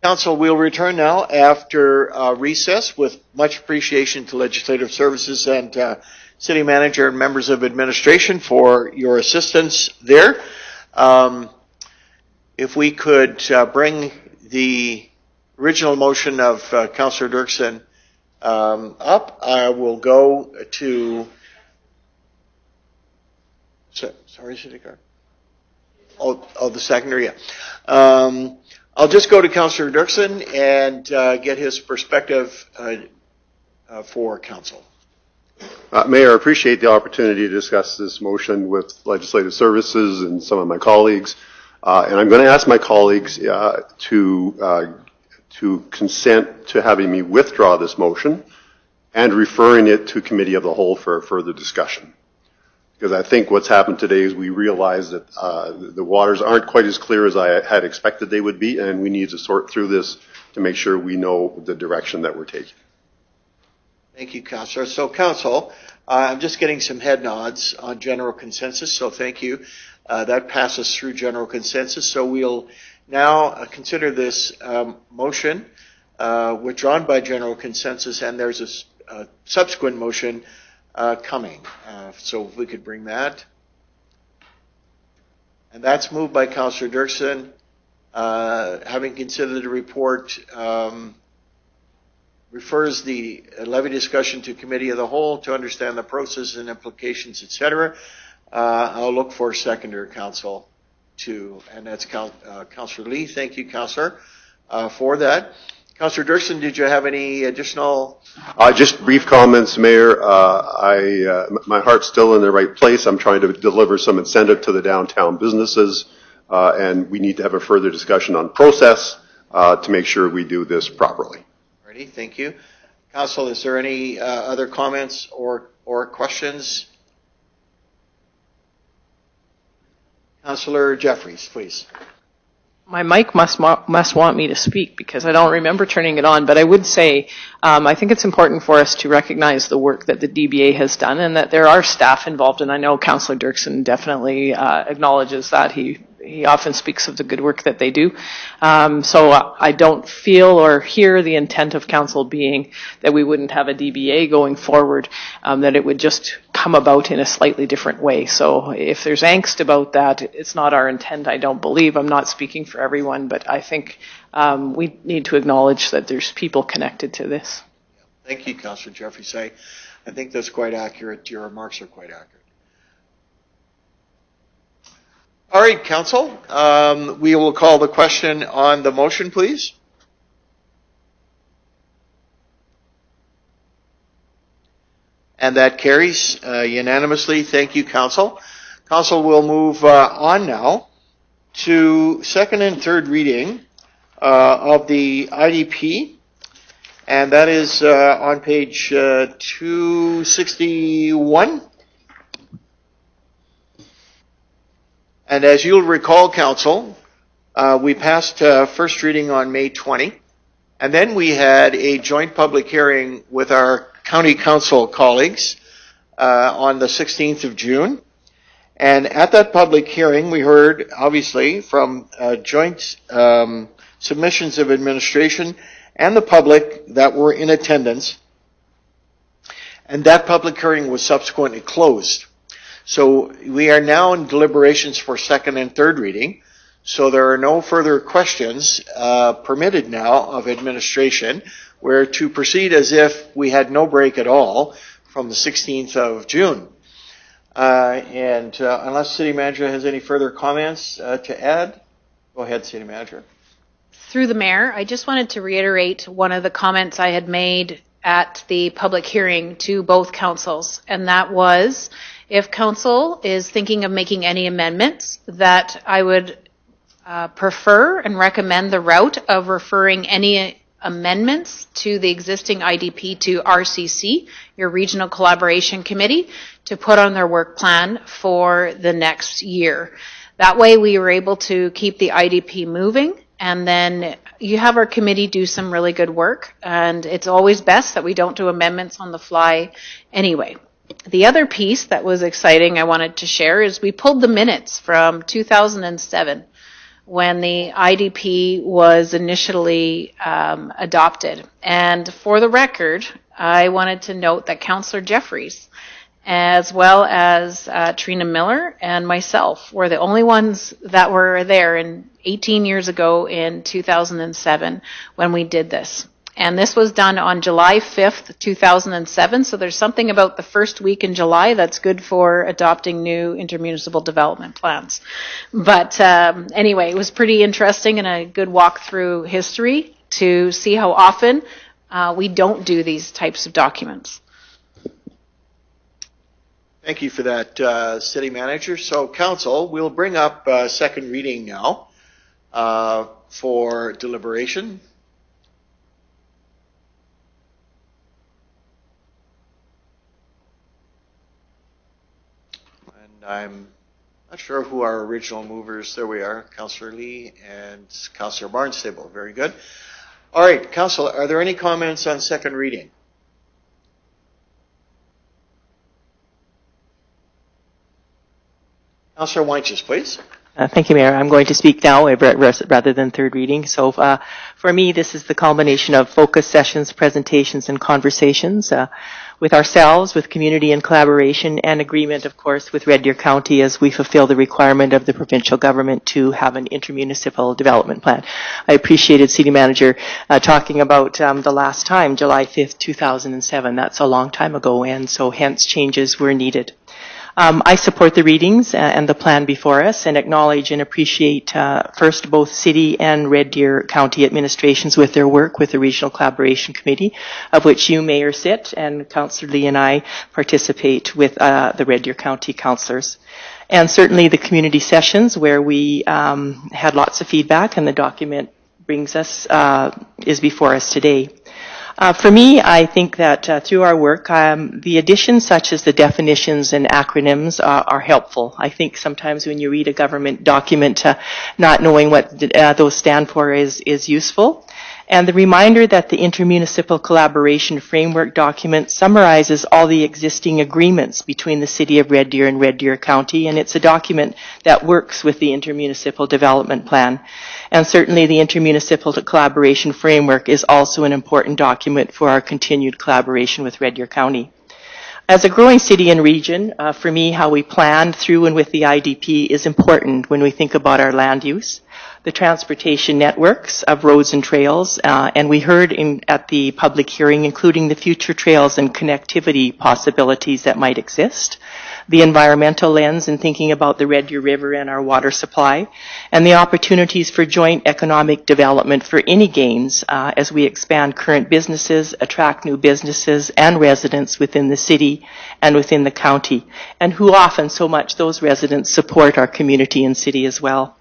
Council, we'll return now after recess with much appreciation to Legislative Services and City Manager and members of administration for your assistance there. If we could bring the original motion of Councillor Dirksen up, I will go to... Sorry, City Clerk. Oh, the seconder, yeah. I'll just go to Councillor Dirksen and get his perspective for Council. Mayor, I appreciate the opportunity to discuss this motion with Legislative Services and some of my colleagues. And I'm going to ask my colleagues to consent to having me withdraw this motion and referring it to Committee of the Whole for further discussion. Because I think what's happened today is we realize that the waters aren't quite as clear as I had expected they would be, and we need to sort through this to make sure we know the direction that we're taking. Thank you, Councillor. So, Council, I'm just getting some head nods on general consensus, so thank you. That passes through general consensus. So we'll now consider this motion withdrawn by general consensus, and there's a subsequent motion coming. So if we could bring that. And that's moved by Councillor Dirksen. Having considered the report, refers the levy discussion to Committee of the Whole to understand the process and implications, etc. I'll look for a seconder, Council, and that's Councillor Lee. Thank you, Councillor, for that. Councillor Dirksen, did you have any additional? Just brief comments, Mayor. My heart's still in the right place. I'm trying to deliver some incentive to the downtown businesses, and we need to have a further discussion on process to make sure we do this properly. Ready, thank you. Council, is there any other comments or questions? Councillor Jeffries, please. My mic must want me to speak because I don't remember turning it on, but I would say I think it's important for us to recognize the work that the DBA has done and that there are staff involved, and I know Councillor Dirksen definitely acknowledges that. He often speaks of the good work that they do. So I don't feel or hear the intent of council being that we wouldn't have a DBA going forward, that it would just come about in a slightly different way. So if there's angst about that, it's not our intent, I don't believe. I'm not speaking for everyone, but I think we need to acknowledge that there's people connected to this. Thank you, Councillor Jeffries. I think that's quite accurate. Your remarks are quite accurate. All right, Council, we will call the question on the motion, please. And that carries unanimously. Thank you, Council. Council will move on now to second and third reading of the IDP, and that is on page 261. And as you'll recall, Council, we passed first reading on May 20, and then we had a joint public hearing with our County Council colleagues on the 16th of June. And at that public hearing, we heard, obviously, from joint submissions of administration and the public that were in attendance. And that public hearing was subsequently closed. So we are now in deliberations for second and third reading. So there are no further questions permitted now of administration. We're to proceed as if we had no break at all from the 16th of June. And unless City Manager has any further comments to add, go ahead, City Manager. Through the Mayor, I just wanted to reiterate one of the comments I had made at the public hearing to both councils, and that was, if council is thinking of making any amendments, that I would prefer and recommend the route of referring any amendments to the existing IDP to RCC, your Regional Collaboration Committee, to put on their work plan for the next year. That way we were able to keep the IDP moving, and then you have our committee do some really good work, and it's always best that we don't do amendments on the fly anyway. The other piece that was exciting I wanted to share is we pulled the minutes from 2007 when the IDP was initially adopted. And for the record, I wanted to note that Councillor Jeffries, as well as Trina Miller and myself, were the only ones that were there 18 years ago in 2007 when we did this. And this was done on July 5th, 2007, so there's something about the first week in July that's good for adopting new intermunicipal development plans. But anyway, it was pretty interesting and a good walk through history to see how often we don't do these types of documents. Thank you for that, City Manager. So, Council, we'll bring up second reading now for deliberation. And I'm not sure who our original movers. There we are, Councillor Lee and Councillor Barnstable. Very good. All right, Council, are there any comments on second reading? Councillor Weinches, please. Thank you, Mayor. I'm going to speak now rather than third reading. So for me, this is the culmination of focus sessions, presentations, and conversations with ourselves, with community and collaboration, and agreement, of course, with Red Deer County as we fulfill the requirement of the provincial government to have an intermunicipal development plan. I appreciated City Manager talking about the last time, July 5th, 2007. That's a long time ago, and so hence changes were needed. I support the readings and the plan before us and acknowledge and appreciate first both City and Red Deer County administrations with their work with the Regional Collaboration Committee, of which you, Mayor, sit, and Councillor Lee and I participate with the Red Deer County councillors. And certainly the community sessions where we had lots of feedback and the document brings us, is before us today. For me, I think that through our work, the additions such as the definitions and acronyms are helpful. I think sometimes when you read a government document, not knowing what those stand for is useful. And the reminder that the Intermunicipal Collaboration Framework document summarizes all the existing agreements between the City of Red Deer and Red Deer County, and it's a document that works with the Intermunicipal Development Plan. And certainly the Intermunicipal Collaboration Framework is also an important document for our continued collaboration with Red Deer County. As a growing city and region, for me, how we plan through and with the IDP is important when we think about our land use, the transportation networks of roads and trails, and we heard at the public hearing, including the future trails and connectivity possibilities that might exist, the environmental lens in thinking about the Red Deer River and our water supply, and the opportunities for joint economic development for any gains as we expand current businesses, attract new businesses and residents within the city and within the county, and who often so much those residents support our community and city as well.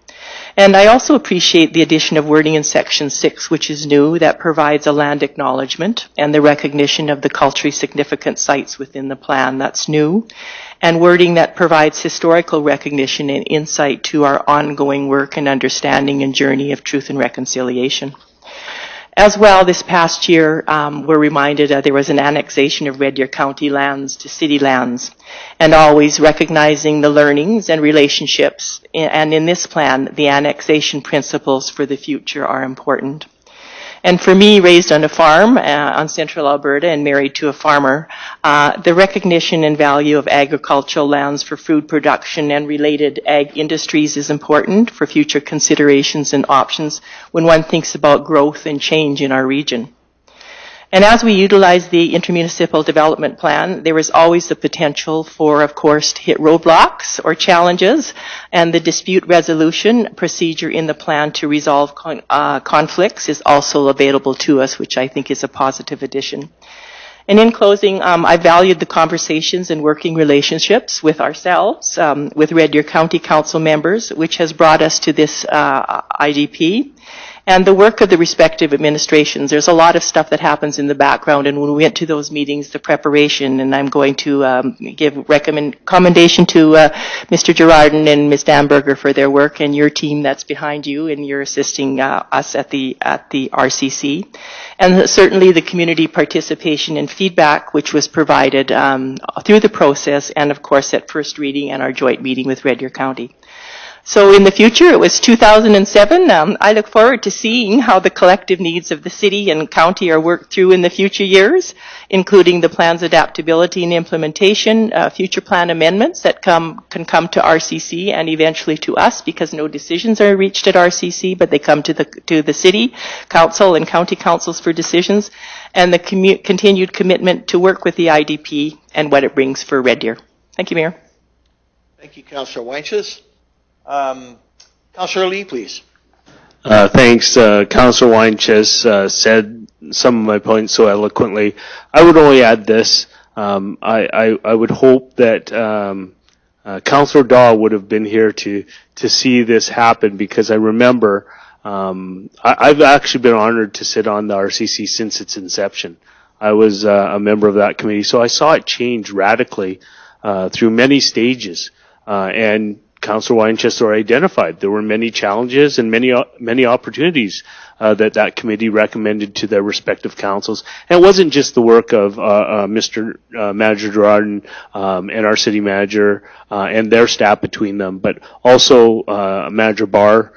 And I also appreciate the addition of wording in Section 6, which is new, that provides a land acknowledgement and the recognition of the culturally significant sites within the plan. That's new. And wording that provides historical recognition and insight to our ongoing work and understanding and journey of truth and reconciliation. As well, this past year, we're reminded there was an annexation of Red Deer County lands to city lands, and always recognizing the learnings and relationships. And in this plan, the annexation principles for the future are important. And for me, raised on a farm on central Alberta and married to a farmer, the recognition and value of agricultural lands for food production and related ag industries is important for future considerations and options when one thinks about growth and change in our region. And as we utilize the Intermunicipal Development Plan, there is always the potential for, of course, to hit roadblocks or challenges, and the dispute resolution procedure in the plan to resolve conflicts is also available to us, which I think is a positive addition. And in closing, I valued the conversations and working relationships with ourselves, with Red Deer County Council members, which has brought us to this IDP. And the work of the respective administrations. There's a lot of stuff that happens in the background, and when we went to those meetings, the preparation, and I'm going to give commendation to Mr. Girardin and Ms. Damberger for their work, and your team that's behind you, and you're assisting us at the RCC. And certainly the community participation and feedback which was provided through the process, and of course at first reading and our joint meeting with Red Deer County. So in the future, it was 2007. I look forward to seeing how the collective needs of the city and county are worked through in the future years, including the plan's adaptability and implementation, future plan amendments that can come to RCC and eventually to us, because no decisions are reached at RCC, but they come to the city council and county councils for decisions, and the continued commitment to work with the IDP and what it brings for Red Deer. Thank you, Mayor. Thank you, Councillor Weinches. Councillor Lee, please. Thanks. Councillor Weinches said some of my points so eloquently. I would only add this. I would hope that Councillor Dahl would have been here to see this happen, because I remember I've actually been honored to sit on the RCC since its inception. I was a member of that committee, so I saw it change radically through many stages. And Councillor Winchester identified there were many challenges and many opportunities that committee recommended to their respective councils. And it wasn't just the work of Mr. Manager Gerard and our city manager and their staff between them, but also Manager Barr,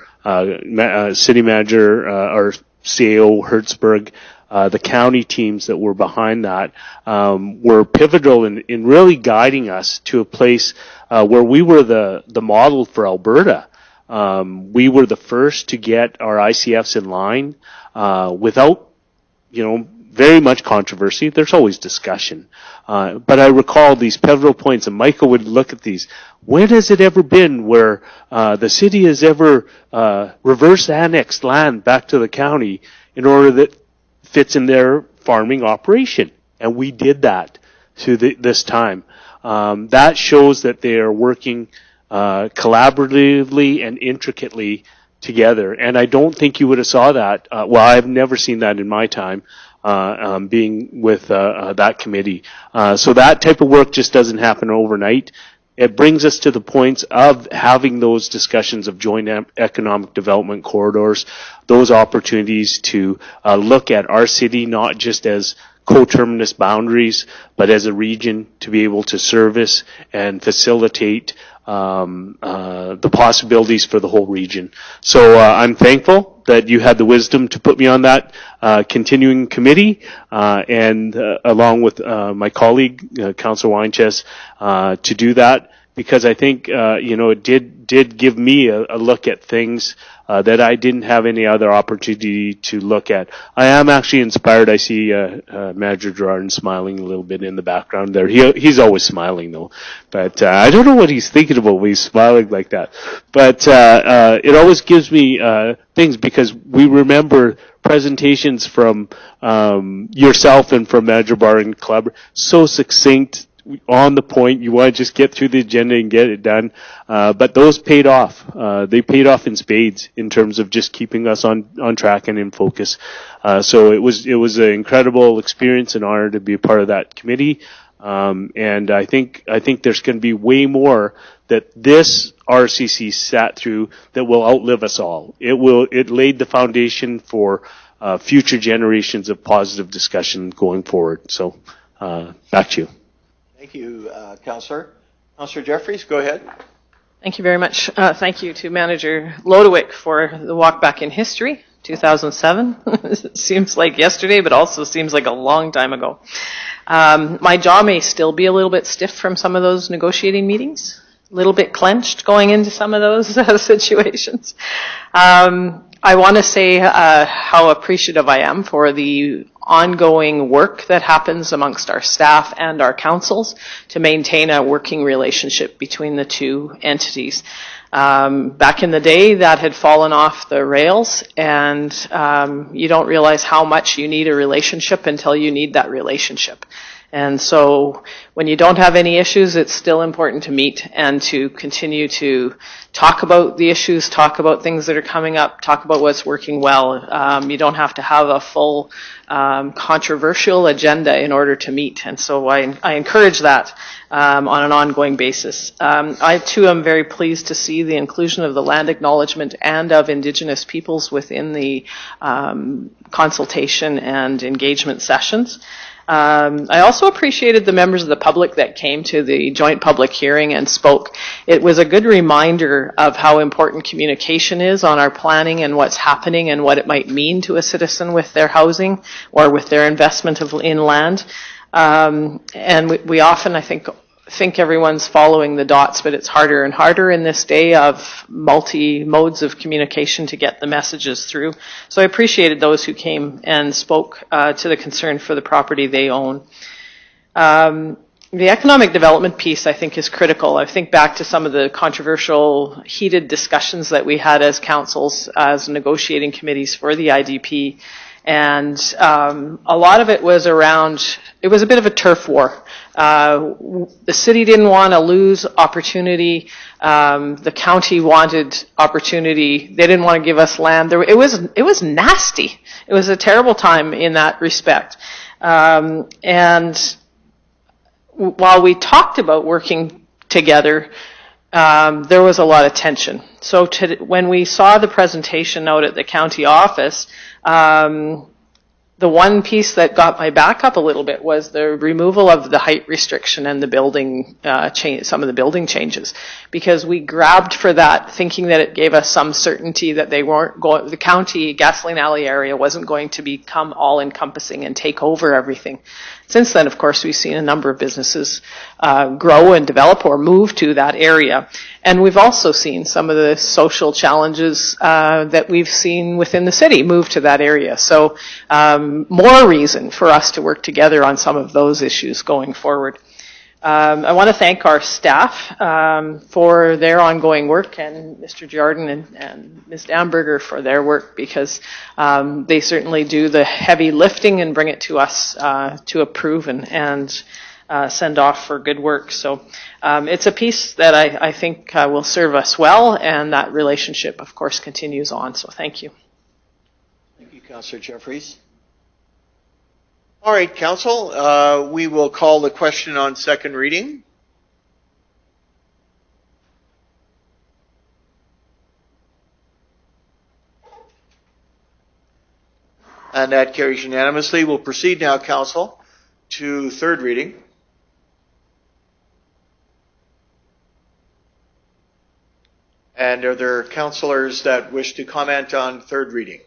city manager or CAO Hertzberg. The county teams that were behind that were pivotal in really guiding us to a place where we were the model for Alberta. We were the first to get our ICFs in line without, very much controversy. There's always discussion. But I recall these pivotal points, and Michael would look at these. When has it ever been where the city has ever reverse annexed land back to the county in order that fits in their farming operation? And we did that through this time. That shows that they are working collaboratively and intricately together. And I don't think you would have saw that. I've never seen that in my time being with that committee. So that type of work just doesn't happen overnight. It brings us to the points of having those discussions of joint economic development corridors, those opportunities to look at our city not just as coterminous boundaries, but as a region to be able to service and facilitate the possibilities for the whole region. So I'm thankful that you had the wisdom to put me on that continuing committee, and along with my colleague, Councillor Weinches, to do that, because I think it did give me a look at things that I didn't have any other opportunity to look at. I am actually inspired. I see Manager Gerard smiling a little bit in the background there. He's always smiling though, but I don't know what he's thinking about when he's smiling like that. But it always gives me things, because we remember presentations from yourself and from Manager Barr and Club, so succinct, on the point. You want to just get through the agenda and get it done. But those paid off. They paid off in spades in terms of just keeping us on track and in focus. So it was an incredible experience and honor to be a part of that committee. And I think there's going to be way more that this RCC sat through that will outlive us all. It laid the foundation for future generations of positive discussion going forward. So back to you. Thank you, Councillor. Councillor Jeffries, go ahead. Thank you very much. Thank you to Manager Lodewyk for the walk back in history, 2007. It seems like yesterday, but also seems like a long time ago. My jaw may still be a little bit stiff from some of those negotiating meetings, a little bit clenched going into some of those situations. I want to say how appreciative I am for the ongoing work that happens amongst our staff and our councils to maintain a working relationship between the two entities. Back in the day, that had fallen off the rails, and you don't realize how much you need a relationship until you need that relationship. And so when you don't have any issues, it's still important to meet and to continue to talk about the issues, talk about things that are coming up, talk about what's working well. You don't have to have a full controversial agenda in order to meet. And so I encourage that on an ongoing basis. I too am very pleased to see the inclusion of the land acknowledgement and of Indigenous peoples within the consultation and engagement sessions. I also appreciated the members of the public that came to the joint public hearing and spoke. It was a good reminder of how important communication is on our planning and what's happening and what it might mean to a citizen with their housing or with their investment in land. And we often, I think everyone's following the dots, but it's harder and harder in this day of multi modes of communication to get the messages through. So I appreciated those who came and spoke to the concern for the property they own. The economic development piece, I think, is critical. I think back to some of the controversial, heated discussions that we had as councils, as negotiating committees for the IDP. And a lot of it was around, it was a bit of a turf war. The city didn't want to lose opportunity. The county wanted opportunity. They didn't want to give us land. It was nasty. It was a terrible time in that respect. And while we talked about working together, there was a lot of tension. So when we saw the presentation out at the county office, the one piece that got my back up a little bit was the removal of the height restriction and the building some of the building changes, because we grabbed for that, thinking that it gave us some certainty that they weren't going, the county Gasoline Alley area wasn't going to become all-encompassing and take over everything. Since then, of course, we've seen a number of businesses grow and develop or move to that area. And we've also seen some of the social challenges that we've seen within the city move to that area. So more reason for us to work together on some of those issues going forward. I want to thank our staff for their ongoing work, and Mr. Jordan and Ms. Damberger for their work, because they certainly do the heavy lifting and bring it to us to approve and send off for good work. So it's a piece that I think will serve us well, and that relationship, of course, continues on. So thank you. Thank you, Councillor Jeffries. All right, Council, we will call the question on second reading. And that carries unanimously. We'll proceed now, Council, to third reading. And are there councillors that wish to comment on third reading?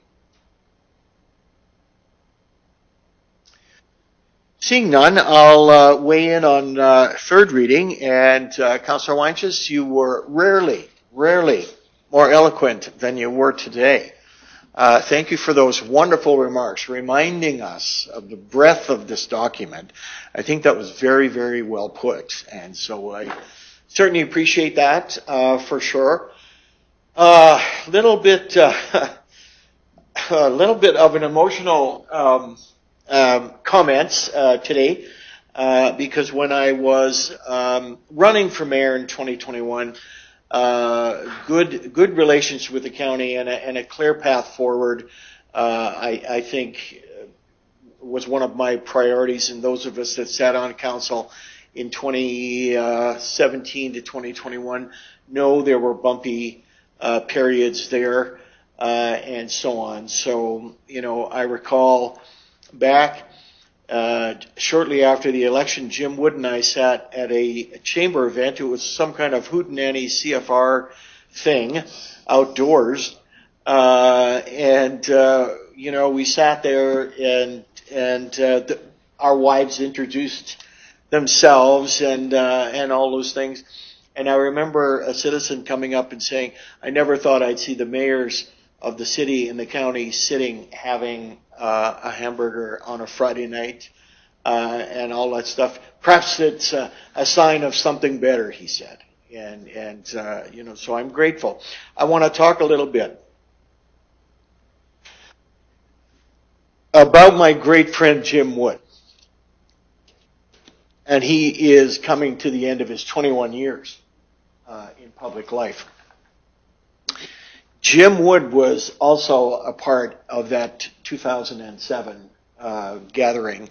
Seeing none, I'll weigh in on third reading. And Councillor Weinches, you were rarely more eloquent than you were today. Thank you for those wonderful remarks, reminding us of the breadth of this document. I think that was very, very well put. And so I certainly appreciate that for sure. A little bit of an emotional comments today, because when I was running for mayor in 2021, good relations with the county and a clear path forward, I think was one of my priorities. And those of us that sat on council in 2017 to 2021 know there were bumpy periods there and so on. So, I recall back shortly after the election, Jim Wood and I sat at a chamber event. It was some kind of hootenanny CFR thing outdoors, and we sat there and our wives introduced themselves and all those things. And I remember a citizen coming up and saying, "I never thought I'd see the mayors of the city and the county sitting having a hamburger on a Friday night and all that stuff. Perhaps it's a sign of something better," he said. And so I'm grateful. I want to talk a little bit about my great friend Jim Wood. And he is coming to the end of his 21 years in public life. Jim Wood was also a part of that 2007 gathering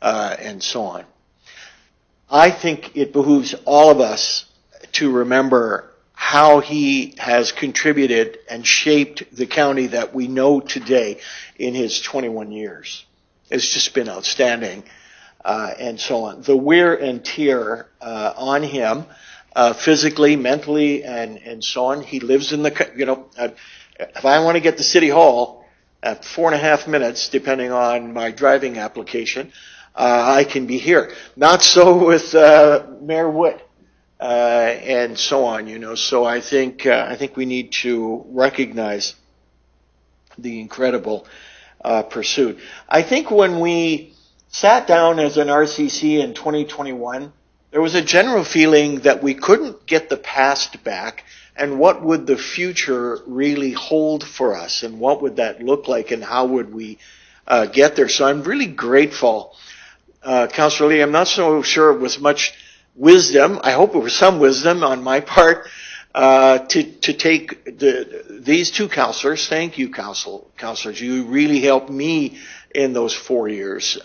and so on. I think it behooves all of us to remember how he has contributed and shaped the county that we know today in his 21 years. It's just been outstanding. and so on. The wear and tear on him, physically, mentally, and so on. He lives in the, if I want to get to City Hall at 4.5 minutes, depending on my driving application, I can be here. Not so with Mayor Wood. And so on, So I think we need to recognize the incredible pursuit. I think when we sat down as an RCC in 2021, there was a general feeling that we couldn't get the past back, and what would the future really hold for us, and what would that look like, and how would we get there? So I'm really grateful, Councillor Lee. I'm not so sure it was much wisdom. I hope it was some wisdom on my part to take these two councillors. Thank you, councillors. You really helped me in those 4 years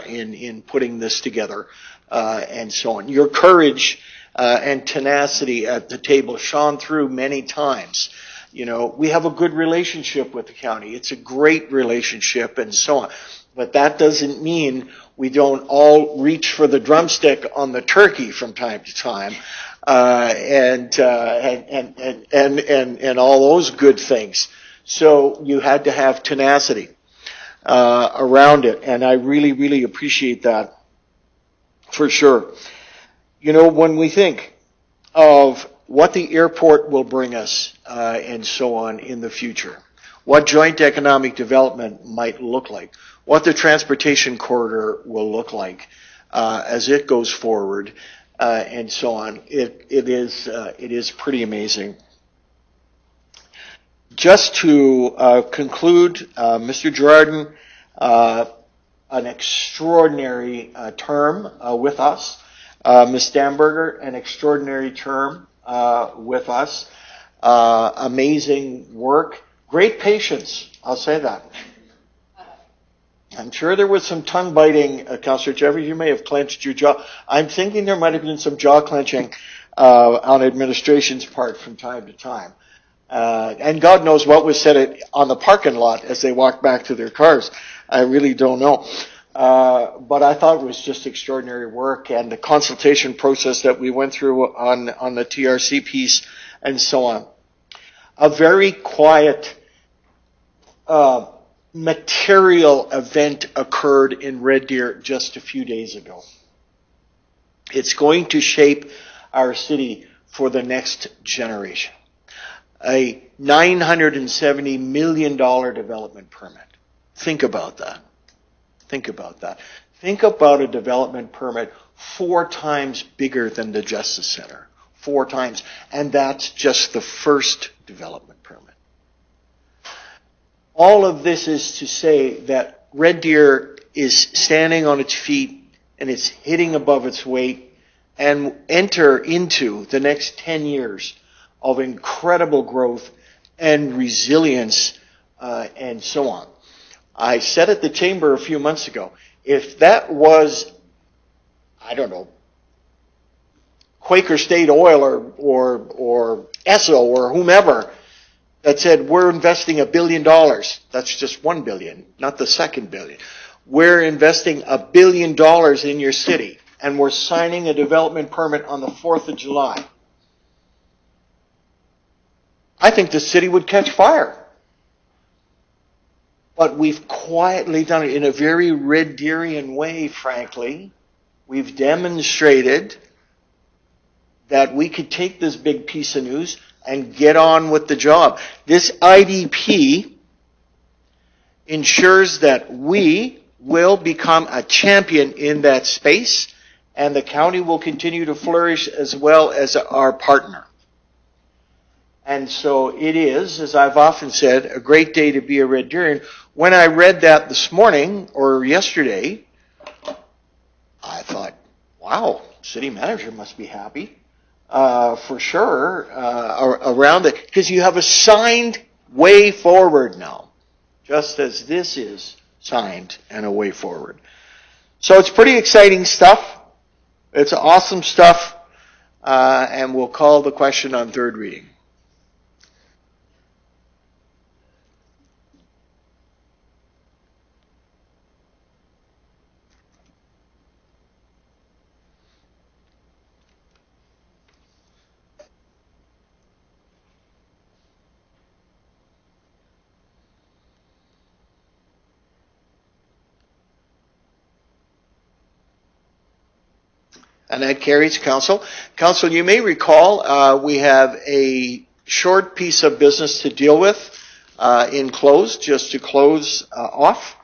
in putting this together and so on. Your courage and tenacity at the table shone through many times. We have a good relationship with the county. It's a great relationship and so on. But that doesn't mean we don't all reach for the drumstick on the turkey from time to time, and all those good things. So you had to have tenacity around it, and I really, really appreciate that for sure. When we think of what the airport will bring us and so on in the future, what joint economic development might look like, what the transportation corridor will look like as it goes forward, and so on. It is pretty amazing. Just to conclude, Mr. Girardin, an extraordinary term with us. Ms. Stamberger, an extraordinary term with us. Amazing work. Great patience, I'll say that. I'm sure there was some tongue biting, Councillor Jeffries. You may have clenched your jaw. I'm thinking there might have been some jaw clenching on administration's part from time to time. And God knows what was said on the parking lot as they walked back to their cars. I really don't know. But I thought it was just extraordinary work, and the consultation process that we went through on the TRC piece and so on. A very quiet material event occurred in Red Deer just a few days ago. It's going to shape our city for the next generation. A $970 million development permit. Think about that. Think about that. Think about a development permit 4 times bigger than the Justice Center. 4 times. And that's just the first development permit. All of this is to say that Red Deer is standing on its feet and it's hitting above its weight and enter into the next 10 years of incredible growth and resilience and so on. I said at the Chamber a few months ago, if that was, I don't know, Quaker State Oil or Esso or whomever that said, we're investing $1 billion. That's just $1 billion, not the second billion. We're investing $1 billion in your city, and we're signing a development permit on the 4th of July. I think the city would catch fire. But we've quietly done it in a very Red Deerian way, frankly. We've demonstrated that we could take this big piece of news and get on with the job. This IDP ensures that we will become a champion in that space, and the county will continue to flourish as well as our partner. And so it is, as I've often said, a great day to be a Red Deerian. When I read that this morning or yesterday, I thought, wow, city manager must be happy. For sure, around it, because you have a signed way forward now, just as this is signed and a way forward. So it's pretty exciting stuff. It's awesome stuff, and we'll call the question on third reading. And that carries, Council. Council, you may recall we have a short piece of business to deal with in closed, just to close off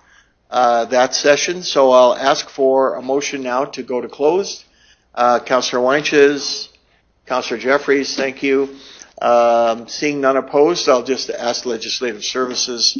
that session. So I'll ask for a motion now to go to closed. Councillor Weinches, Councillor Jeffries, thank you. Seeing none opposed, I'll just ask Legislative Services.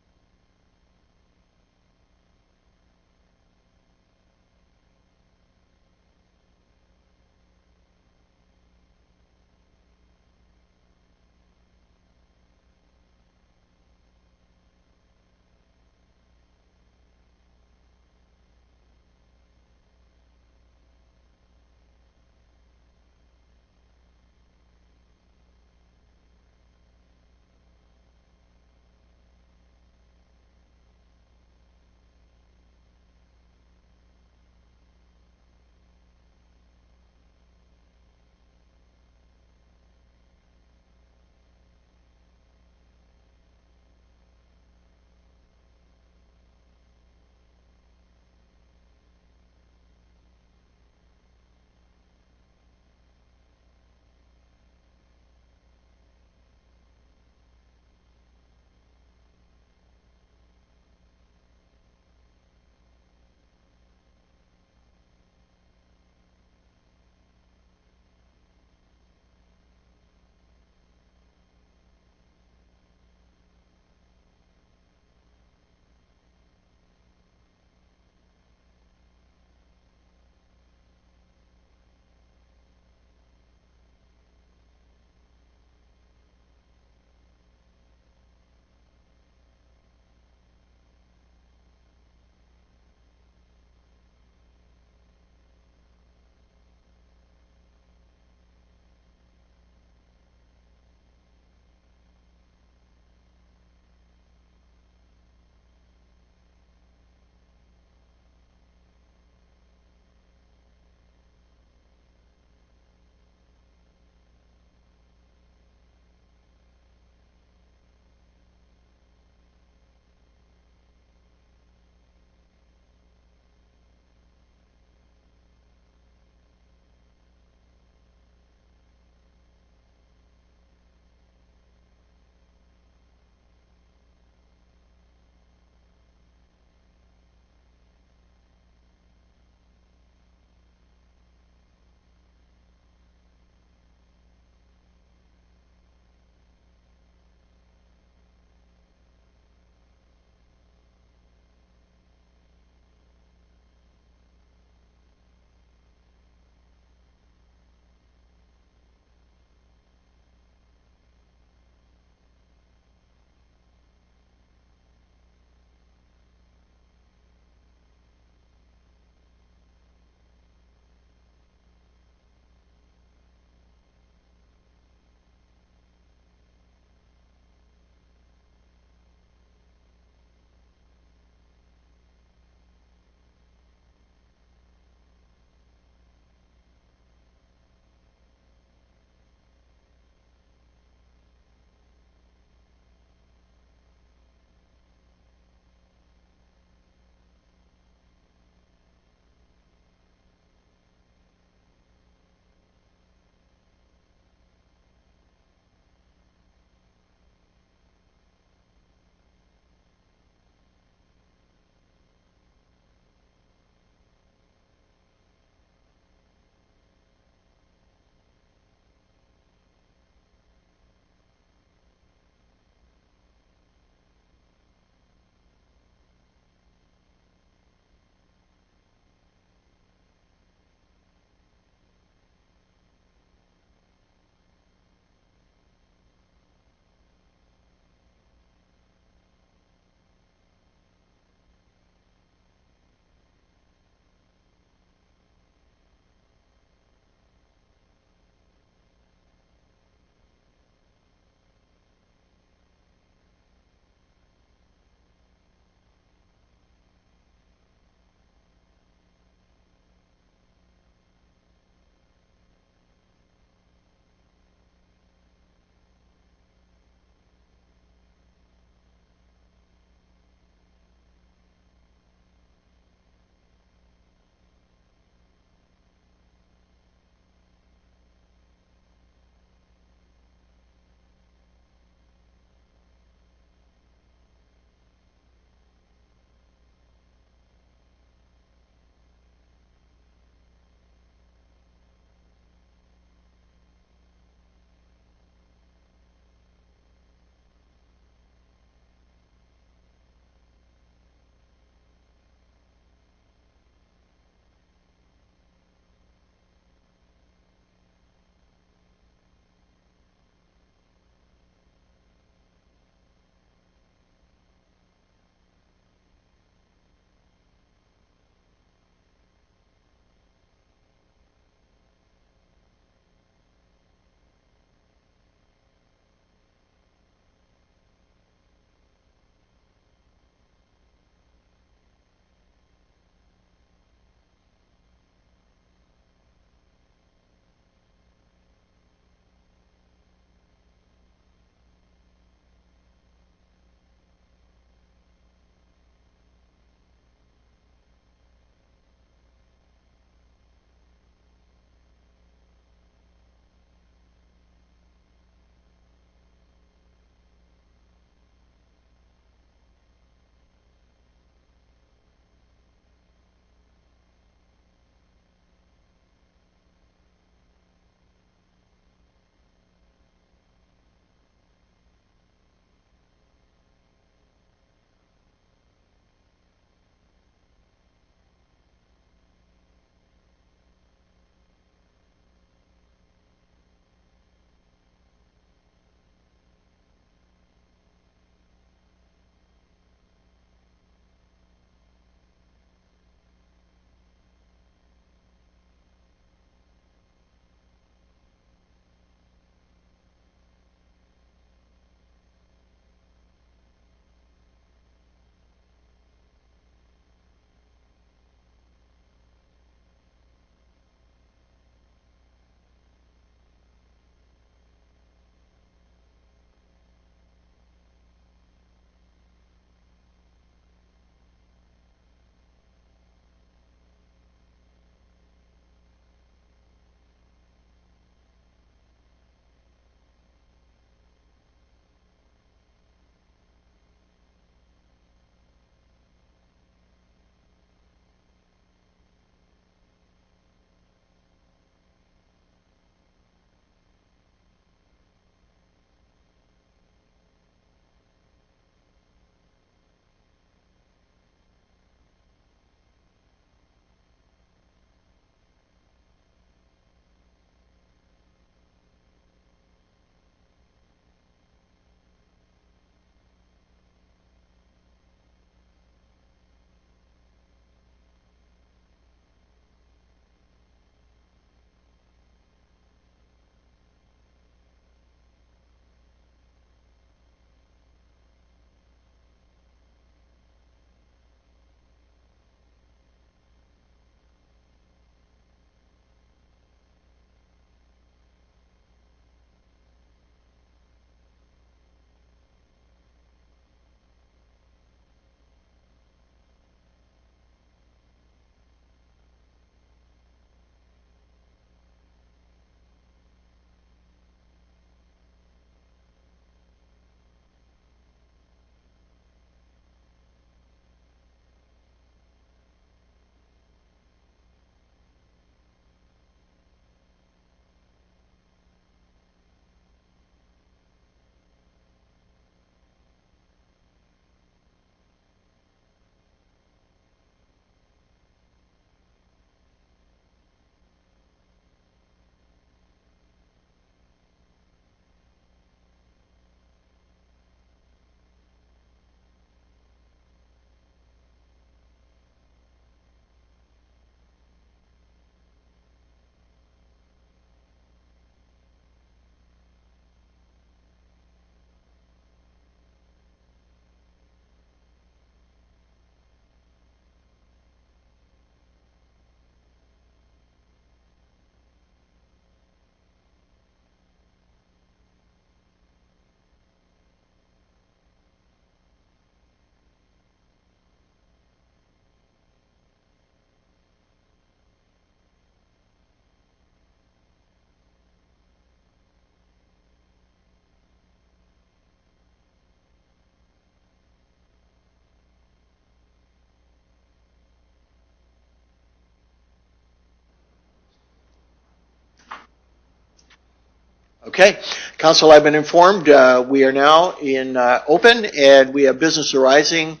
Okay. Council, I've been informed we are now in open, and we have business arising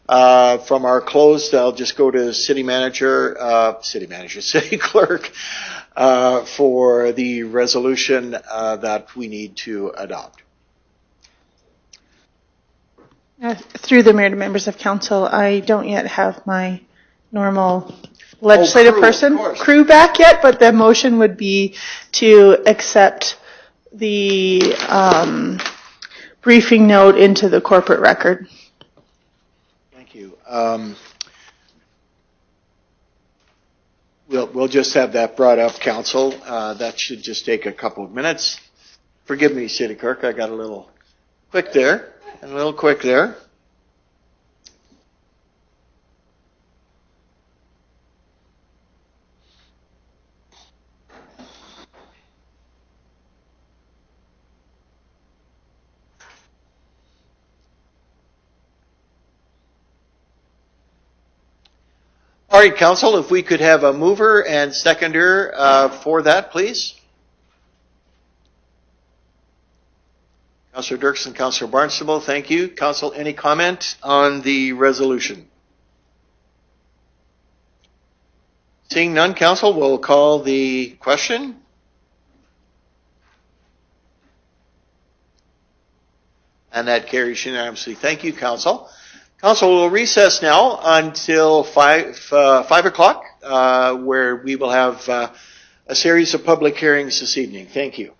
from our closed. I'll just go to city clerk for the resolution that we need to adopt. Through the mayor to members of council, I don't yet have my normal legislative crew back yet, but the motion would be to accept the briefing note into the corporate record. Thank you. We'll just have that brought up, council. That should just take a couple of minutes. Forgive me, city clerk, I got a little quick there. All right, council, if we could have a mover and seconder for that, please. Councillor Dirksen, Councillor Barnstable, thank you. Council, any comment on the resolution? Seeing none, council, we'll call the question. And that carries unanimously. Thank you, council. Council will recess now until 5 o'clock, where we will have a series of public hearings this evening. Thank you.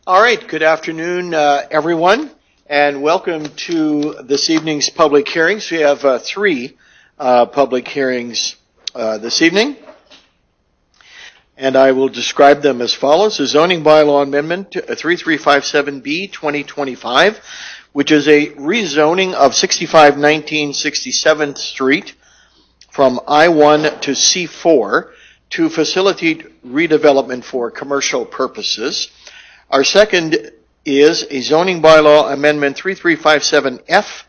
All right, good afternoon, everyone, and welcome to this evening's public hearings. We have three public hearings this evening, and I will describe them as follows. The zoning bylaw amendment 3357B 2025, which is a rezoning of 6519 67th Street from I-1 to C4 to facilitate redevelopment for commercial purposes. Our second is a zoning bylaw amendment 3357F,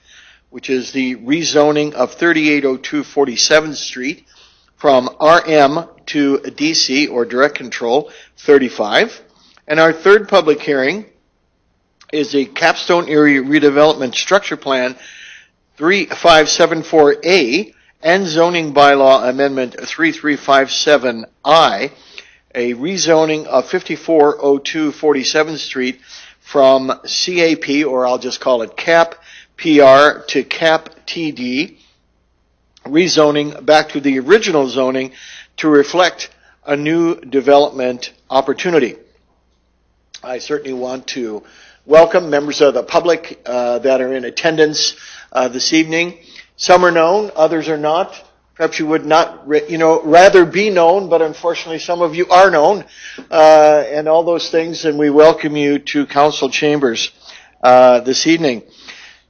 which is the rezoning of 3802 47th Street from RM to DC, or direct control, 35. And our third public hearing is a Capstone Area Redevelopment Structure Plan 3574A and zoning bylaw amendment 3357I, a rezoning of 5402 47th Street from CAP, or I'll just call it CAP PR, to CAP TD, rezoning back to the original zoning to reflect a new development opportunity. I certainly want to welcome members of the public that are in attendance this evening. Some are known, others are not. Perhaps you would not, rather be known, but unfortunately some of you are known, and all those things, and we welcome you to council chambers this evening.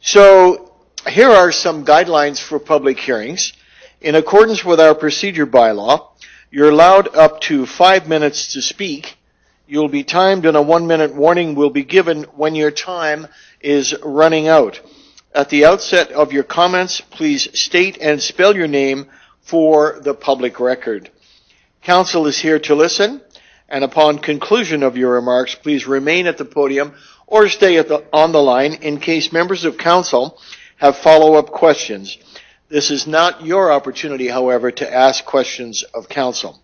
So here are some guidelines for public hearings. In accordance with our procedure bylaw, you're allowed up to 5 minutes to speak. You'll be timed, and a 1-minute warning will be given when your time is running out. At the outset of your comments, please state and spell your name for the public record. Council is here to listen, and upon conclusion of your remarks, please remain at the podium or stay on the line in case members of council have follow-up questions. This is not your opportunity, however, to ask questions of council.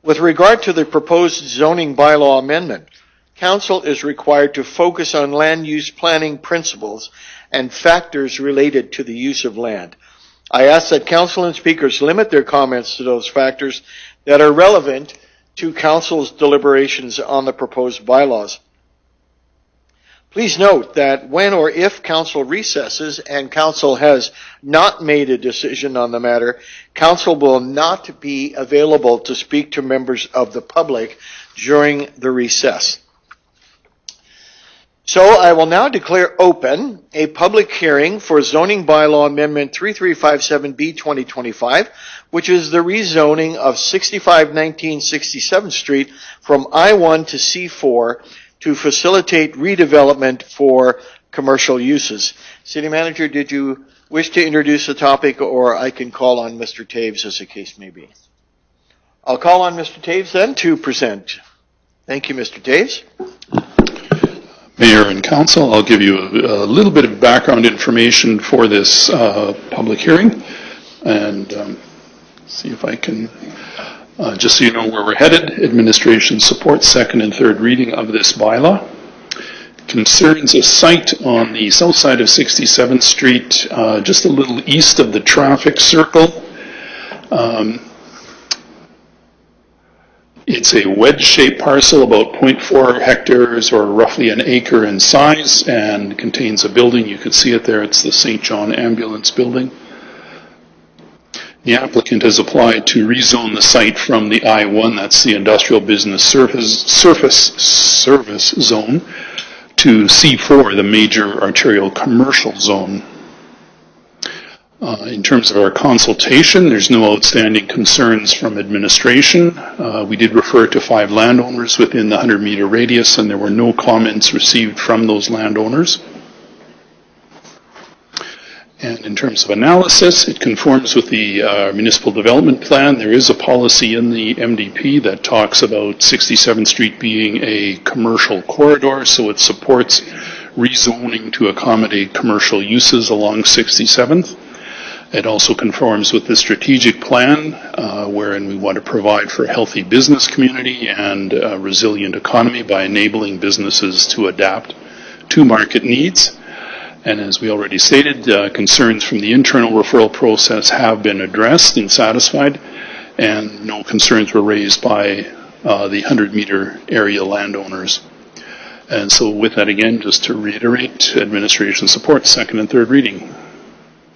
With regard to the proposed zoning bylaw amendment, council is required to focus on land use planning principles and factors related to the use of land. I ask that council and speakers limit their comments to those factors that are relevant to council's deliberations on the proposed bylaws. Please note that when or if council recesses and council has not made a decision on the matter, council will not be available to speak to members of the public during the recess. So I will now declare open a public hearing for zoning bylaw amendment 3357B 2025, which is the rezoning of 6519 67th Street from I-1 to C4 to facilitate redevelopment for commercial uses. City Manager, did you wish to introduce the topic, or I can call on Mr. Taves as the case may be? I'll call on Mr. Taves then to present. Thank you, Mr. Taves. Mayor and Council, I'll give you a little bit of background information for this public hearing, and see if I can, just so you know where we're headed. Administration supports second and third reading of this bylaw. Concerns a site on the south side of 67th Street, just a little east of the traffic circle. It's a wedge-shaped parcel, about 0.4 hectares or roughly an acre in size, and contains a building. You can see it there. It's the St. John Ambulance Building. The applicant has applied to rezone the site from the I-1, that's the Industrial Business Service Zone, to C4, the Major Arterial Commercial Zone. In terms of our consultation, there's no outstanding concerns from administration. We did refer to 5 landowners within the 100-meter radius, and there were no comments received from those landowners. And in terms of analysis, it conforms with the municipal development plan. There is a policy in the MDP that talks about 67th Street being a commercial corridor, so it supports rezoning to accommodate commercial uses along 67th. It also conforms with the strategic plan, wherein we want to provide for a healthy business community and a resilient economy by enabling businesses to adapt to market needs. And as we already stated, concerns from the internal referral process have been addressed and satisfied, and no concerns were raised by the 100-meter area landowners. And so with that again, just to reiterate, administration supports second and third reading.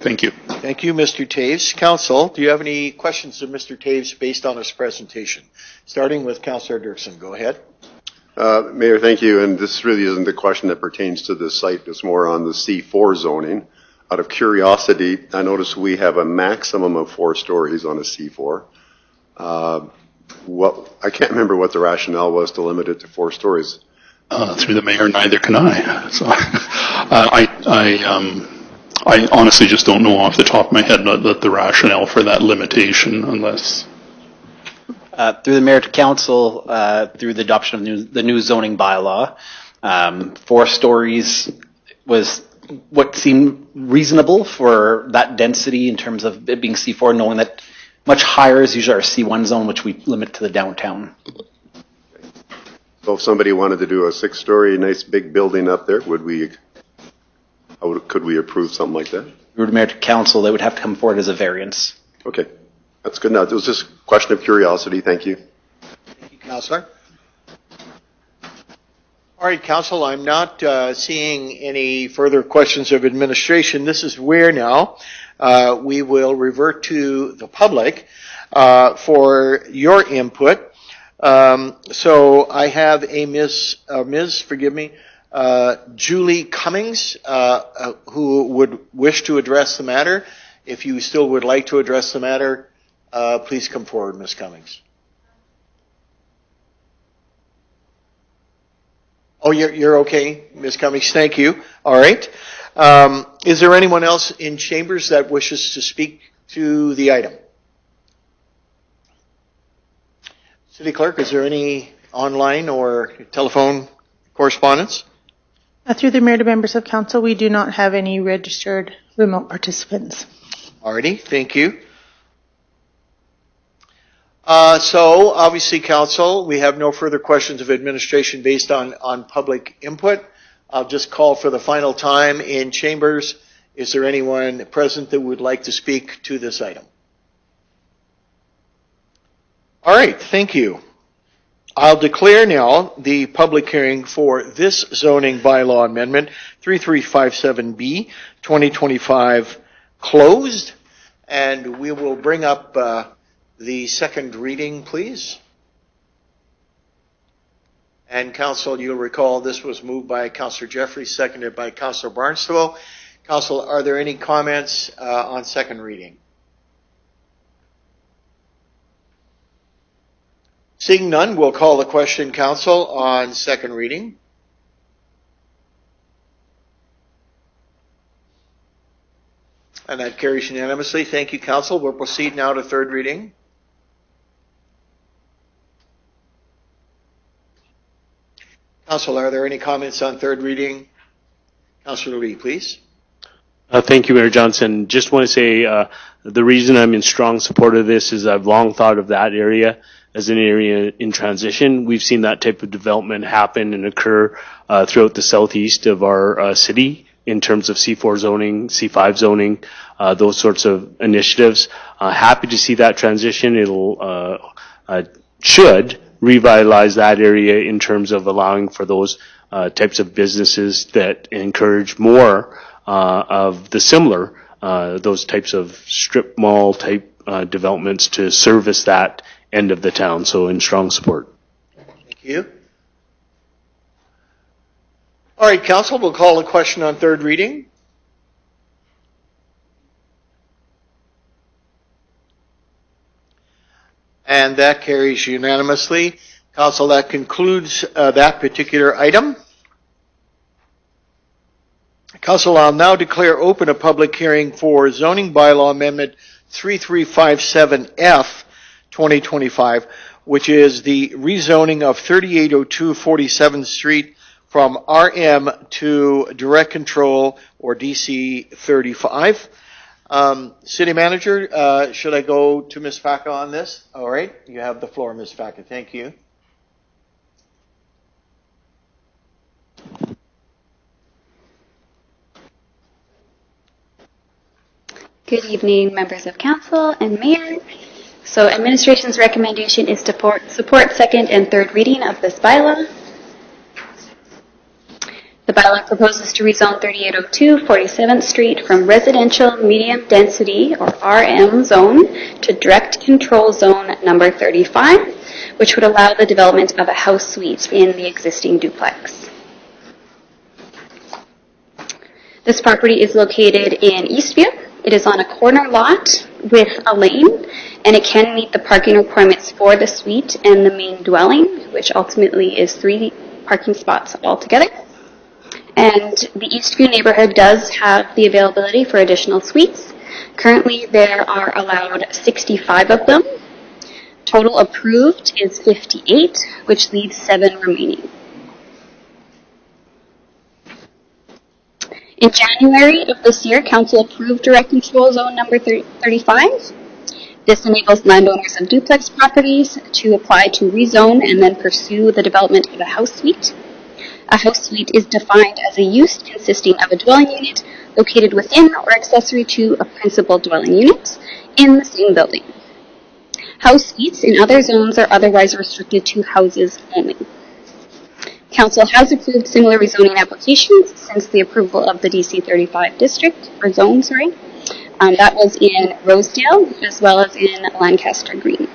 Thank you. Thank you, Mr. Taves. Council, do you have any questions of Mr. Taves based on his presentation? Starting with Councillor Dirksen. Go ahead. Mayor, thank you. And this really isn't a question that pertains to this site. It's more on the C4 zoning. Out of curiosity, I noticed we have a maximum of 4 stories on a C4. I can't remember what the rationale was to limit it to 4 stories. Through the mayor, neither can I. So I honestly just don't know off the top of my head the rationale for that limitation, unless... Through the mayor to council, through the adoption of the new zoning bylaw, 4 stories was what seemed reasonable for that density in terms of it being C4, knowing that much higher is usually our C1 zone, which we limit to the downtown. So if somebody wanted to do a 6-story nice big building up there, could we approve something like that? Through the mayor to council, they would have to come forward as a variance. Okay, that's good. Now, it was just a question of curiosity. Thank you. Thank you, Councillor. All right, Council, I'm not seeing any further questions of administration. This is where now we will revert to the public for your input. So I have a Ms. Forgive me, Julie Cummings, who would wish to address the matter. If you still would like to address the matter, please come forward, Ms. Cummings. Oh, you're okay, Ms. Cummings. Thank you. All right. Is there anyone else in chambers that wishes to speak to the item? City Clerk, is there any online or telephone correspondence? Through the mayor to members of council, we do not have any registered remote participants. Alrighty, thank you. So obviously, council, we have no further questions of administration based on public input. I'll just call for the final time in chambers. Is there anyone present that would like to speak to this item? All right, thank you. I'll declare now the public hearing for this zoning bylaw amendment 3357B 2025 closed, and we will bring up the second reading, please. And Council, you'll recall this was moved by Councillor Jeffrey, seconded by Councillor Barnstable. Council, are there any comments on second reading? Seeing none, we'll call the question, Council, on second reading. And that carries unanimously. Thank you, Council. We'll proceed now to third reading. Council, are there any comments on third reading? Councillor Lee, please. Thank you, Mayor Johnson. Just want to say the reason I'm in strong support of this is I've long thought of that area as an area in transition. We've seen that type of development happen and occur throughout the southeast of our city in terms of C4 zoning, C5 zoning, those sorts of initiatives. Happy to see that transition. It'll should revitalize that area in terms of allowing for those types of businesses that encourage more of the similar, those types of strip mall type developments to service that end of the town. So in strong support. Thank you. All right, Council, we'll call a question on third reading. And that carries unanimously. Council, that concludes that particular item. Council, I'll now declare open a public hearing for zoning bylaw amendment 3357F 2025, which is the rezoning of 3802 47th Street from RM to direct control or DC 35. City Manager, should I go to Ms. Faca on this? All right, you have the floor, Ms. Faca. Thank you. Good evening, members of council and mayor. So administration's recommendation is to support second and third reading of this bylaw. bylaw proposes to rezone 3802 47th Street from residential medium density or RM zone to direct control zone number 35, which would allow the development of a house suite in the existing duplex. This property is located in Eastview. It is on a corner lot with a lane, and it can meet the parking requirements for the suite and the main dwelling, which ultimately is 3 parking spots altogether. And the Eastview neighborhood does have the availability for additional suites. Currently, there are allowed 65 of them. Total approved is 58, which leaves 7 remaining. In January of this year, Council approved direct control zone number 35. This enables landowners of duplex properties to apply to rezone and then pursue the development of a house suite. A house suite is defined as a use consisting of a dwelling unit located within or accessory to a principal dwelling unit in the same building. House suites in other zones are otherwise restricted to houses only. Council has approved similar rezoning applications since the approval of the DC 35 district, or zone, sorry. That was in Rosedale as well as in Lancaster Green.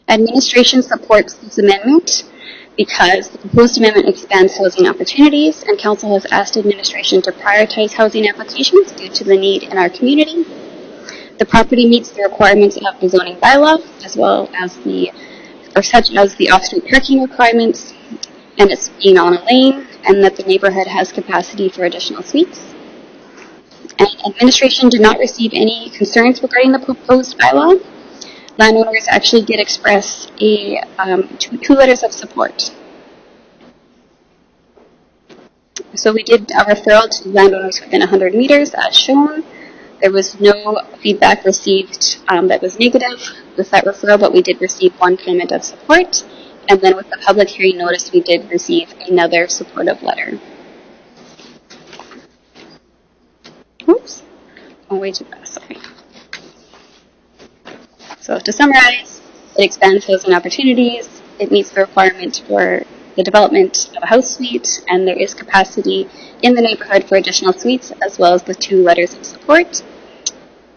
Administration supports this amendment because the proposed amendment expands housing opportunities, and Council has asked administration to prioritize housing applications due to the need in our community. The property meets the requirements of the zoning bylaw as well as such as the off-street parking requirements, and it's being on a lane, and that the neighborhood has capacity for additional suites. And administration did not receive any concerns regarding the proposed bylaw. Landowners actually did express two letters of support. So we did a referral to landowners within 100 meters as shown. There was no feedback received that was negative with that referral, but we did receive 1 comment of support. And then with the public hearing notice, we did receive another supportive letter. Oops. Oh, way too fast, sorry. So to summarize, it expands housing opportunities, it meets the requirement for the development of a house suite, and there is capacity in the neighborhood for additional suites, as well as the 2 letters of support.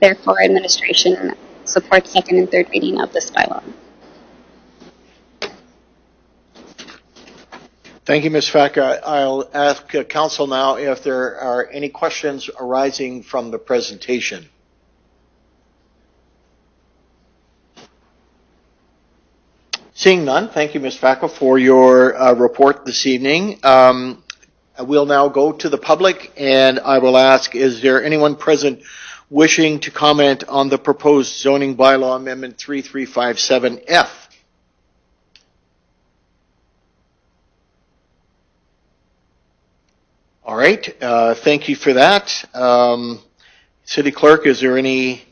Therefore, administration supports second and third reading of this bylaw. Thank you, Ms. Facker. I'll ask Council now if there are any questions arising from the presentation. Seeing none, thank you, Ms. Facker, for your report this evening. We'll now go to the public, and I will ask, is there anyone present wishing to comment on the proposed zoning bylaw amendment 3357F? All right, thank you for that. City Clerk, is there any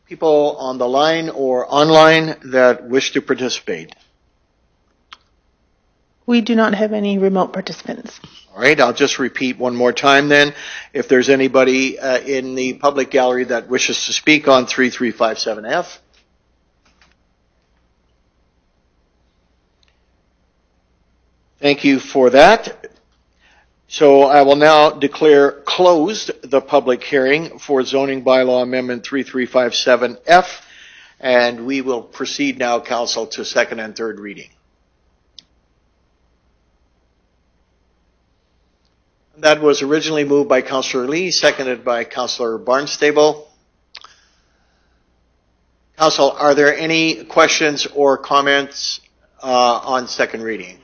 people on the line or online that wish to participate? We do not have any remote participants. All right, I'll just repeat one more time then. If there's anybody in the public gallery that wishes to speak on 3357F. Thank you for that. So I will now declare closed the public hearing for zoning bylaw amendment 3357F, and we will proceed now, Council, to second and third reading. That was originally moved by Councillor Lee, seconded by Councillor Barnstable. Council, are there any questions or comments on second reading?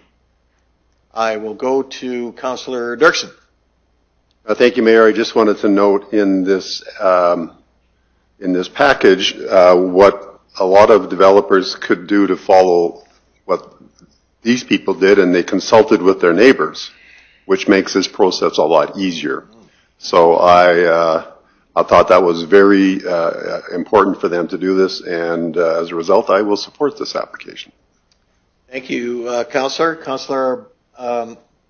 I will go to Councillor Dirksen. Thank you, Mayor. I just wanted to note in this package what a lot of developers could do to follow what these people did, and they consulted with their neighbors, which makes this process a lot easier. So I thought that was very important for them to do this, and as a result, I will support this application. Thank you, Councillor. Councillor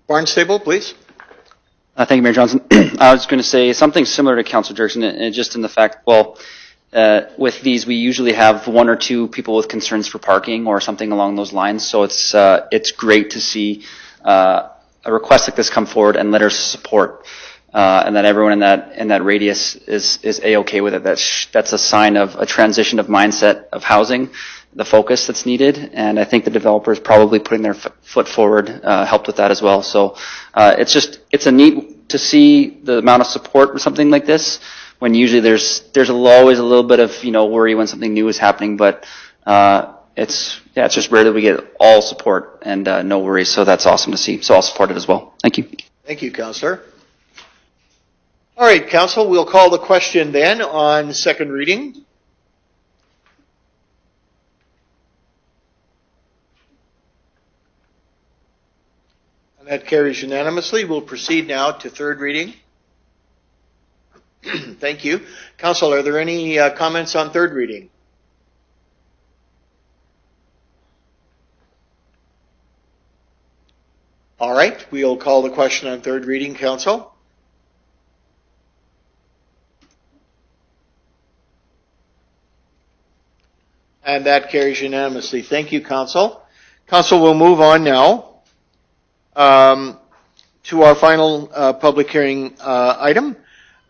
Barnstable, please. Thank you, Mayor Johnson. I was going to say something similar to Councillor Dirksen, and just in the fact, with these, we usually have 1 or 2 people with concerns for parking or something along those lines. So it's great to see a request like this come forward and letters of support, and that everyone in that radius is a-okay with it. That's a sign of a transition of mindset of housing, the focus that's needed, and I think the developers probably putting their foot forward helped with that as well. So it's a neat to see the amount of support for something like this, when usually there's always a little bit of worry when something new is happening, but it's just rare that we get all support and no worries. So that's awesome to see. So I'll support it as well. Thank you. Thank you, Councillor. All right, Council, we'll call the question then on second reading. And that carries unanimously. We'll proceed now to third reading. Thank you. Council, are there any comments on third reading? All right, we'll call the question on third reading, Council. And that carries unanimously. Thank you, Council. Council, we'll move on now to our final public hearing item.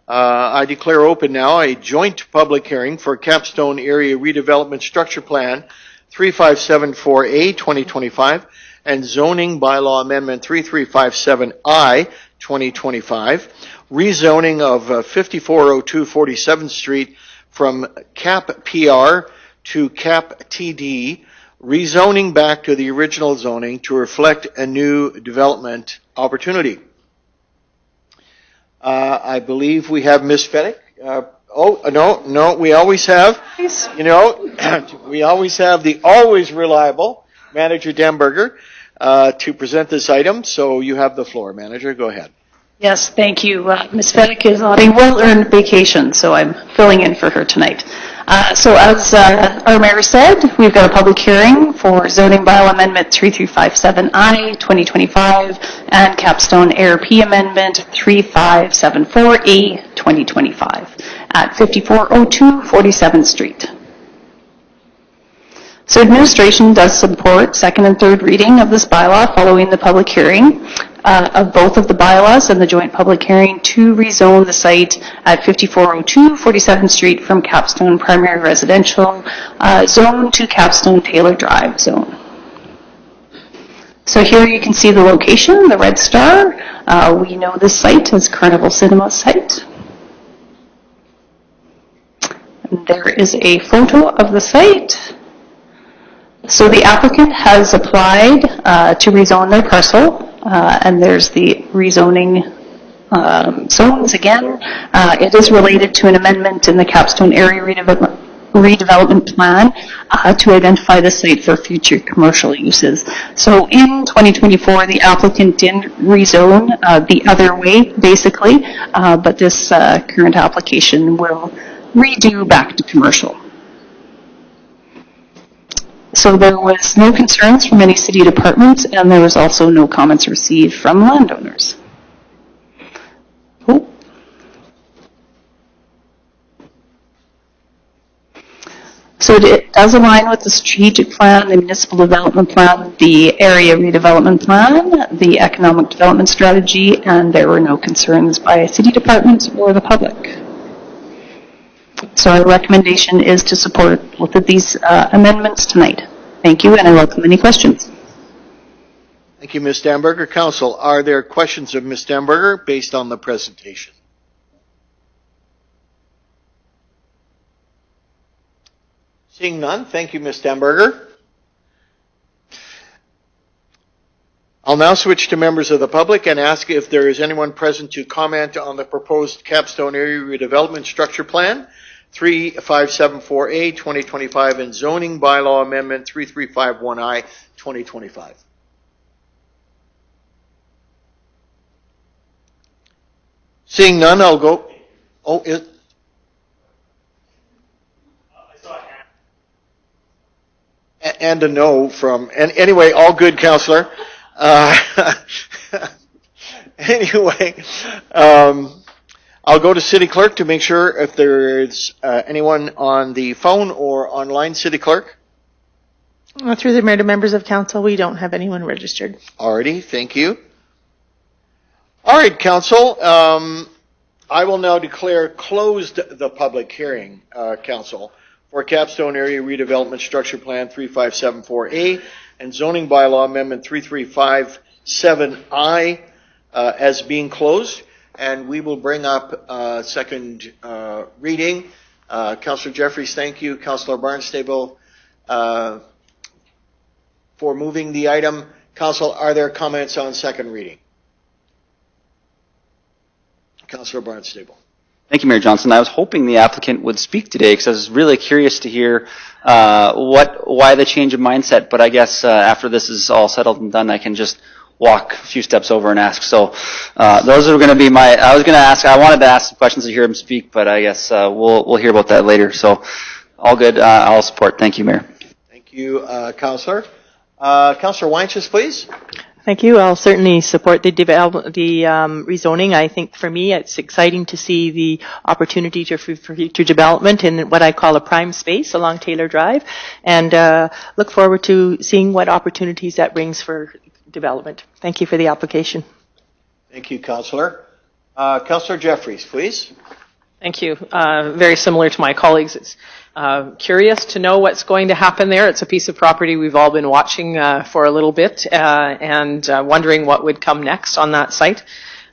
I declare open now a joint public hearing for Capstone Area Redevelopment Structure Plan 3574A 2025 and Zoning Bylaw Amendment 3357I 2025, rezoning of 5402 47th Street from CAP PR to CAP TD, rezoning back to the original zoning to reflect a new development opportunity. I believe we have Ms. Fennick. No, we always have, we always have the always reliable Manager Demberger to present this item. So you have the floor, Manager. Go ahead. Yes, thank you. Ms. Fennick is on a well-earned vacation, so I'm filling in for her tonight. So as our mayor said, we've got a public hearing for Zoning Bylaw Amendment 3357I 2025 and Capstone ARP Amendment 3574A 2025 at 5402 47th Street. So administration does support second and third reading of this bylaw following the public hearing of both of the bylaws and the joint public hearing to rezone the site at 5402 47th Street from Capstone Primary Residential Zone to Capstone Taylor Drive Zone. So here you can see the location, the red star. We know this site as Carnival Cinema site. And there is a photo of the site. So the applicant has applied to rezone their parcel, and there's the rezoning zones again. It is related to an amendment in the Capstone Area Redevelopment Plan to identify the site for future commercial uses. So in 2024, the applicant didn't rezone the other way, basically, but this current application will redo back to commercial. So there was no concerns from any city departments, and there was also no comments received from landowners. Oh. So it does align with the strategic plan, the municipal development plan, the area redevelopment plan, the economic development strategy, and there were no concerns by city departments or the public. So our recommendation is to support both of these amendments tonight. Thank you, and I welcome any questions. Thank you, Ms. Damberger. Council, are there questions of Ms. Damberger based on the presentation? Seeing none, thank you, Ms. Damberger. I'll now switch to members of the public and ask if there is anyone present to comment on the proposed Capstone Area Redevelopment Structure Plan 3574A 2025 and Zoning Bylaw Amendment 3351I 2025. Seeing none, I'll go. Oh, it. I saw a hand. And a no from. And anyway, all good, Councillor. Anyway, I'll go to City Clerk to make sure if there's anyone on the phone or online. City Clerk. Through the mayor to members of council, we don't have anyone registered. Alrighty, thank you. All right, council. I will now declare closed the public hearing, council, for Capstone Area Redevelopment Structure Plan 3574A and Zoning Bylaw Amendment 3357I as being closed. And we will bring up second reading. Councillor Jeffries, thank you. Councillor Barnstable for moving the item. Council, are there comments on second reading? Councillor Barnstable. Thank you, Mayor Johnson. I was hoping the applicant would speak today because I was really curious to hear why the change of mindset. But I guess after this is all settled and done, I can just walk a few steps over and ask. So those are going to be my. I wanted to ask some questions to hear him speak, but I guess we'll hear about that later. So all good. I'll support. Thank you, Mayor. Thank you, Councillor. Councillor Weinches, please. Thank you. I'll certainly support the rezoning. I think for me, it's exciting to see the opportunity for future development in what I call a prime space along Taylor Drive, and look forward to seeing what opportunities that brings for development. Thank you for the application. Thank you, Councillor. Councillor Jeffries, please. Thank you. Very similar to my colleagues. It's curious to know what's going to happen there. It's a piece of property we've all been watching for a little bit and wondering what would come next on that site.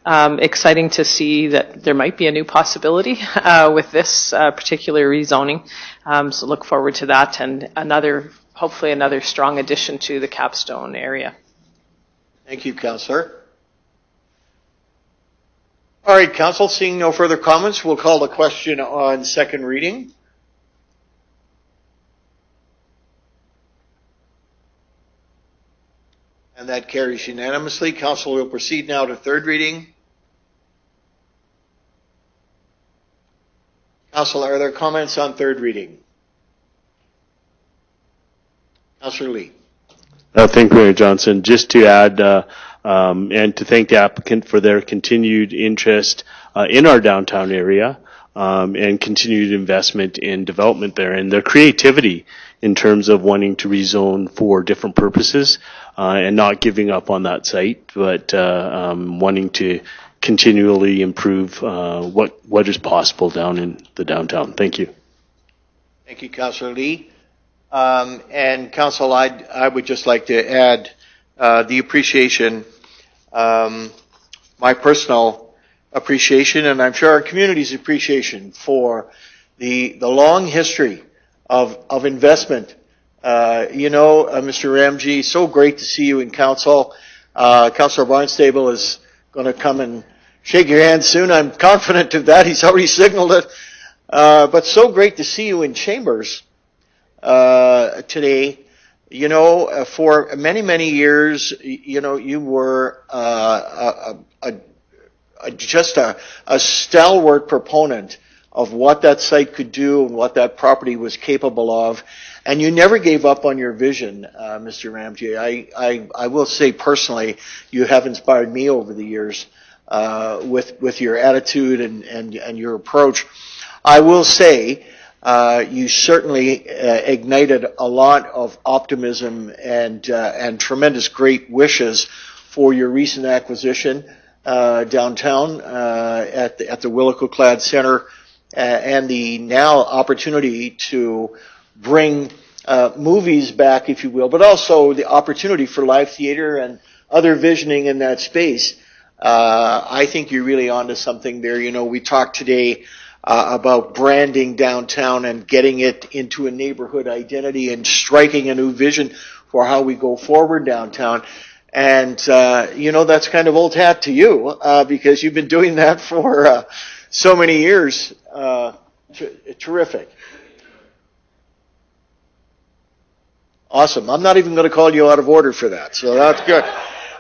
Exciting to see that there might be a new possibility with this particular rezoning. So look forward to that and hopefully another strong addition to the Capstone area. Thank you, Councillor. All right, Council, seeing no further comments, we'll call the question on second reading. And that carries unanimously. Council will proceed now to third reading. Council, are there comments on third reading? Councillor Lee. Thank you, Mayor Johnson. Just to add, and to thank the applicant for their continued interest in our downtown area and continued investment in development there and their creativity in terms of wanting to rezone for different purposes and not giving up on that site, but wanting to continually improve what is possible down in the downtown. Thank you. Thank you, Councillor Lee. And Council, I would just like to add the appreciation, my personal appreciation, and I'm sure our community's appreciation for the long history of investment. Mr. Ramji, so great to see you in Council. Councillor Barnstable is going to come and shake your hand soon. I'm confident of that. He's already signaled it. But so great to see you in Chambers today. For many, many years, you were just a stalwart proponent of what that site could do and what that property was capable of. And you never gave up on your vision, Mr. Ramji. I will say personally, you have inspired me over the years with your attitude and your approach. I will say you certainly ignited a lot of optimism and tremendous great wishes for your recent acquisition downtown at the Willicoclad Center and the now opportunity to bring movies back, if you will, but also the opportunity for live theater and other visioning in that space. I think you're really onto something there. We talked today about branding downtown and getting it into a neighborhood identity and striking a new vision for how we go forward downtown. And, that's kind of old hat to you because you've been doing that for so many years. Terrific. Awesome. I'm not even going to call you out of order for that, so that's good.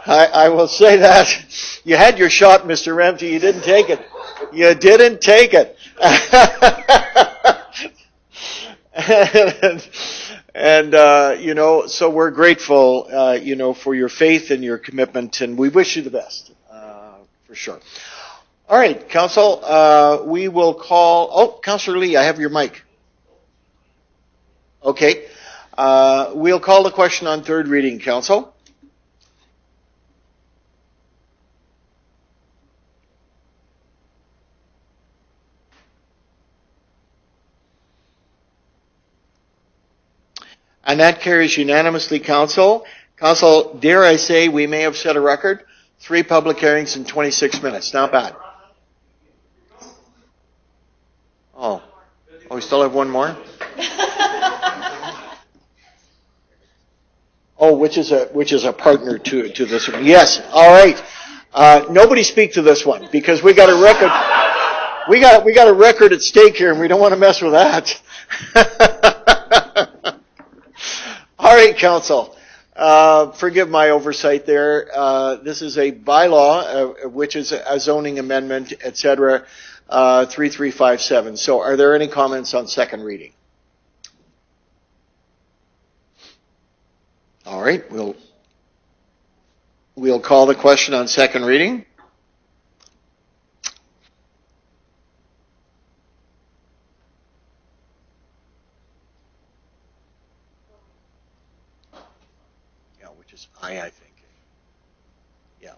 I will say that. You had your shot, Mr. Ramji. You didn't take it. You didn't take it. So we're grateful, for your faith and your commitment, and we wish you the best, for sure. All right, Council, we will call, Councillor Lee, I have your mic. Okay. We'll call the question on third reading, Council. And that carries unanimously, Council. Council, dare I say, we may have set a record. 3 public hearings in 26 minutes. Not bad. Oh, we still have one more? Oh, which is a partner to this one. Yes. All right. Nobody speak to this one because we got a record. We got a record at stake here, and we don't want to mess with that. All right, Council. Forgive my oversight there. This is a bylaw, which is a zoning amendment, etc. 3357. So, are there any comments on second reading? All right, we'll call the question on second reading. Yeah, which is I think. Yeah.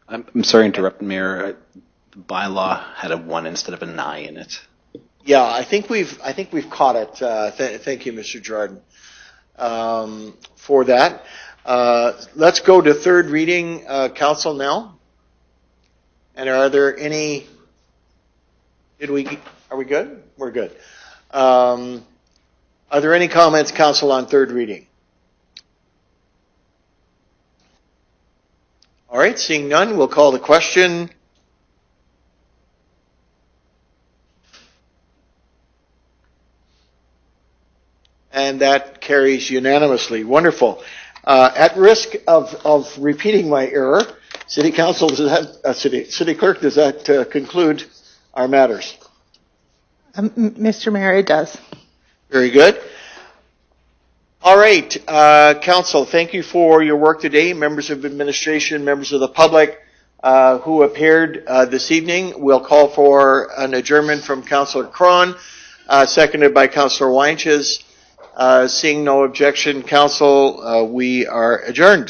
I'm sorry to interrupt, Mayor. The bylaw had a 1 instead of a 9 in it. Yeah, I think we've caught it. Thank you, Mr. Jordan, for that. Let's go to third reading, Council now. And are there any? Are we good? We're good. Are there any comments, Council, on third reading? All right, seeing none, we'll call the question. And that carries unanimously. Wonderful. At risk of repeating my error, City Council, City Clerk, does that conclude our matters? Mr. Mayor, it does. Very good. All right, Council, thank you for your work today. Members of administration, members of the public who appeared this evening. We'll call for an adjournment from Councillor Cron, seconded by Councillor Weinches. Seeing no objection, Council, we are adjourned.